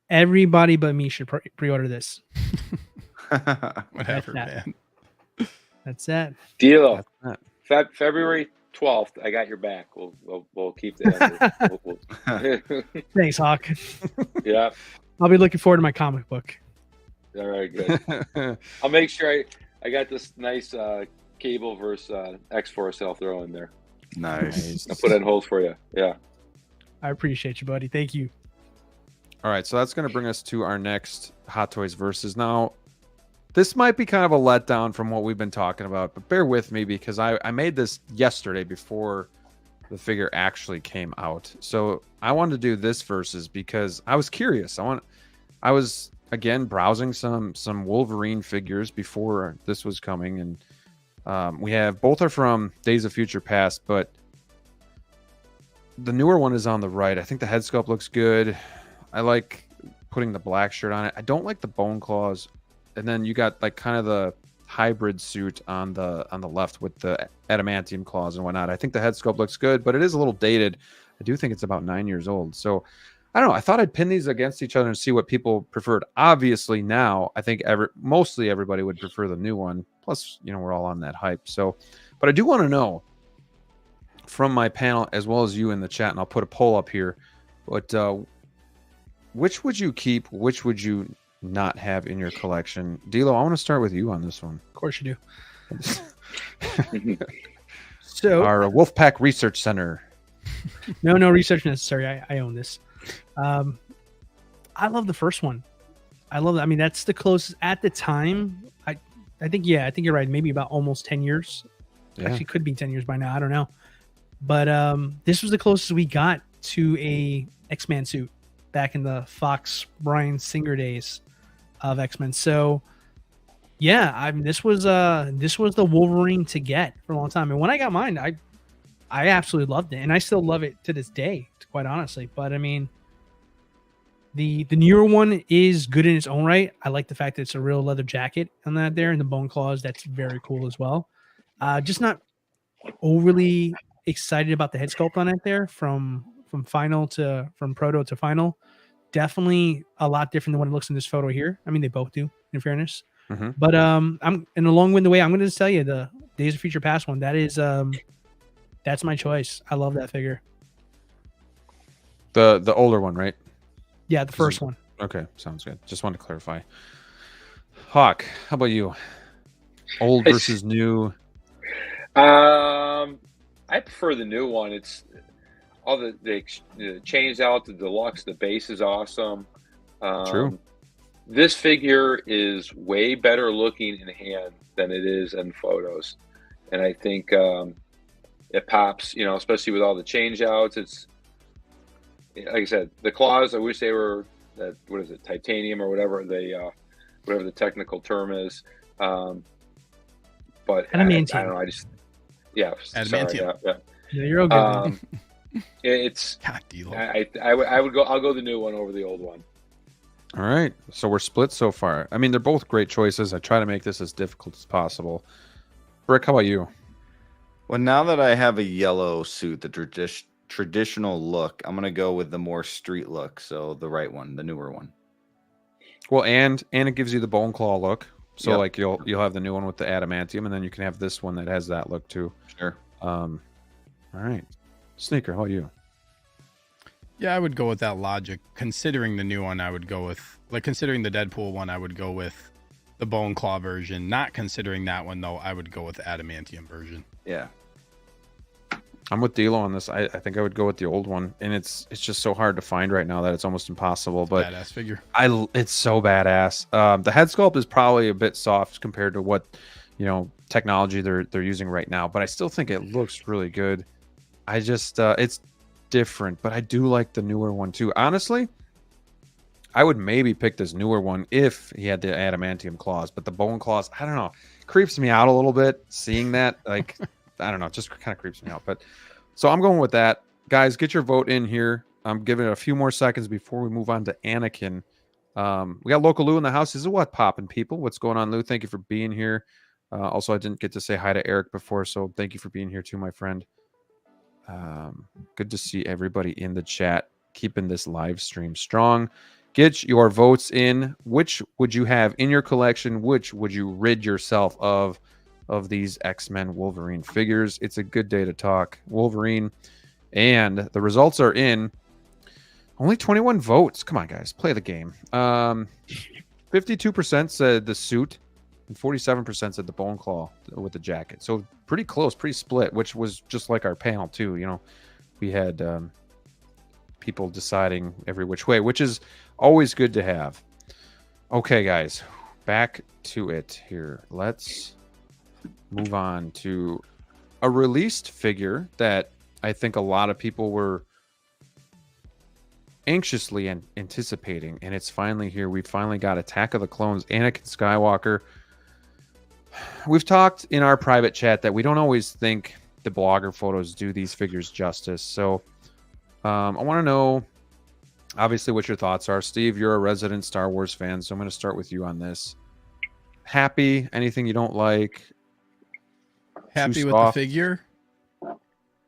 Speaker 6: Everybody but me should pre-order this.
Speaker 1: Whatever, man.
Speaker 6: That's that.
Speaker 8: Deal. February 12th. I got your back. We'll keep that.
Speaker 6: Thanks, Hawk.
Speaker 8: Yeah.
Speaker 6: I'll be looking forward to my comic book.
Speaker 8: All right, good. I'll make sure I got this nice Cable versus X-Force I'll throw in there.
Speaker 5: Nice.
Speaker 8: I'll put it in holes for you. Yeah.
Speaker 6: I appreciate you, buddy. Thank you.
Speaker 2: All right, so that's going to bring us to our next Hot Toys versus. Now, this might be kind of a letdown from what we've been talking about, but bear with me because I made this yesterday before the figure actually came out. So I wanted to do this versus because I was curious. I was again browsing some Wolverine figures before this was coming, and we have both are from Days of Future Past, but the newer one is on the right. I think the head sculpt looks good. I like putting the black shirt on it. I don't like the bone claws. And then you got like kind of the hybrid suit on the left with the adamantium claws and whatnot. I think the head sculpt looks good, but it is a little dated. I do think it's about 9 years old. So I don't know. I thought I'd pin these against each other and see what people preferred. Obviously now I think mostly everybody would prefer the new one. Plus, we're all on that hype. So, but I do want to know from my panel as well as you in the chat, and I'll put a poll up here, but which would you keep? Which would you not have in your collection? DLO, I want to start with you on this one.
Speaker 6: Of course you do. So
Speaker 2: our Wolfpack Research Center.
Speaker 6: No research necessary. I own this. I love the first one. I love that. I mean, that's the closest at the time. I think you're right. Maybe about almost 10 years.
Speaker 2: Yeah.
Speaker 6: Actually, could be 10 years by now. I don't know. But this was the closest we got to a X-Men suit back in the Fox Bryan Singer days of X-Men. So yeah, this was the Wolverine to get for a long time. And when I got mine, I absolutely loved it, and I still love it to this day, quite honestly. But I mean, the newer one is good in its own right. I like the fact that it's a real leather jacket on that there, and the bone claws. That's very cool as well. Just not overly excited about the head sculpt on it there from proto to final. Definitely a lot different than what it looks in this photo here. I mean, they both do, in fairness.
Speaker 2: Mm-hmm.
Speaker 6: But I'm in a long-winded way. I'm going to just tell you the Days of Future Past one. That is that's my choice. I love that figure.
Speaker 2: The older one, right?
Speaker 6: Yeah, the first one.
Speaker 2: Okay, sounds good. Just wanted to clarify. Hawk, how about you? Old versus new.
Speaker 8: I prefer the new one. It's all the changed out, the deluxe, the base is awesome.
Speaker 2: True.
Speaker 8: This figure is way better looking in hand than it is in photos, and I think it pops. Especially with all the change outs. It's like I said, the claws. I wish they were that. What is it? Titanium or whatever whatever the technical term is. But
Speaker 6: adamantium.
Speaker 8: I don't know. I just
Speaker 1: adamantium.
Speaker 8: Yeah.
Speaker 6: Yeah, you're okay.
Speaker 8: It's.
Speaker 1: God, DLO.
Speaker 8: I would go. I'll go the new one over the old one.
Speaker 2: All right. So we're split so far. I mean, they're both great choices. I try to make this as difficult as possible. Rick, how about you?
Speaker 5: Well, now that I have a yellow suit, the traditional look, I'm gonna go with the more street look. So the right one, the newer one.
Speaker 2: Well, and it gives you the bone claw look. So
Speaker 5: Yep.
Speaker 2: like you'll have the new one with the adamantium, and then you can have this one that has that look too.
Speaker 5: Sure.
Speaker 2: All right. Sneaker, how about you?
Speaker 1: Yeah, I would go with that logic. Considering the new one, I would go with, like, considering the Deadpool one, I would go with the bone claw version. Not considering that one though, I would go with the adamantium version.
Speaker 5: Yeah.
Speaker 2: I'm with DLO on this. I think I would go with the old one, and it's just so hard to find right now that it's almost impossible. But
Speaker 1: Badass figure.
Speaker 2: it's so badass. The head sculpt is probably a bit soft compared to what technology they're using right now, but I still think it looks really good. I just it's different, but I do like the newer one too. Honestly, I would maybe pick this newer one if he had the adamantium claws, but the bone claws, I don't know, creeps me out a little bit seeing that. Like, I don't know, just kind of creeps me out. But so I'm going with that. Guys, get your vote in here. I'm giving it a few more seconds before we move on to Anakin. We got local Lou in the house. This is what popping, people. What's going on, Lou? Thank you for being here. Also, I didn't get to say hi to Eric before, so thank you for being here too, my friend. Good to see everybody in the chat, keeping this live stream strong. Get your votes in. Which would you have in your collection? Which would you rid yourself of these X-Men Wolverine figures? It's a good day to talk Wolverine, and the results are in. Only 21 votes. Come on, guys, play the game. 52% said the suit, and 47% said the bone claw with the jacket. So pretty close, pretty split, which was just like our panel too. We had people deciding every which way, which is always good to have. Okay, guys, back to it here. Let's move on to a released figure that I think a lot of people were anxiously anticipating, and it's finally here. We finally got Attack of the Clones, Anakin Skywalker. We've talked in our private chat that we don't always think the blogger photos do these figures justice. So I want to know, obviously, what your thoughts are. Steve, you're a resident Star Wars fan, so I'm going to start with you on this. Happy? Anything you don't like?
Speaker 1: Happy
Speaker 2: Too
Speaker 1: with the
Speaker 2: soft?
Speaker 1: figure?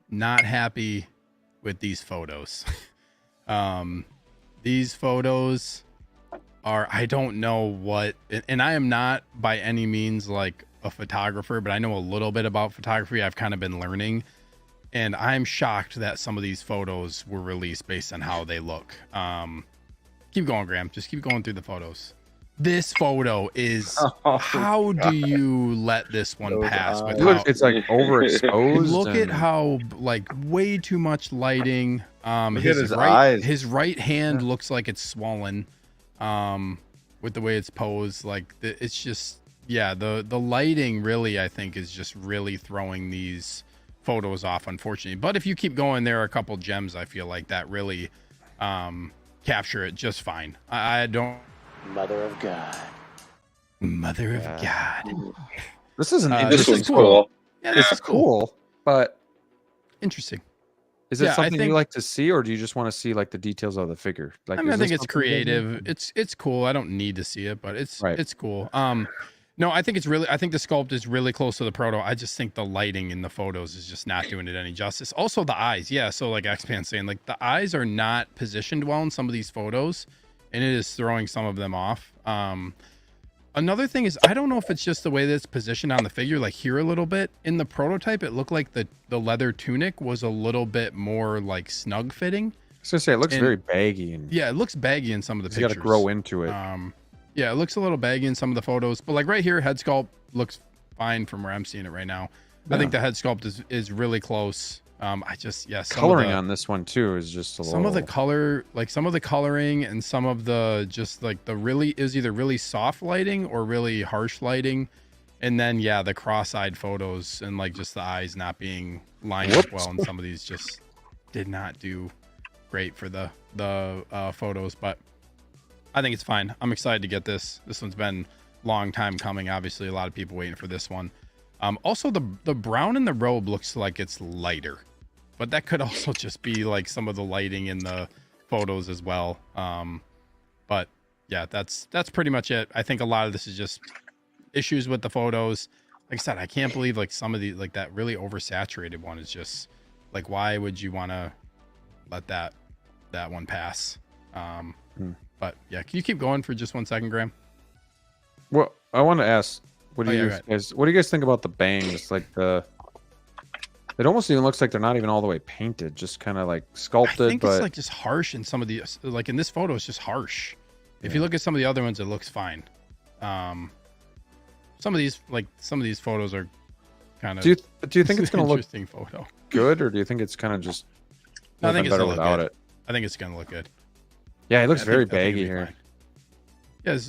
Speaker 1: Not happy with these photos. These photos are, I don't know what, and I am not by any means like a photographer, but I know a little bit about photography. I've kind of been learning, and I'm shocked that some of these photos were released based on how they look. Keep going, Graham. Just keep going through the photos. This photo is, how do you let this one pass?
Speaker 2: It's like overexposed.
Speaker 1: Look at how, like, way too much lighting.
Speaker 5: His eyes.
Speaker 1: His right hand looks like it's swollen. With the way it's posed, like it's just, yeah, the lighting really, I think, is just really throwing these photos off, unfortunately. But if you keep going, there are a couple gems I feel like that really capture it just fine. I don't.
Speaker 13: Mother of God.
Speaker 1: Mother of God.
Speaker 2: This is an
Speaker 8: This
Speaker 2: interesting.
Speaker 8: one's cool.
Speaker 1: Yeah,
Speaker 2: This is cool, but
Speaker 1: interesting.
Speaker 2: is it
Speaker 1: Yeah, I
Speaker 2: something
Speaker 1: think-
Speaker 2: you like to see, or do you just want to see like the details of the figure? Like,
Speaker 1: I mean, I
Speaker 2: is
Speaker 1: think
Speaker 2: this
Speaker 1: it's
Speaker 2: something you guys
Speaker 1: creative.
Speaker 2: do?
Speaker 1: It's cool. I don't need to see it, but it's
Speaker 2: Right.
Speaker 1: it's cool. No, I think I think the sculpt is really close to the proto. I just think the lighting in the photos is just not doing it any justice. Also the eyes. Yeah. So like X-Pan's saying, like the eyes are not positioned well in some of these photos, and it is throwing some of them off. Another thing is, I don't know if it's just the way that it's positioned on the figure, like here a little bit. In the prototype, it looked like the leather tunic was a little bit more like snug fitting.
Speaker 2: I was gonna say it looks very baggy, and
Speaker 1: Yeah, it looks baggy in some of the
Speaker 2: you got
Speaker 1: pictures.
Speaker 2: to grow into it.
Speaker 1: Yeah, it looks a little baggy in some of the photos, but like right here, head sculpt looks fine from where I'm seeing it right now. I think the head sculpt is really close. I just, yeah, some
Speaker 2: Coloring
Speaker 1: of the,
Speaker 2: on this one too is just a little.
Speaker 1: some of the color, like some of the coloring and some of the just like the really is either really soft lighting or really harsh lighting, and then yeah, the cross-eyed photos and like just the eyes not being lined up well, and some of these just did not do great for the photos, but I think it's fine. I'm excited to get this. This one's been a long time coming. Obviously, a lot of people waiting for this one. Also, the brown in the robe looks like it's lighter, but that could also just be like some of the lighting in the photos as well. But yeah, that's pretty much it. I think a lot of this is just issues with the photos. Like I said, I can't believe like some of the like that really oversaturated one is just like, why would you want to let that one pass? But yeah, can you keep going for just 1 second, Graham?
Speaker 2: Well, I want to ask, what do you guys think about the bangs? Like it almost even looks like they're not even all the way painted, just kind of like sculpted.
Speaker 1: I think
Speaker 2: but
Speaker 1: it's like just harsh in some of the, like in this photo, it's just harsh. If you look at some of the other ones, it looks fine. Some of these photos are kind of.
Speaker 2: Do you think it's going to look
Speaker 1: interesting photo?
Speaker 2: Good, or do you think it's kind of just?
Speaker 1: I think it's
Speaker 2: better
Speaker 1: gonna look
Speaker 2: without
Speaker 1: good.
Speaker 2: it.
Speaker 1: I think it's going to look good.
Speaker 2: Yeah, it looks very
Speaker 1: I think
Speaker 2: baggy
Speaker 1: it'll be
Speaker 2: here.
Speaker 1: fine.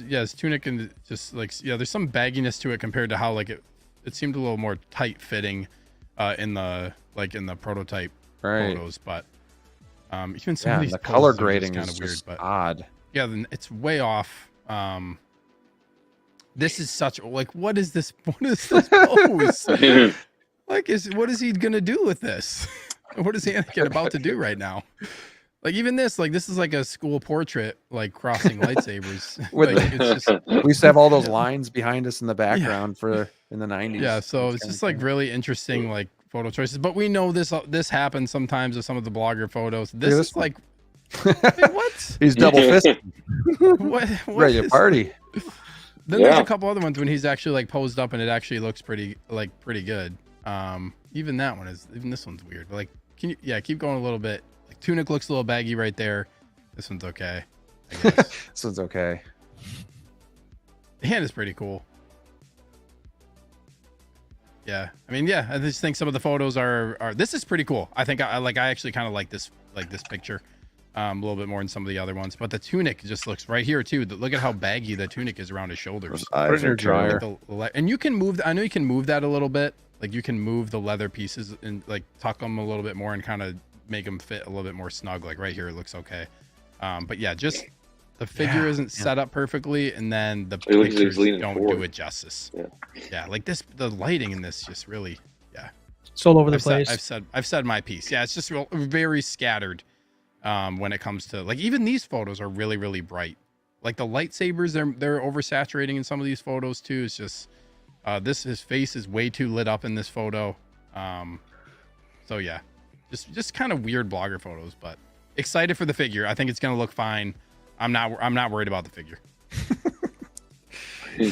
Speaker 1: Yeah, his tunic and just like there's some bagginess to it compared to how like it seemed a little more tight fitting in the prototype photos, but even some of these
Speaker 2: the color
Speaker 1: poses are
Speaker 2: grading
Speaker 1: kind
Speaker 2: is
Speaker 1: of weird,
Speaker 2: just
Speaker 1: but
Speaker 2: odd.
Speaker 1: yeah, then it's way off. This is such like what is this pose? Like what is he gonna do with this? What is Anakin about to do right now? Like even this is like a school portrait, like crossing lightsabers.
Speaker 2: With
Speaker 1: like, it's just,
Speaker 2: we used to have all those lines behind us in the background in the 90s.
Speaker 1: yeah, so it's just like really interesting like photo choices. But we know this happens sometimes with some of the blogger photos. This is like what?
Speaker 2: He's double fisted.
Speaker 1: what
Speaker 2: Ready to party.
Speaker 1: Then there's a couple other ones when he's actually like posed up and it actually looks pretty good. Even this one's weird. But like, can you keep going a little bit? Like tunic looks a little baggy right there. This one's okay.
Speaker 2: This one's okay.
Speaker 1: The hand is pretty cool. Yeah, I mean, yeah, I just think some of the photos are this is pretty cool. I think I actually kind of like this picture a little bit more than some of the other ones. But the tunic just looks right here too. Look at how baggy the tunic is around his shoulders.
Speaker 2: Put it in your dryer.
Speaker 1: And you can move. I know you can move that a little bit. Like you can move the leather pieces and like tuck them a little bit more and kind of make them fit a little bit more snug. Like right here, it looks okay. But yeah, just the figure isn't set up perfectly, and then the pictures don't do it justice. Yeah, like this, the lighting in this just really,
Speaker 6: it's all over the place.
Speaker 1: I've said my piece. Yeah, it's just very scattered when it comes to like even these photos are really, really bright. Like the lightsabers, they're oversaturating in some of these photos too. It's just his face is way too lit up in this photo. So yeah, just kind of weird blogger photos, but excited for the figure. I think it's gonna look fine. I'm not worried about the figure.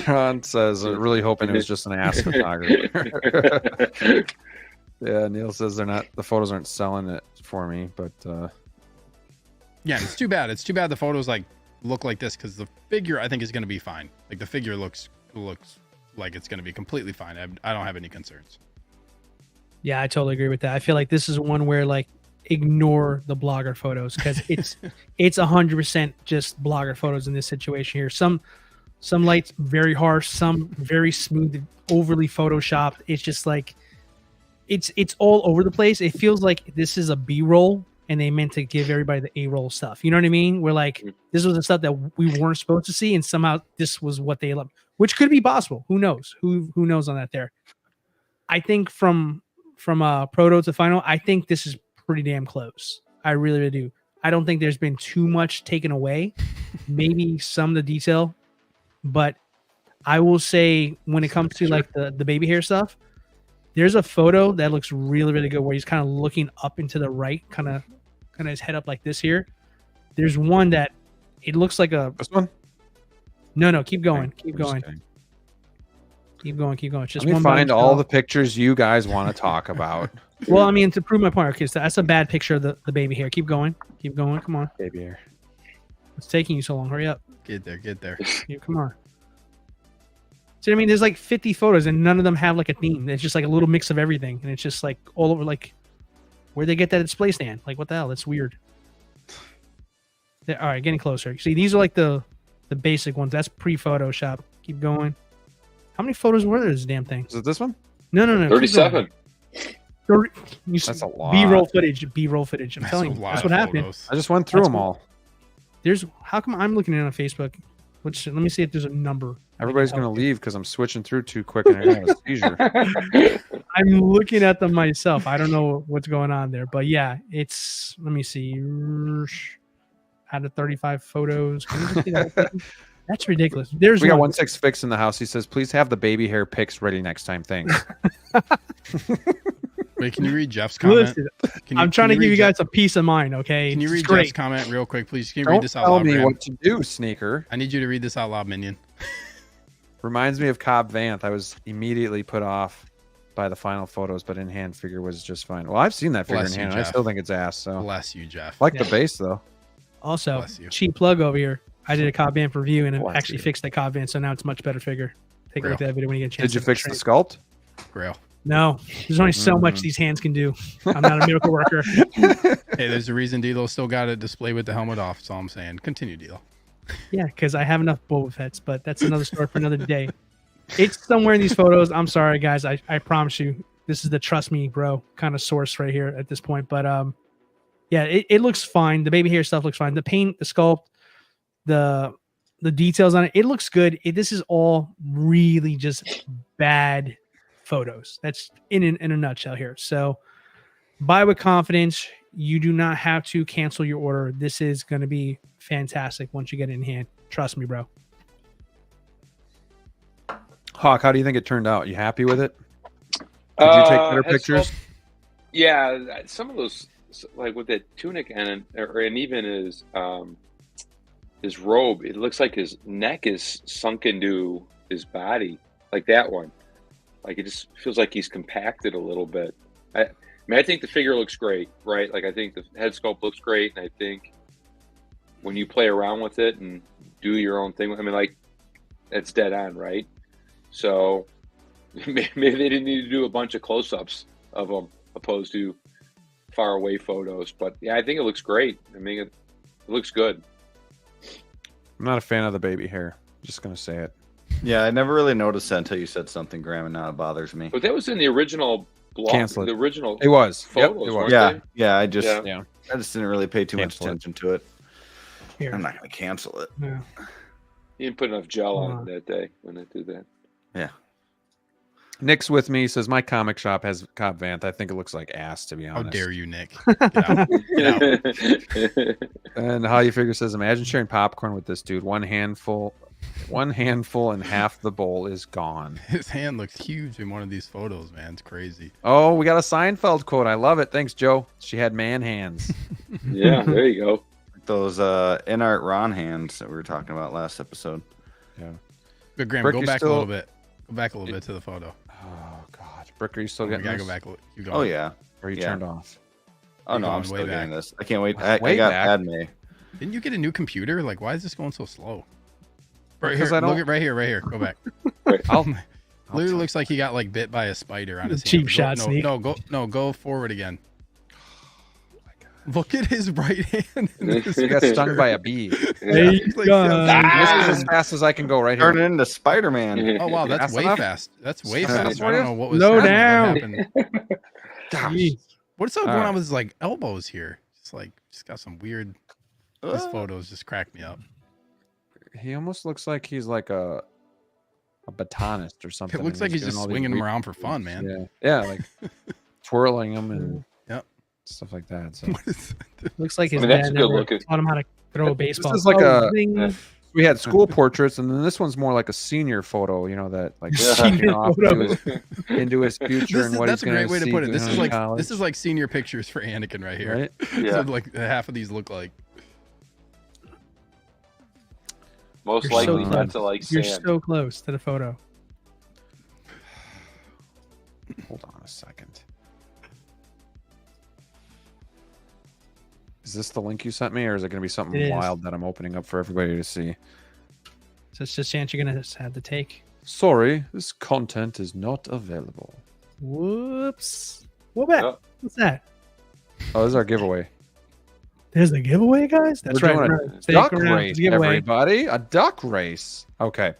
Speaker 2: John says, really hoping it was just an ass photographer. Yeah, Neil says the photos aren't selling it for me, but
Speaker 1: yeah, it's too bad. It's too bad the photos like look like this because the figure I think is gonna be fine. Like the figure looks like it's gonna be completely fine. I don't have any concerns.
Speaker 6: Yeah, I totally agree with that. I feel like this is one where like ignore the blogger photos because it's 100% just blogger photos in this situation here. Some lights very harsh, some very smooth, overly photoshopped. It's just like it's all over the place. It feels like this is a B-roll and they meant to give everybody the A-roll stuff. You know what I mean? We're like, this was the stuff that we weren't supposed to see, and somehow this was what they loved, which could be possible. Who knows? Who knows on that there? I think from proto to final, I think this is pretty damn close. I really, really do. I don't think there's been too much taken away. Maybe some of the detail, but I will say when it comes to like the baby hair stuff, there's a photo that looks really, really good where he's kind of looking up into the right, kind of his head up like this here. There's one that it looks like
Speaker 2: this one.
Speaker 6: No, keep going. Keep going. It's just
Speaker 2: let me find all the pictures you guys want to talk about.
Speaker 6: Well, I mean, to prove my point, okay, so that's a bad picture of the baby hair. Keep going. Come on.
Speaker 2: Baby hair.
Speaker 6: What's taking you so long? Hurry up.
Speaker 1: Get there.
Speaker 6: Yeah, come on. See what I mean? There's like 50 photos and none of them have like a theme. It's just like a little mix of everything. And it's just like all over, like, where'd they get that display stand? Like, what the hell? That's weird. All right, getting closer. See, these are like the basic ones. That's pre-Photoshop. Keep going. How many photos were there? This damn thing.
Speaker 2: Is it this one?
Speaker 6: No.
Speaker 8: 37.
Speaker 2: That's a lot.
Speaker 6: B-roll footage. I'm telling you, that's what happened.
Speaker 2: I just went through them all.
Speaker 6: How come I'm looking at it on Facebook? Let me see if there's a number.
Speaker 2: Everybody's gonna leave because I'm switching through too quick and I have a seizure.
Speaker 6: I'm looking at them myself. I don't know what's going on there, but yeah, it's. Let me see. out of 35 photos. Can you just see that whole thing? That's ridiculous. There's
Speaker 2: We got
Speaker 6: one.
Speaker 2: 16 Fix in the house. He says, please have the baby hair pics ready next time. Thanks.
Speaker 1: Wait, can you read Jeff's comment?
Speaker 6: Listen, I'm trying to give you guys a peace of mind, okay?
Speaker 1: Can you read
Speaker 6: It's great.
Speaker 1: Jeff's comment real quick, please? Can you
Speaker 2: Don't
Speaker 1: read this out
Speaker 2: tell
Speaker 1: loud,
Speaker 2: me
Speaker 1: Graham?
Speaker 2: what to do, Sneaker.
Speaker 1: I need you to read this out loud, Minion.
Speaker 2: Reminds me of Cobb Vanth. I was immediately put off by the final photos, but in-hand figure was just fine. Well, I've seen that figure
Speaker 1: Bless
Speaker 2: in
Speaker 1: you,
Speaker 2: hand. I
Speaker 1: Jeff.
Speaker 2: still think it's ass. So
Speaker 1: Bless you, Jeff.
Speaker 2: like the base though.
Speaker 6: Also,
Speaker 1: Bless you.
Speaker 6: cheap plug over here. I did a Cobb Vanth review and it
Speaker 2: Bless
Speaker 6: actually
Speaker 2: you.
Speaker 6: fixed that Cobb Vanth, so now it's a much better figure. Take a look at that video when you get a chance.
Speaker 2: Did you
Speaker 6: to
Speaker 2: fix the
Speaker 6: train.
Speaker 2: sculpt?
Speaker 1: Grail.
Speaker 6: No, there's only so much these hands can do. I'm not a miracle worker.
Speaker 1: Hey, there's a reason D'Lo still got it displayed with the helmet off. That's all I'm saying. Continue, D'Lo.
Speaker 6: Yeah, because I have enough Boba Fett's, but that's another story for another day. It's somewhere in these photos. I'm sorry, guys. I promise you, this is the trust me, bro, kind of source right here at this point. But yeah, it looks fine. The baby hair stuff looks fine. The paint, the sculpt, the details on it, it looks good. This is all really just bad photos. That's in a nutshell here. So buy with confidence. You do not have to cancel your order. This is going to be fantastic once you get it in hand. Trust me, bro.
Speaker 2: Hawk, how do you think it turned out? You happy with it? Did you take better pictures?
Speaker 8: Yeah, some of those, like with that tunic and even his robe, it looks like his neck is sunk into his body, like that one. Like it just feels like he's compacted a little bit. I mean, I think the figure looks great, right? Like I think the head sculpt looks great, and I think when you play around with it and do your own thing, I mean, like it's dead on, right? So maybe they didn't need to do a bunch of close-ups of them opposed to far away photos. But yeah, I think it looks great. I mean, it looks good.
Speaker 2: I'm not a fan of the baby hair. Just gonna say it.
Speaker 5: Yeah, I never really noticed that until you said something, Graham, and now it bothers me.
Speaker 8: But that was in the original blog.
Speaker 2: Cancel it.
Speaker 8: The original.
Speaker 2: It was. Yep,
Speaker 8: Photos,
Speaker 2: it was.
Speaker 8: weren't
Speaker 5: Yeah,
Speaker 8: they?
Speaker 5: yeah. I just didn't really pay too much
Speaker 2: Cancel it.
Speaker 5: attention to it.
Speaker 6: Here.
Speaker 5: I'm not gonna cancel it.
Speaker 6: Yeah.
Speaker 8: You didn't put enough gel on it that day when they did that.
Speaker 5: Yeah.
Speaker 2: Nick's with me. He says my comic shop has Cobb Vanth. I think it looks like ass, to be
Speaker 1: How
Speaker 2: honest.
Speaker 1: dare you, Nick? Get out. Get out.
Speaker 2: And How You Figure says, imagine sharing popcorn with this dude. One handful and half the bowl is gone.
Speaker 1: His hand looks huge in one of these photos, man. It's crazy.
Speaker 2: Oh, we got a Seinfeld quote. I love it. Thanks, Joe. She had man hands.
Speaker 8: Yeah, there you go.
Speaker 5: Those in-art Ron hands that we were talking about last episode.
Speaker 2: Yeah.
Speaker 1: But Graham,
Speaker 2: Brick,
Speaker 1: go
Speaker 2: you
Speaker 1: back
Speaker 2: still-
Speaker 1: a little bit. Go back a little bit to the photo.
Speaker 2: Oh, God. Brick, are you still
Speaker 1: We
Speaker 2: getting
Speaker 1: gotta
Speaker 2: this?
Speaker 1: go back. You go.
Speaker 5: Oh yeah.
Speaker 2: Or are you
Speaker 5: Yeah.
Speaker 2: turned off?
Speaker 5: Oh
Speaker 1: You're
Speaker 5: no, I'm
Speaker 1: going
Speaker 5: still
Speaker 1: way
Speaker 5: getting
Speaker 1: back.
Speaker 5: this. I can't wait. I
Speaker 2: Way
Speaker 5: got
Speaker 2: back?
Speaker 5: Padme.
Speaker 1: Didn't you get a new computer? Like, why is this going so slow? Right
Speaker 2: Because
Speaker 1: here.
Speaker 2: I don't-
Speaker 1: Look at right here. Right here. Go back. Literally looks like he got like bit by a spider on his hand.
Speaker 6: Cheap
Speaker 1: Go-
Speaker 6: shot,
Speaker 1: no,
Speaker 6: Sneak.
Speaker 1: go forward again. Look at his right hand.
Speaker 2: He got stung by a bee.
Speaker 6: There you
Speaker 1: Like,
Speaker 6: go.
Speaker 2: This is as fast as I can go right here.
Speaker 5: Turn it into Spider-Man.
Speaker 1: Oh wow, that's
Speaker 2: Fast
Speaker 1: way
Speaker 2: enough?
Speaker 1: fast. That's way
Speaker 2: Fast enough
Speaker 1: fast.
Speaker 2: for
Speaker 1: I
Speaker 2: you?
Speaker 1: don't know what was
Speaker 6: Slow
Speaker 1: happening.
Speaker 6: down.
Speaker 1: What happened?
Speaker 6: Jeez.
Speaker 1: What's up
Speaker 2: All
Speaker 1: going
Speaker 2: right.
Speaker 1: on with his like elbows here? Just got some weird. These photos just crack me up.
Speaker 2: He almost looks like he's like a batonist or something.
Speaker 1: It looks
Speaker 2: and
Speaker 1: like he's
Speaker 2: doing
Speaker 1: just
Speaker 2: all these
Speaker 1: swinging them
Speaker 2: weird-
Speaker 1: around for fun, man.
Speaker 2: Yeah, like twirling them and
Speaker 1: Yep.
Speaker 2: stuff like that. So
Speaker 1: What is
Speaker 6: Looks like his
Speaker 8: I mean, that's
Speaker 6: dad
Speaker 8: good
Speaker 6: never
Speaker 8: looking.
Speaker 6: taught him how to throw a baseball.
Speaker 2: This is like
Speaker 6: Oh,
Speaker 2: a-
Speaker 6: zing.
Speaker 2: we had school portraits, and then this one's more like a senior photo. You know that like
Speaker 6: Senior
Speaker 2: looking off
Speaker 6: photo.
Speaker 2: into his future and what
Speaker 1: That's
Speaker 2: he's
Speaker 1: a
Speaker 2: going
Speaker 1: great way to
Speaker 2: see
Speaker 1: put it.
Speaker 2: doing
Speaker 1: This is
Speaker 2: in
Speaker 1: like
Speaker 2: college,
Speaker 1: senior pictures for Anakin right here.
Speaker 2: right?
Speaker 8: Yeah.
Speaker 1: So like half of these look like.
Speaker 8: Most
Speaker 6: You're so
Speaker 8: likely
Speaker 6: close.
Speaker 8: not to like
Speaker 6: You're
Speaker 8: sand.
Speaker 6: so close to the photo.
Speaker 2: Hold on a second. Is this the link you sent me, or is it going to be something
Speaker 6: It is.
Speaker 2: wild that I'm opening up for everybody to see?
Speaker 6: So it's just a chance you're gonna have to take.
Speaker 2: Sorry, this content is not available.
Speaker 6: Whoops. What back?
Speaker 8: Oh.
Speaker 6: What's that?
Speaker 2: Oh, this is our giveaway.
Speaker 6: There's a giveaway, guys. That's
Speaker 2: We're
Speaker 6: right.
Speaker 2: doing
Speaker 6: Remember,
Speaker 2: a
Speaker 6: stick
Speaker 2: duck
Speaker 6: around for
Speaker 2: race,
Speaker 6: the giveaway.
Speaker 2: everybody. A duck race. Okay.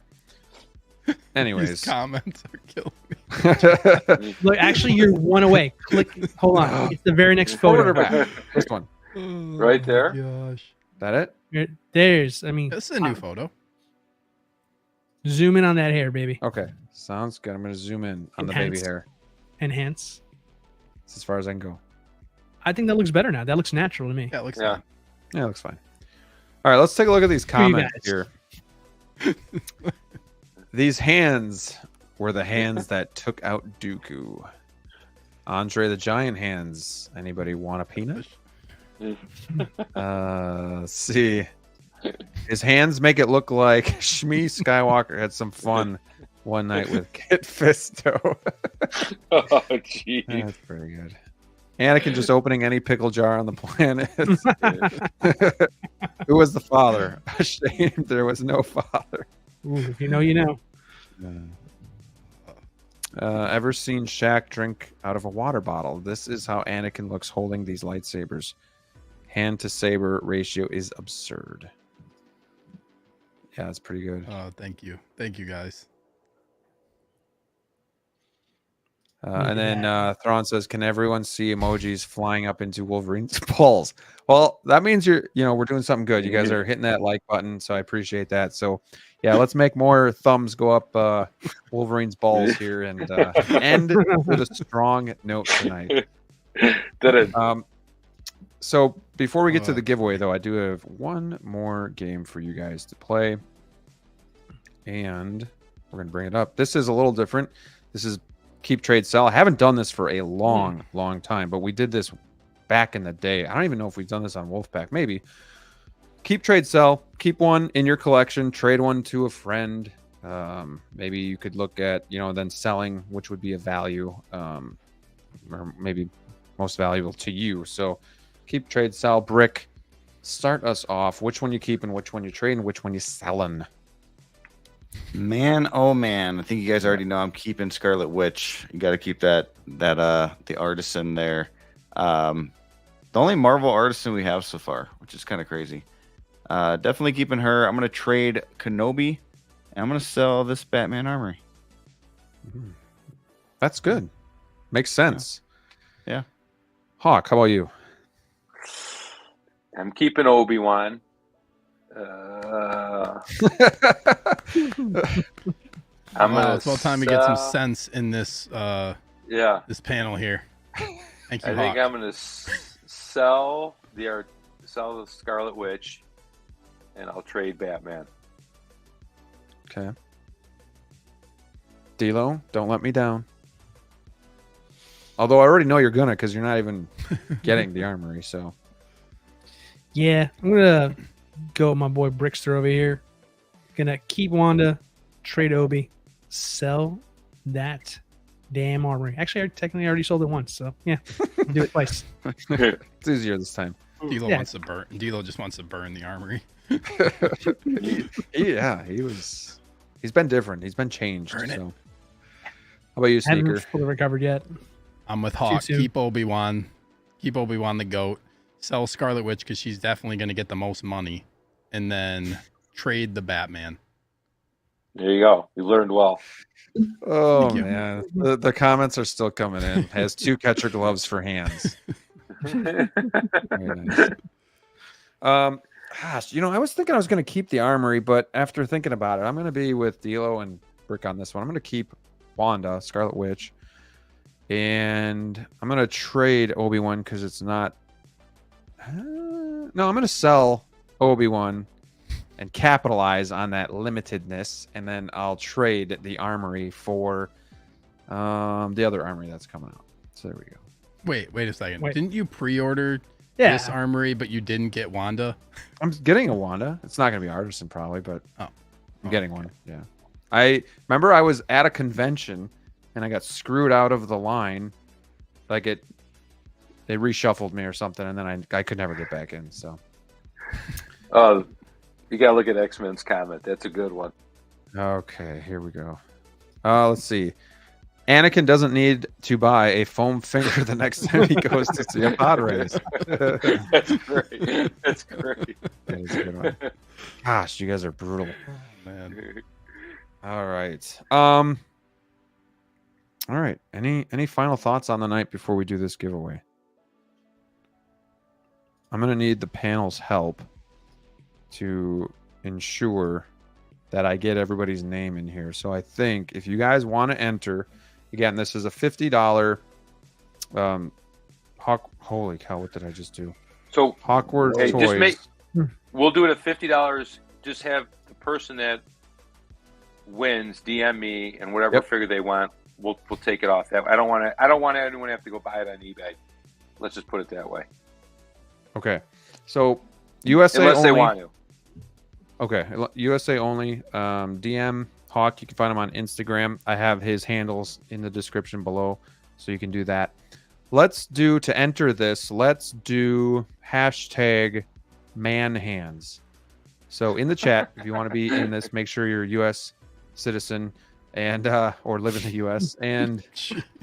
Speaker 1: These
Speaker 2: Anyways.
Speaker 1: comments are killing me.
Speaker 6: Look, actually, you're one away. Click. Hold on. It's the very next photo.
Speaker 2: Quarterback. This one.
Speaker 8: Right there?
Speaker 1: Gosh.
Speaker 2: That it?
Speaker 6: There's. I mean,
Speaker 1: This is a new photo.
Speaker 6: zoom in on that hair, baby.
Speaker 2: Okay. Sounds good. I'm going to zoom in on the baby
Speaker 6: Enhance.
Speaker 2: hair.
Speaker 6: Enhance.
Speaker 2: That's as far as I can go.
Speaker 6: I think that looks better now. That looks natural to me.
Speaker 1: Yeah, it looks
Speaker 8: Yeah.
Speaker 1: fine.
Speaker 2: Yeah, it looks fine. All right, let's take a look at these
Speaker 6: For you
Speaker 2: comments
Speaker 6: guys.
Speaker 2: here. These hands were the hands that took out Dooku. Andre the Giant hands. Anybody want a peanut? Let's see. His hands make it look like Shmi Skywalker had some fun one night with Kit Fisto.
Speaker 8: Oh, gee.
Speaker 2: That's pretty good. Anakin just opening any pickle jar on the planet. Who was the father? Ashamed there was no father.
Speaker 6: Ooh, if you know, you know.
Speaker 2: Ever seen Shaq drink out of a water bottle? This is how Anakin looks holding these lightsabers. Hand to saber ratio is absurd. Yeah, that's pretty good.
Speaker 1: Oh, thank you. Thank you, guys.
Speaker 2: And then Thrawn says, "Can everyone see emojis flying up into Wolverine's balls?" Well, that means we're doing something good. You guys are hitting that like button, so I appreciate that. So, yeah, let's make more thumbs go up Wolverine's balls here and end with a strong note tonight. So before we get to the giveaway, though, I do have one more game for you guys to play, and we're gonna bring it up. This is a little different. This is Keep Trade Sell. I haven't done this for a long time, but we did this back in the day. I don't even know if we've done this on Wolfpack. Maybe. Keep Trade Sell. Keep one in your collection. Trade one to a friend. Maybe you could look at, then selling, which would be a value, or maybe most valuable to you. So Keep Trade Sell. Brick, start us off. Which one you keeping, which one you trading, which one you selling?
Speaker 5: Man, oh man! I think you guys already know I'm keeping Scarlet Witch. You got to keep the artisan there. The only Marvel artisan we have so far, which is kind of crazy. Definitely keeping her. I'm gonna trade Kenobi, and I'm gonna sell this Batman armory.
Speaker 2: That's good. Makes sense.
Speaker 5: Yeah.
Speaker 2: Hawk, how about you?
Speaker 8: I'm keeping Obi-Wan.
Speaker 1: It's about time to get some sense in this this panel here. Thank you,
Speaker 8: I think I'm gonna sell the Scarlet Witch, and I'll trade Batman.
Speaker 2: Okay. DLO, don't let me down. Although I already know you're gonna, because you're not even getting the armory. So
Speaker 6: yeah, I'm gonna go with my boy Brickster over here. Gonna keep Wanda, trade Obi, sell that damn armory. Actually, I technically already sold it once, so yeah, I'll do it twice.
Speaker 2: It's easier this time.
Speaker 1: D'Lo wants to burn. D'Lo just wants to burn the armory.
Speaker 2: He's been different. He's been changed.
Speaker 1: Burn it.
Speaker 2: So. How about you, Sneaker?
Speaker 6: Haven't fully recovered yet.
Speaker 1: I'm with Hawk. Keep Obi-Wan. Keep Obi-Wan the GOAT. Sell Scarlet Witch because she's definitely going to get the most money. And then trade the Batman.
Speaker 8: There you go. You learned well.
Speaker 2: Oh, man. The comments are still coming in. Has 2 catcher gloves for hands. Very nice. Gosh, I was thinking I was going to keep the armory, but after thinking about it, I'm going to be with D'Lo and Brick on this one. I'm going to keep Wanda, Scarlet Witch, and I'm going to trade Obi-Wan because it's not... No, I'm going to sell Obi-Wan and capitalize on that limitedness, and then I'll trade the armory for the other armory that's coming out. So there we go.
Speaker 1: Wait a second. Didn't you pre-order this armory, but you didn't get Wanda?
Speaker 2: I'm getting a Wanda. It's not going to be Artisan probably, but I'm getting one. Yeah. I remember I was at a convention and I got screwed out of the line. Like they reshuffled me or something, and then I could never get back in. So,
Speaker 8: you gotta look at X-Men's comment. That's a good one.
Speaker 2: Okay, here we go. Let's see. Anakin doesn't need to buy a foam finger the next time he goes to see a pod race.
Speaker 8: That's great. That's great.
Speaker 2: That is a good one. Gosh, you guys are brutal.
Speaker 1: Oh, man.
Speaker 2: All right. All right. Any final thoughts on the night before we do this giveaway? I'm gonna need the panel's help to ensure that I get everybody's name in here. So I think if you guys want to enter, again, this is a $50 holy cow, what did I just do?
Speaker 8: So
Speaker 2: HawkWarzToyz.
Speaker 8: just We'll do it at $50. Just have the person that wins DM me and whatever figure they want. We'll take it off. I don't want anyone to have to go buy it on eBay. Let's just put it that way.
Speaker 2: Okay. So USA
Speaker 8: unless
Speaker 2: only.
Speaker 8: They want to.
Speaker 2: Okay, USA only. DM Hawk. You can find him on Instagram. I have his handles in the description below, so you can do that. Let's do to enter this. Let's do hashtag man hands. So in the chat, if you want to be in this, make sure you're a U.S. citizen and or live in the U.S. and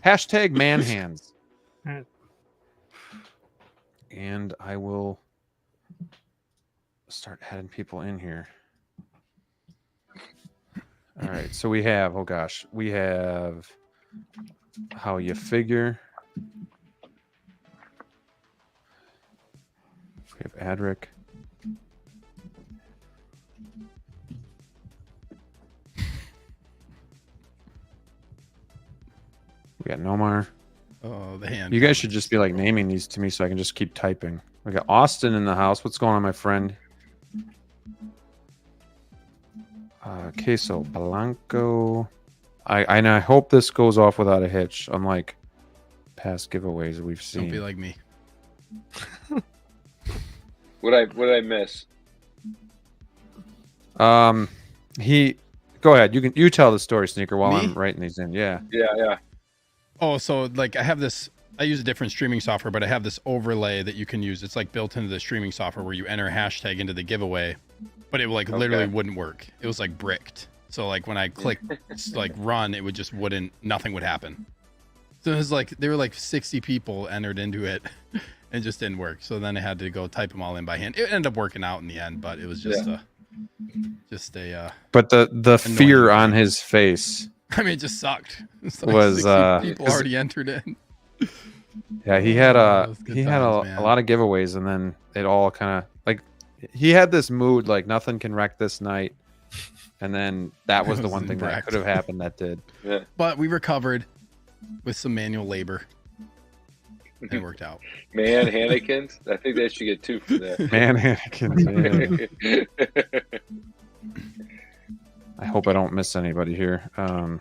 Speaker 2: hashtag man hands. And I will start adding people in here. All right, so we have, oh gosh, we have how you figure. We have Adric. We got Nomar.
Speaker 1: Oh, the hand.
Speaker 2: You guys should just be like naming these to me so I can just keep typing. We got Austin in the house. What's going on, my friend? Queso Blanco. I hope this goes off without a hitch, unlike past giveaways we've seen.
Speaker 1: Don't be like me.
Speaker 8: What did I miss?
Speaker 2: Go ahead. You tell the story, Sneaker, while
Speaker 1: Me?
Speaker 2: I'm writing these in. Yeah.
Speaker 8: Yeah.
Speaker 1: Oh, so like I have this. I use a different streaming software, but I have this overlay that you can use. It's like built into the streaming software where you enter a hashtag into the giveaway, but it like literally wouldn't work. It was like bricked. So like when I clicked like run, it would just nothing would happen. So it was like there were like 60 people entered into it and it just didn't work. So then I had to go type them all in by hand. It ended up working out in the end, but it was just
Speaker 2: But the fear on his face.
Speaker 1: I mean, it just sucked. It's like
Speaker 2: was
Speaker 1: 60 people already entered in.
Speaker 2: Yeah, he had a
Speaker 1: man.
Speaker 2: lot of giveaways, and then it all kind of like he had this mood like nothing can wreck this night, and then that was the one thing that could have happened that did.
Speaker 8: Yeah.
Speaker 1: But we recovered with some manual labor. It worked out.
Speaker 8: Man, Hanakins. I think they should get 2 for that.
Speaker 2: Man, Hanakins. Yeah. I hope I don't miss anybody here. All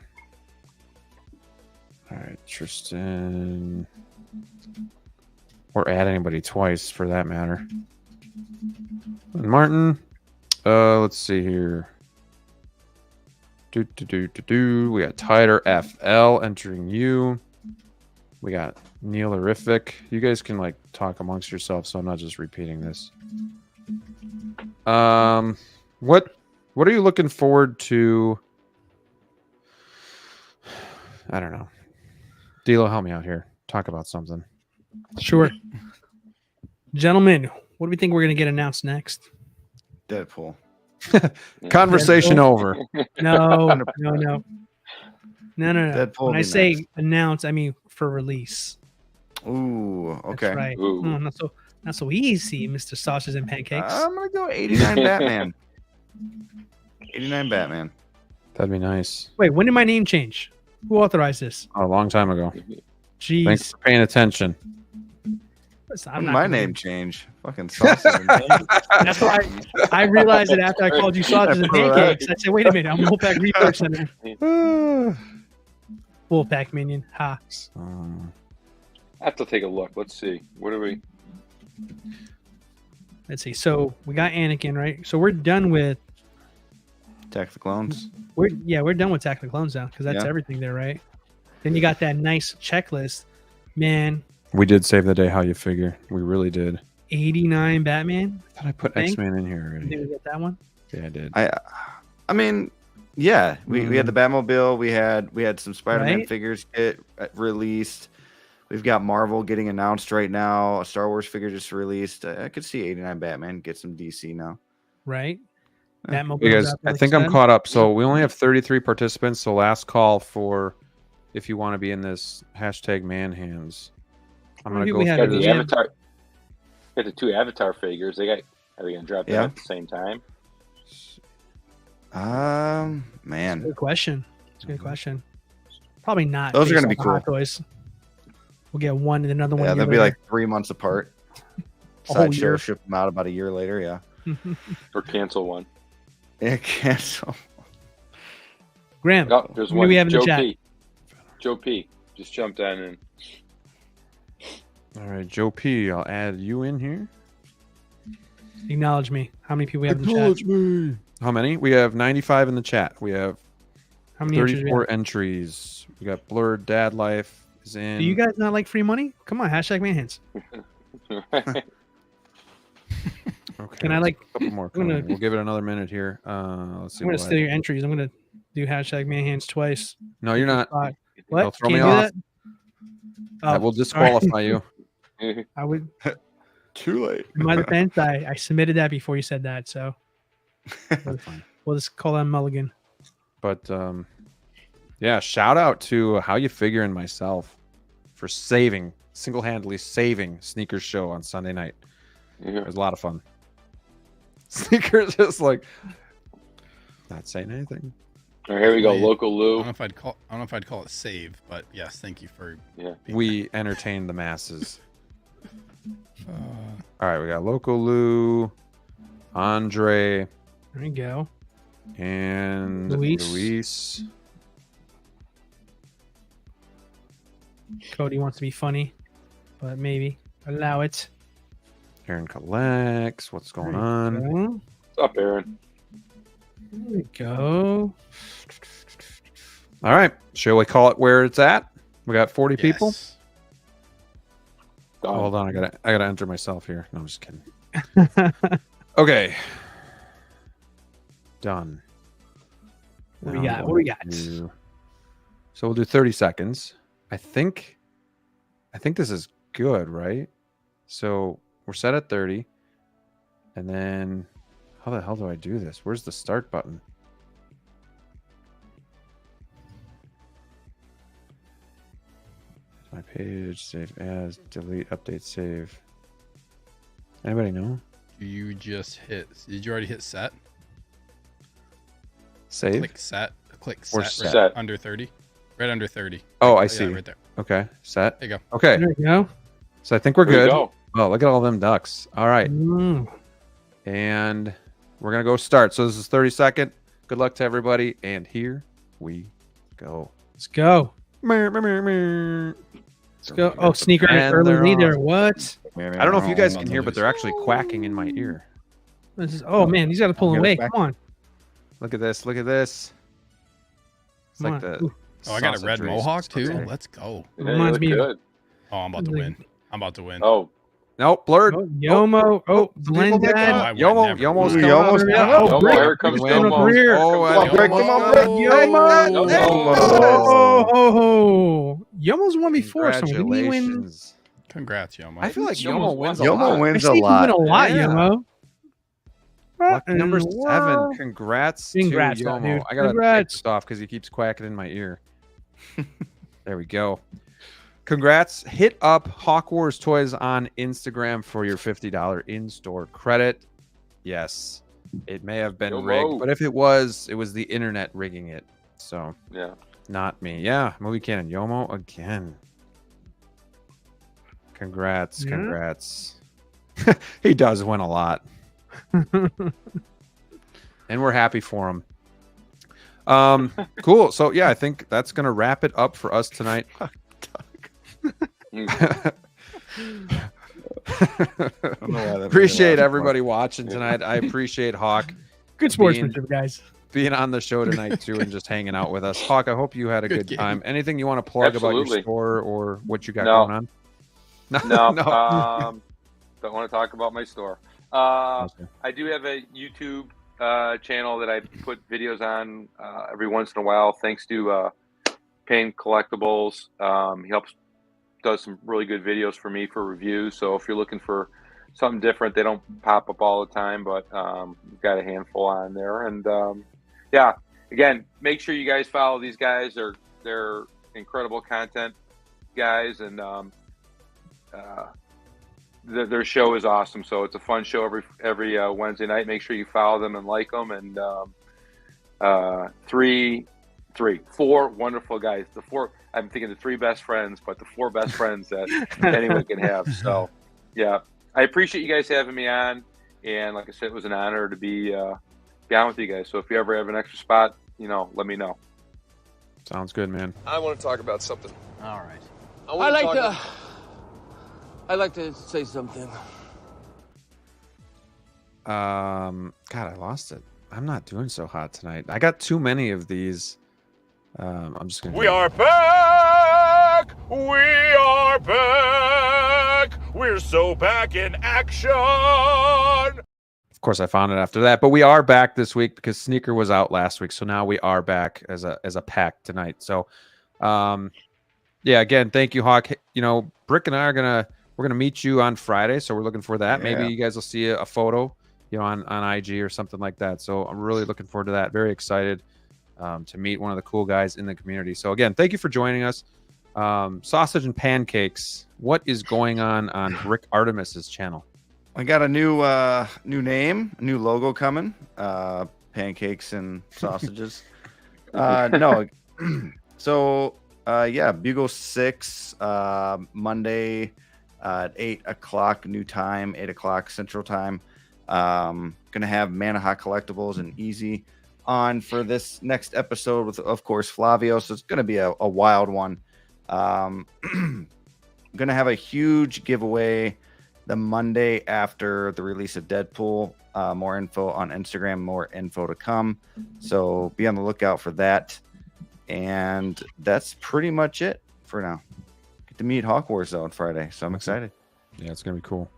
Speaker 2: right, Tristan. Or add anybody twice for that matter. And Martin. Let's see here. We got Tider FL entering you. We got Neilerific. You guys can like talk amongst yourselves, so I'm not just repeating this. What are you looking forward to? I don't know. DLO, help me out here. Talk about something.
Speaker 6: Sure. Gentlemen, what do we think we're going to get announced next?
Speaker 5: Deadpool.
Speaker 2: Conversation over.
Speaker 6: No.
Speaker 5: Deadpool
Speaker 6: When I say announce, I mean for release.
Speaker 5: Ooh, okay.
Speaker 6: That's right.
Speaker 8: Ooh.
Speaker 6: Oh, not so easy, Mr. Sausages and Pancakes.
Speaker 5: I'm gonna go 89 Batman. 89 Batman.
Speaker 2: That'd be nice.
Speaker 6: Wait, when did my name change? Who authorized this?
Speaker 2: A long time ago.
Speaker 6: Jeez.
Speaker 2: Thanks for paying attention.
Speaker 6: I'm
Speaker 5: my name change. Fucking sausage.
Speaker 6: That's why I realized it after I called you sausages and pancakes. I said, wait a minute, I'm Wolfpack Research Center. Wolfpack minion. Ha.
Speaker 8: I have to take a look. Let's see. What are we?
Speaker 6: Let's see. So we got Anakin, right? So we're done with
Speaker 5: Attack the Clones.
Speaker 6: We're done with Attack the Clones now because that's everything there, right? Then you got that nice checklist, man.
Speaker 2: We did save the day. How you figure? We really did.
Speaker 6: 89 Batman.
Speaker 2: Did I put X-Men in here already?
Speaker 6: Did we get that one?
Speaker 2: Yeah, I did.
Speaker 5: I mean, yeah. We had the Batmobile. We had some Spider-Man figures get released. We've got Marvel getting announced right now. A Star Wars figure just released. I could see 89 Batman get some DC now.
Speaker 6: Right.
Speaker 2: Batmobile. Hey guys, I think I'm caught up. So we only have 33 participants. So last call for if you want to be in this hashtag man hands. I'm gonna go.
Speaker 8: Got the Avatar. Got the 2 Avatar figures. Are they gonna drop them at the same time?
Speaker 5: Man.
Speaker 6: Good question. It's a good question. Probably not.
Speaker 5: Those are gonna be cool.
Speaker 6: Toys. We'll get one and another one.
Speaker 5: Yeah, they'll be like 3 months apart.
Speaker 6: A whole
Speaker 5: Sideshow
Speaker 6: year.
Speaker 5: ship them out about a year later. Yeah.
Speaker 8: Or cancel one.
Speaker 5: Yeah, cancel.
Speaker 6: Graham,
Speaker 8: Oh, there's
Speaker 6: who do
Speaker 8: one.
Speaker 6: we have in
Speaker 8: Joe
Speaker 6: the chat?
Speaker 8: P. Joe P. Just jumped on in.
Speaker 2: All right, Joe P. I'll add you in here.
Speaker 6: Acknowledge me. How many people we have in the chat?
Speaker 2: Me. How many? We have 95 in the chat. We have
Speaker 6: How many entries we
Speaker 2: 34
Speaker 6: have?
Speaker 2: entries. We got Blurred Dad Life is in.
Speaker 6: Do you guys not like free money? Come on, hashtag man hands.
Speaker 2: Okay,
Speaker 6: Can I like?
Speaker 2: a couple more?
Speaker 6: I'm gonna-
Speaker 2: coming. We'll give it another minute here. Let's see.
Speaker 6: I'm gonna
Speaker 2: what
Speaker 6: steal
Speaker 2: I-
Speaker 6: your entries. I'm gonna do hashtag man hands twice.
Speaker 2: No, you're not.
Speaker 6: What?
Speaker 2: Don't throw
Speaker 6: Can't
Speaker 2: me
Speaker 6: do
Speaker 2: off.
Speaker 6: that?
Speaker 2: That will
Speaker 6: sorry.
Speaker 2: disqualify you.
Speaker 6: I would.
Speaker 5: Too late.
Speaker 6: In my defense, I submitted that before you said that, so we'll just call that mulligan.
Speaker 2: But yeah, shout out to How You Figure and myself for single-handedly saving Sneakers show on Sunday night. It was a lot of fun. Sneakers just like not saying anything.
Speaker 8: All right, here we go. Local
Speaker 1: I
Speaker 8: Lou.
Speaker 1: don't know if I'd call it save, but yes, thank you for.
Speaker 8: Yeah.
Speaker 2: We entertain the masses. All right, we got Local Lou, Andre,
Speaker 6: There you go.
Speaker 2: and
Speaker 6: Luis.
Speaker 2: Luis.
Speaker 6: Cody wants to be funny, but maybe allow it.
Speaker 2: Aaron collects. What's going
Speaker 6: There you
Speaker 2: on?
Speaker 6: go.
Speaker 8: What's up, Aaron?
Speaker 6: There we go.
Speaker 2: All right, shall we call it where it's at? We got 40 people.
Speaker 1: Yes.
Speaker 2: Oh, hold on, I gotta enter myself here. No, I'm just kidding. Okay, done.
Speaker 6: What do we
Speaker 2: Now
Speaker 6: got?
Speaker 2: I'm
Speaker 6: What do we
Speaker 2: going
Speaker 6: got?
Speaker 2: to- So we'll do 30 seconds. I think this is good, right? So we're set at 30, and then how the hell do I do this? Where's the start button? My page, save as, delete, update, save. Anybody know?
Speaker 1: You just hit. Did you already hit set?
Speaker 2: Save?
Speaker 1: Click set. Click
Speaker 2: Or
Speaker 1: set.
Speaker 2: set.
Speaker 1: Right under 30. Right under 30.
Speaker 2: Oh, I
Speaker 1: Yeah,
Speaker 2: see.
Speaker 1: right there.
Speaker 2: Okay, set.
Speaker 1: There you go.
Speaker 2: Okay,
Speaker 6: There you go.
Speaker 2: so I think we're
Speaker 8: There you
Speaker 2: good.
Speaker 8: go.
Speaker 2: Oh, look at all them ducks. All right.
Speaker 6: Mm.
Speaker 2: And we're going to go start. So this is 30 second. Good luck to everybody. And here we go.
Speaker 6: Let's go.
Speaker 2: Let's
Speaker 6: Let's go. Oh, sneaker
Speaker 2: And
Speaker 6: early
Speaker 2: they're
Speaker 6: leader.
Speaker 2: off.
Speaker 6: What?
Speaker 2: I don't know if you guys can hear, but they're actually quacking in my ear.
Speaker 6: This is, oh man, he's got to pull
Speaker 5: Yeah,
Speaker 6: away.
Speaker 5: back.
Speaker 6: Come on.
Speaker 2: Look at this. Look at this. It's
Speaker 6: Come
Speaker 2: like
Speaker 6: on.
Speaker 2: the.
Speaker 6: Ooh.
Speaker 1: Oh, I got a
Speaker 2: sausage
Speaker 1: red
Speaker 2: race.
Speaker 1: mohawk too.
Speaker 2: Okay.
Speaker 1: Let's go.
Speaker 8: Yeah,
Speaker 6: Reminds
Speaker 8: you
Speaker 6: me
Speaker 8: look
Speaker 6: of-
Speaker 8: good.
Speaker 1: Oh, I'm about to win. I'm about to win.
Speaker 8: Oh,
Speaker 2: Nope, blurred.
Speaker 6: Oh, Yomo. Oh, blend
Speaker 1: Oh,
Speaker 6: that.
Speaker 1: I would
Speaker 2: Yomo,
Speaker 1: never
Speaker 2: Yomo's
Speaker 1: win.
Speaker 2: coming
Speaker 5: Yomo's
Speaker 2: up.
Speaker 6: Yeah,
Speaker 5: coming.
Speaker 6: oh,
Speaker 8: Yomo,
Speaker 6: Brick.
Speaker 8: here comes
Speaker 2: Win.
Speaker 6: Yomo.
Speaker 8: Yomo.
Speaker 6: Career.
Speaker 2: Oh,
Speaker 5: Come on, Brick, come on, Brick.
Speaker 6: Yomo.
Speaker 5: Yomo.
Speaker 6: Oh, Yomo's won before. So didn't he win?
Speaker 2: Congratulations.
Speaker 1: Congrats, Yomo.
Speaker 2: I feel like
Speaker 8: Yomo's
Speaker 2: Yomo wins a
Speaker 5: Yomo
Speaker 2: lot.
Speaker 6: I
Speaker 5: wins
Speaker 6: see
Speaker 5: a
Speaker 6: you
Speaker 5: lot.
Speaker 6: win a lot,
Speaker 2: Yeah.
Speaker 6: Yomo.
Speaker 2: Lucky number
Speaker 6: in the
Speaker 2: 7.
Speaker 6: world?
Speaker 2: Congrats,
Speaker 6: Congrats,
Speaker 2: to
Speaker 6: though,
Speaker 2: Yomo.
Speaker 6: dude.
Speaker 2: I gotta take
Speaker 6: Congrats.
Speaker 2: this off because he keeps quacking in my ear. There we go. Congrats. Hit up HawkWarzToyz on Instagram for your $50 in-store credit. Yes, it may have been
Speaker 8: Yomo.
Speaker 2: rigged, but if it was the internet rigging it. So
Speaker 8: Yeah.
Speaker 2: not me. Yeah, movie cannon. Yomo again. Congrats.
Speaker 6: Yeah.
Speaker 2: Congrats. He does win a lot. And we're happy for him. Cool. So yeah, I think that's gonna wrap it up for us tonight. Appreciate everybody watching tonight. I appreciate Hawk
Speaker 6: Good sportsmanship, guys.
Speaker 2: being on the show tonight too and just hanging out with us. Hawk, I hope you had a
Speaker 1: Good
Speaker 2: good
Speaker 1: game.
Speaker 2: time. Anything you want to plug about your
Speaker 8: Absolutely.
Speaker 2: store or what you got
Speaker 8: No.
Speaker 2: going on?
Speaker 8: No, don't want to talk about my store.
Speaker 2: Okay.
Speaker 8: I do have a YouTube channel that I put videos on every once in a while. Thanks to Pain Collectibles, he does some really good videos for me for reviews. So if you're looking for something different, they don't pop up all the time, but we've got a handful on there. And yeah, again, make sure you guys follow these guys. They're incredible content guys, and their show is awesome. So it's a fun show every Wednesday night. Make sure you follow them and like them. And four wonderful guys. I'm thinking the 3 best friends, but the 4 best friends that anyone can have. So yeah, I appreciate you guys having me on. And like I said, it was an honor to be on with you guys. So if you ever have an extra spot, let me know.
Speaker 2: Sounds good, man.
Speaker 13: I want to talk about something.
Speaker 14: All right.
Speaker 13: I'd like to say something.
Speaker 2: God, I lost it. I'm not doing so hot tonight. I got too many of these. I'm just gonna.
Speaker 3: We are back! We are back! We're so back in action!
Speaker 2: Of course, I found it after that, but we are back this week because Sneaker was out last week, so now we are back as a pack tonight. So, yeah, again, thank you, Hawk. Brick and I we're gonna meet you on Friday, so we're looking for that.
Speaker 5: Yeah.
Speaker 2: Maybe you guys will see a photo, on IG or something like that. So I'm really looking forward to that. Very excited to meet one of the cool guys in the community. So again, thank you for joining us. Sausage and Pancakes. What is going on Rick Artemis's channel?
Speaker 5: I got a new name, a new logo coming. Pancakes and sausages. No. So Bugle 6 Monday at 8 o'clock new time, 8 o'clock Central Time. Gonna have Manaha Collectibles and Easy on for this next episode with, of course, Flavio. So it's gonna be a wild one. Gonna have a huge giveaway the Monday after the release of Deadpool. More info on Instagram, more info to come. So be on the lookout for that. And that's pretty much it for now. Get to meet HawkWarzToyz on Friday, so I'm excited.
Speaker 2: Yeah, it's gonna be cool.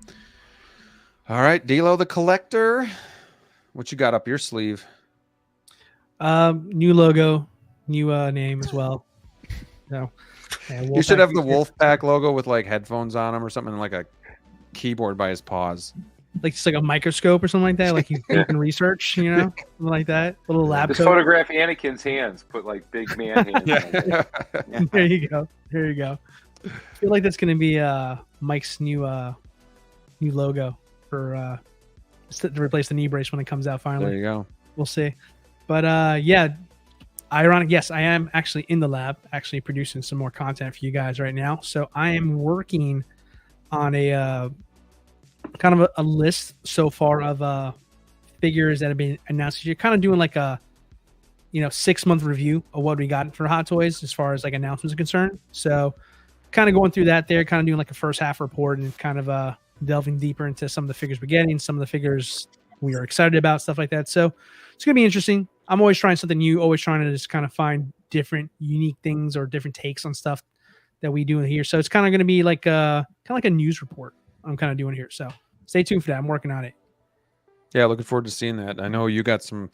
Speaker 2: All right, DLO the Collector. What you got up your sleeve?
Speaker 6: New logo, new name as well. So,
Speaker 2: you should have the Wolfpack logo with like headphones on him or something, and like a keyboard by his paws.
Speaker 6: Like just like a microscope or something like that. Like he's doing research, something like that. A little lab
Speaker 8: Just
Speaker 6: coat.
Speaker 8: photograph Anakin's hands. Put like big man hands.
Speaker 6: There you go. There you go. I feel like that's gonna be Mike's new logo for to replace the knee brace when it comes out finally.
Speaker 2: There you go.
Speaker 6: We'll see. But ironic. Yes, I am actually in the lab, actually producing some more content for you guys right now. So I am working on a kind of a list so far of figures that have been announced. You're kind of doing like a 6-month review of what we got for Hot Toys as far as like announcements are concerned. So kind of going through that there, kind of doing like a first half report and kind of delving deeper into some of the figures we're getting, some of the figures we are excited about, stuff like that. So it's gonna be interesting. I'm always trying something new, always trying to just kind of find different unique things or different takes on stuff that we do in here. So it's kind of going to be like a news report I'm kind of doing here. So stay tuned for that. I'm working on it.
Speaker 2: Yeah, looking forward to seeing that. I know you got some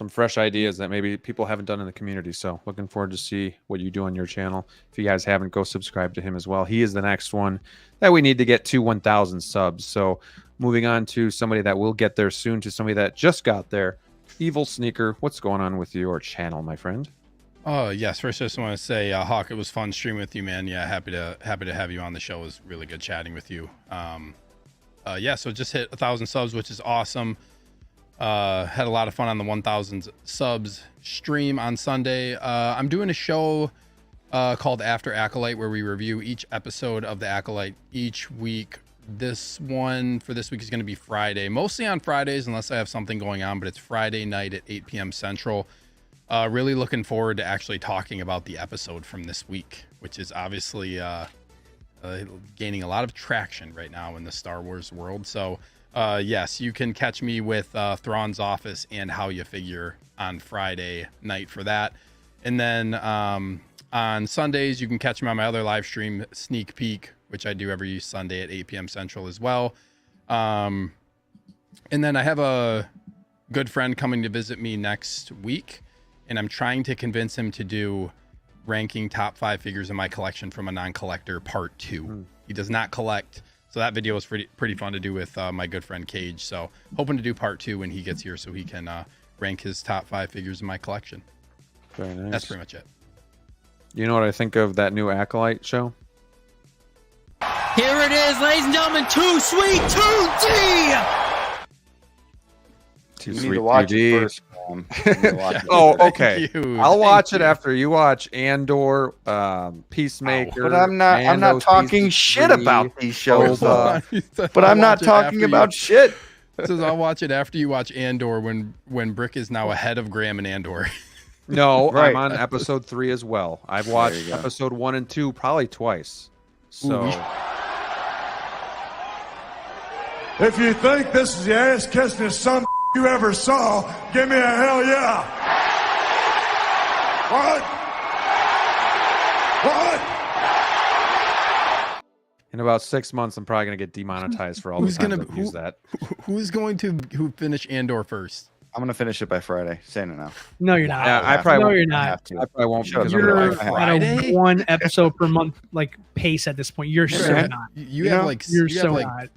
Speaker 2: fresh ideas that maybe people haven't done in the community. So looking forward to see what you do on your channel. If you guys haven't, go subscribe to him as well. He is the next one that we need to get to 1,000 subs. So moving on to somebody that will get there soon, to somebody that just got there. EvilSneaker, what's going on with your channel, my friend?
Speaker 1: Oh yes, first I just want to say, Hawk, it was fun streaming with you, man. Yeah, happy to have you on the show. It was really good chatting with you. So just hit 1,000 subs, which is awesome. Had a lot of fun on the 1,000 subs stream on Sunday. I'm doing a show called After Acolyte, where we review each episode of the Acolyte each week. This one for this week is going to be Friday, mostly on Fridays unless I have something going on, but it's Friday night at 8 p.m. Central. Really looking forward to actually talking about the episode from this week, which is obviously gaining a lot of traction right now in the Star Wars world. So yes, you can catch me with Thrawn's Office and How You Figure on Friday night for that. And then on Sundays, you can catch me on my other live stream, Sneak Peek, which I do every Sunday at 8 p.m. Central as well. And then I have a good friend coming to visit me next week, and I'm trying to convince him to do ranking top 5 figures in my collection from a non-collector part 2. He does not collect, so that video was pretty fun to do with my good friend Cage. So hoping to do part 2 when he gets here so he can rank his top 5 figures in my collection.
Speaker 2: Very nice.
Speaker 1: That's pretty much it.
Speaker 2: You know what I think of that new Acolyte show?
Speaker 4: Here it is, ladies and gentlemen, Too Sweet 2D!
Speaker 2: Too
Speaker 5: You
Speaker 2: Sweet
Speaker 5: need to watch
Speaker 2: 2D.
Speaker 5: it first. You need to watch it.
Speaker 2: Oh, okay.
Speaker 1: you.
Speaker 2: I'll watch
Speaker 1: Thank
Speaker 2: it
Speaker 1: you.
Speaker 2: after you watch Andor, Peacemaker.
Speaker 5: But I'm not
Speaker 2: Mando
Speaker 5: talking
Speaker 2: Season
Speaker 5: shit
Speaker 2: 3,
Speaker 5: about these shows,
Speaker 2: Boba.
Speaker 5: though. But I'm not talking about shit.
Speaker 1: says I'll watch it after you watch Andor when Brick is now ahead of Graham and Andor.
Speaker 2: No,
Speaker 5: Right.
Speaker 2: I'm on episode 3 as well. I've watched
Speaker 5: go.
Speaker 2: episode 1 and 2 probably twice. So
Speaker 7: If you think this is the ass kissingest son you ever saw, give me a hell yeah. What? What?
Speaker 2: in about 6 months, I'm probably gonna get demonetized for all
Speaker 1: Who's
Speaker 2: the times
Speaker 1: gonna
Speaker 2: I've used that.
Speaker 1: who's going to finish Andor first?
Speaker 5: I'm gonna finish it by Friday. Saying it now.
Speaker 6: No, you're not.
Speaker 2: Yeah, I probably
Speaker 6: no,
Speaker 2: won't.
Speaker 6: you're
Speaker 5: I
Speaker 6: not.
Speaker 5: have to.
Speaker 2: I probably won't
Speaker 5: Shut up,
Speaker 2: because I'm
Speaker 6: You're
Speaker 2: gonna
Speaker 5: I have
Speaker 6: at
Speaker 1: Friday?
Speaker 6: a 1 episode per month like pace at this point. You're so
Speaker 5: Yeah.
Speaker 6: not.
Speaker 1: You have
Speaker 5: know,
Speaker 1: like
Speaker 6: You're
Speaker 1: you
Speaker 6: so
Speaker 1: have like
Speaker 6: not.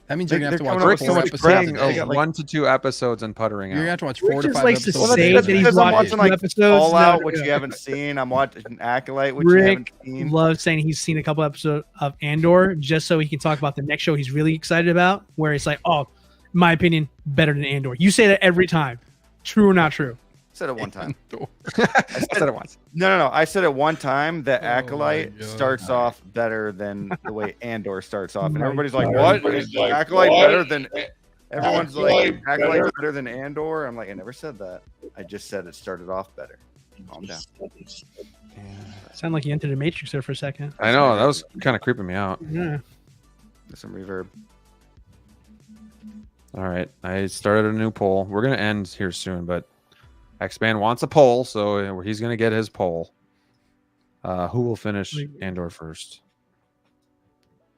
Speaker 1: that means you're gonna have to
Speaker 5: They're
Speaker 1: watch
Speaker 5: coming up
Speaker 2: Brick's
Speaker 5: with
Speaker 1: four
Speaker 5: so much
Speaker 2: so much
Speaker 1: episodes.
Speaker 2: bring
Speaker 1: a day.
Speaker 5: They got, like-
Speaker 2: 1 to 2 episodes and puttering
Speaker 1: You're gonna
Speaker 2: out.
Speaker 1: have to watch 4
Speaker 6: Rick
Speaker 1: to
Speaker 6: just
Speaker 1: 5
Speaker 6: likes to
Speaker 1: episodes.
Speaker 6: say
Speaker 1: a
Speaker 6: that
Speaker 1: day.
Speaker 6: he's
Speaker 5: because I'm
Speaker 6: watched
Speaker 5: watching like
Speaker 6: episodes.
Speaker 5: All
Speaker 6: No,
Speaker 5: Out,
Speaker 6: no,
Speaker 5: which
Speaker 6: no.
Speaker 5: you haven't seen. I'm watching Acolyte, which you
Speaker 6: Rick
Speaker 5: haven't seen.
Speaker 6: loves saying he's seen a couple episodes of Andor just so he can talk about the next show he's really excited about, where it's like, oh, in my opinion, better than Andor. You say that every time. True or not true?
Speaker 5: Said it one time.
Speaker 2: I said it once.
Speaker 5: No. I said it one time that
Speaker 1: Oh
Speaker 5: Acolyte
Speaker 1: my God.
Speaker 5: starts off better than the way Andor starts off, and
Speaker 6: My
Speaker 5: everybody's like,
Speaker 6: God.
Speaker 5: "What? Is Acolyte better than?" Everyone's like, "Acolyte better than Andor." I'm like, I never said that. I just said it started off better. Calm down.
Speaker 6: Sound like you entered the Matrix there for a second.
Speaker 2: I know, that was kind of creeping me out.
Speaker 6: Yeah.
Speaker 5: There's some reverb.
Speaker 2: All right, I started a new poll. We're gonna end here soon, but X-Man wants a poll, so he's gonna get his poll. Who will finish Andor first?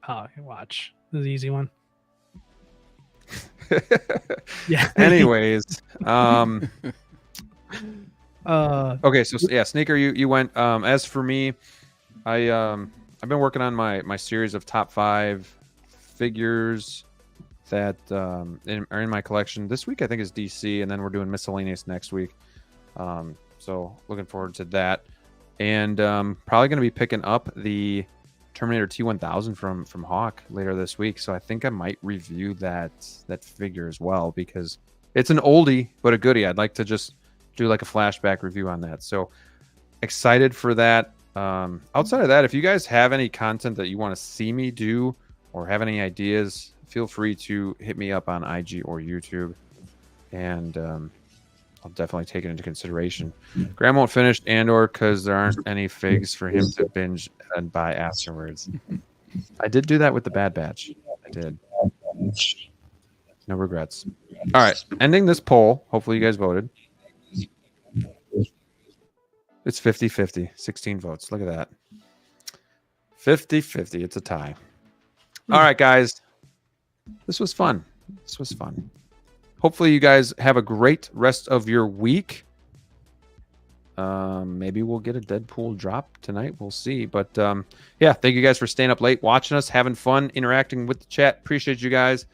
Speaker 6: Oh, watch. This is an easy one. Yeah.
Speaker 2: Anyways,
Speaker 6: Okay,
Speaker 2: so yeah, Sneaker, you went. As for me, I've been working on my series of top 5 figures that are in my collection. This week I think is DC, and then we're doing miscellaneous next week. So looking forward to that, and probably going to be picking up the Terminator T1000 from Hawk later this week. So I think I might review that figure as well, because it's an oldie but a goodie. I'd like to just do like a flashback review on that. So excited for that. Outside of that, if you guys have any content that you want to see me do or have any ideas, feel free to hit me up on IG or YouTube, and I'll definitely take it into consideration. Graham won't finish Andor because there aren't any figs for him to binge and buy afterwards. I did do that with the Bad Batch. I did. No regrets. All right, ending this poll. Hopefully you guys voted. It's 50-50. 16 votes. Look at that. 50-50. It's a tie. All right, guys. This was fun. Hopefully you guys have a great rest of your week. Maybe we'll get a Deadpool drop tonight. We'll see. But yeah, thank you guys for staying up late, watching us, having fun, interacting with the chat. Appreciate you guys.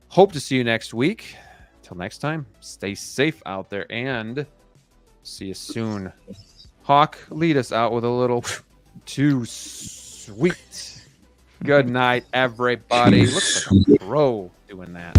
Speaker 2: Hope to see you next week. Till next time, stay safe out there, and see you soon. Hawk, lead us out with a little too sweet. Good night, everybody. Looks like a pro doing that.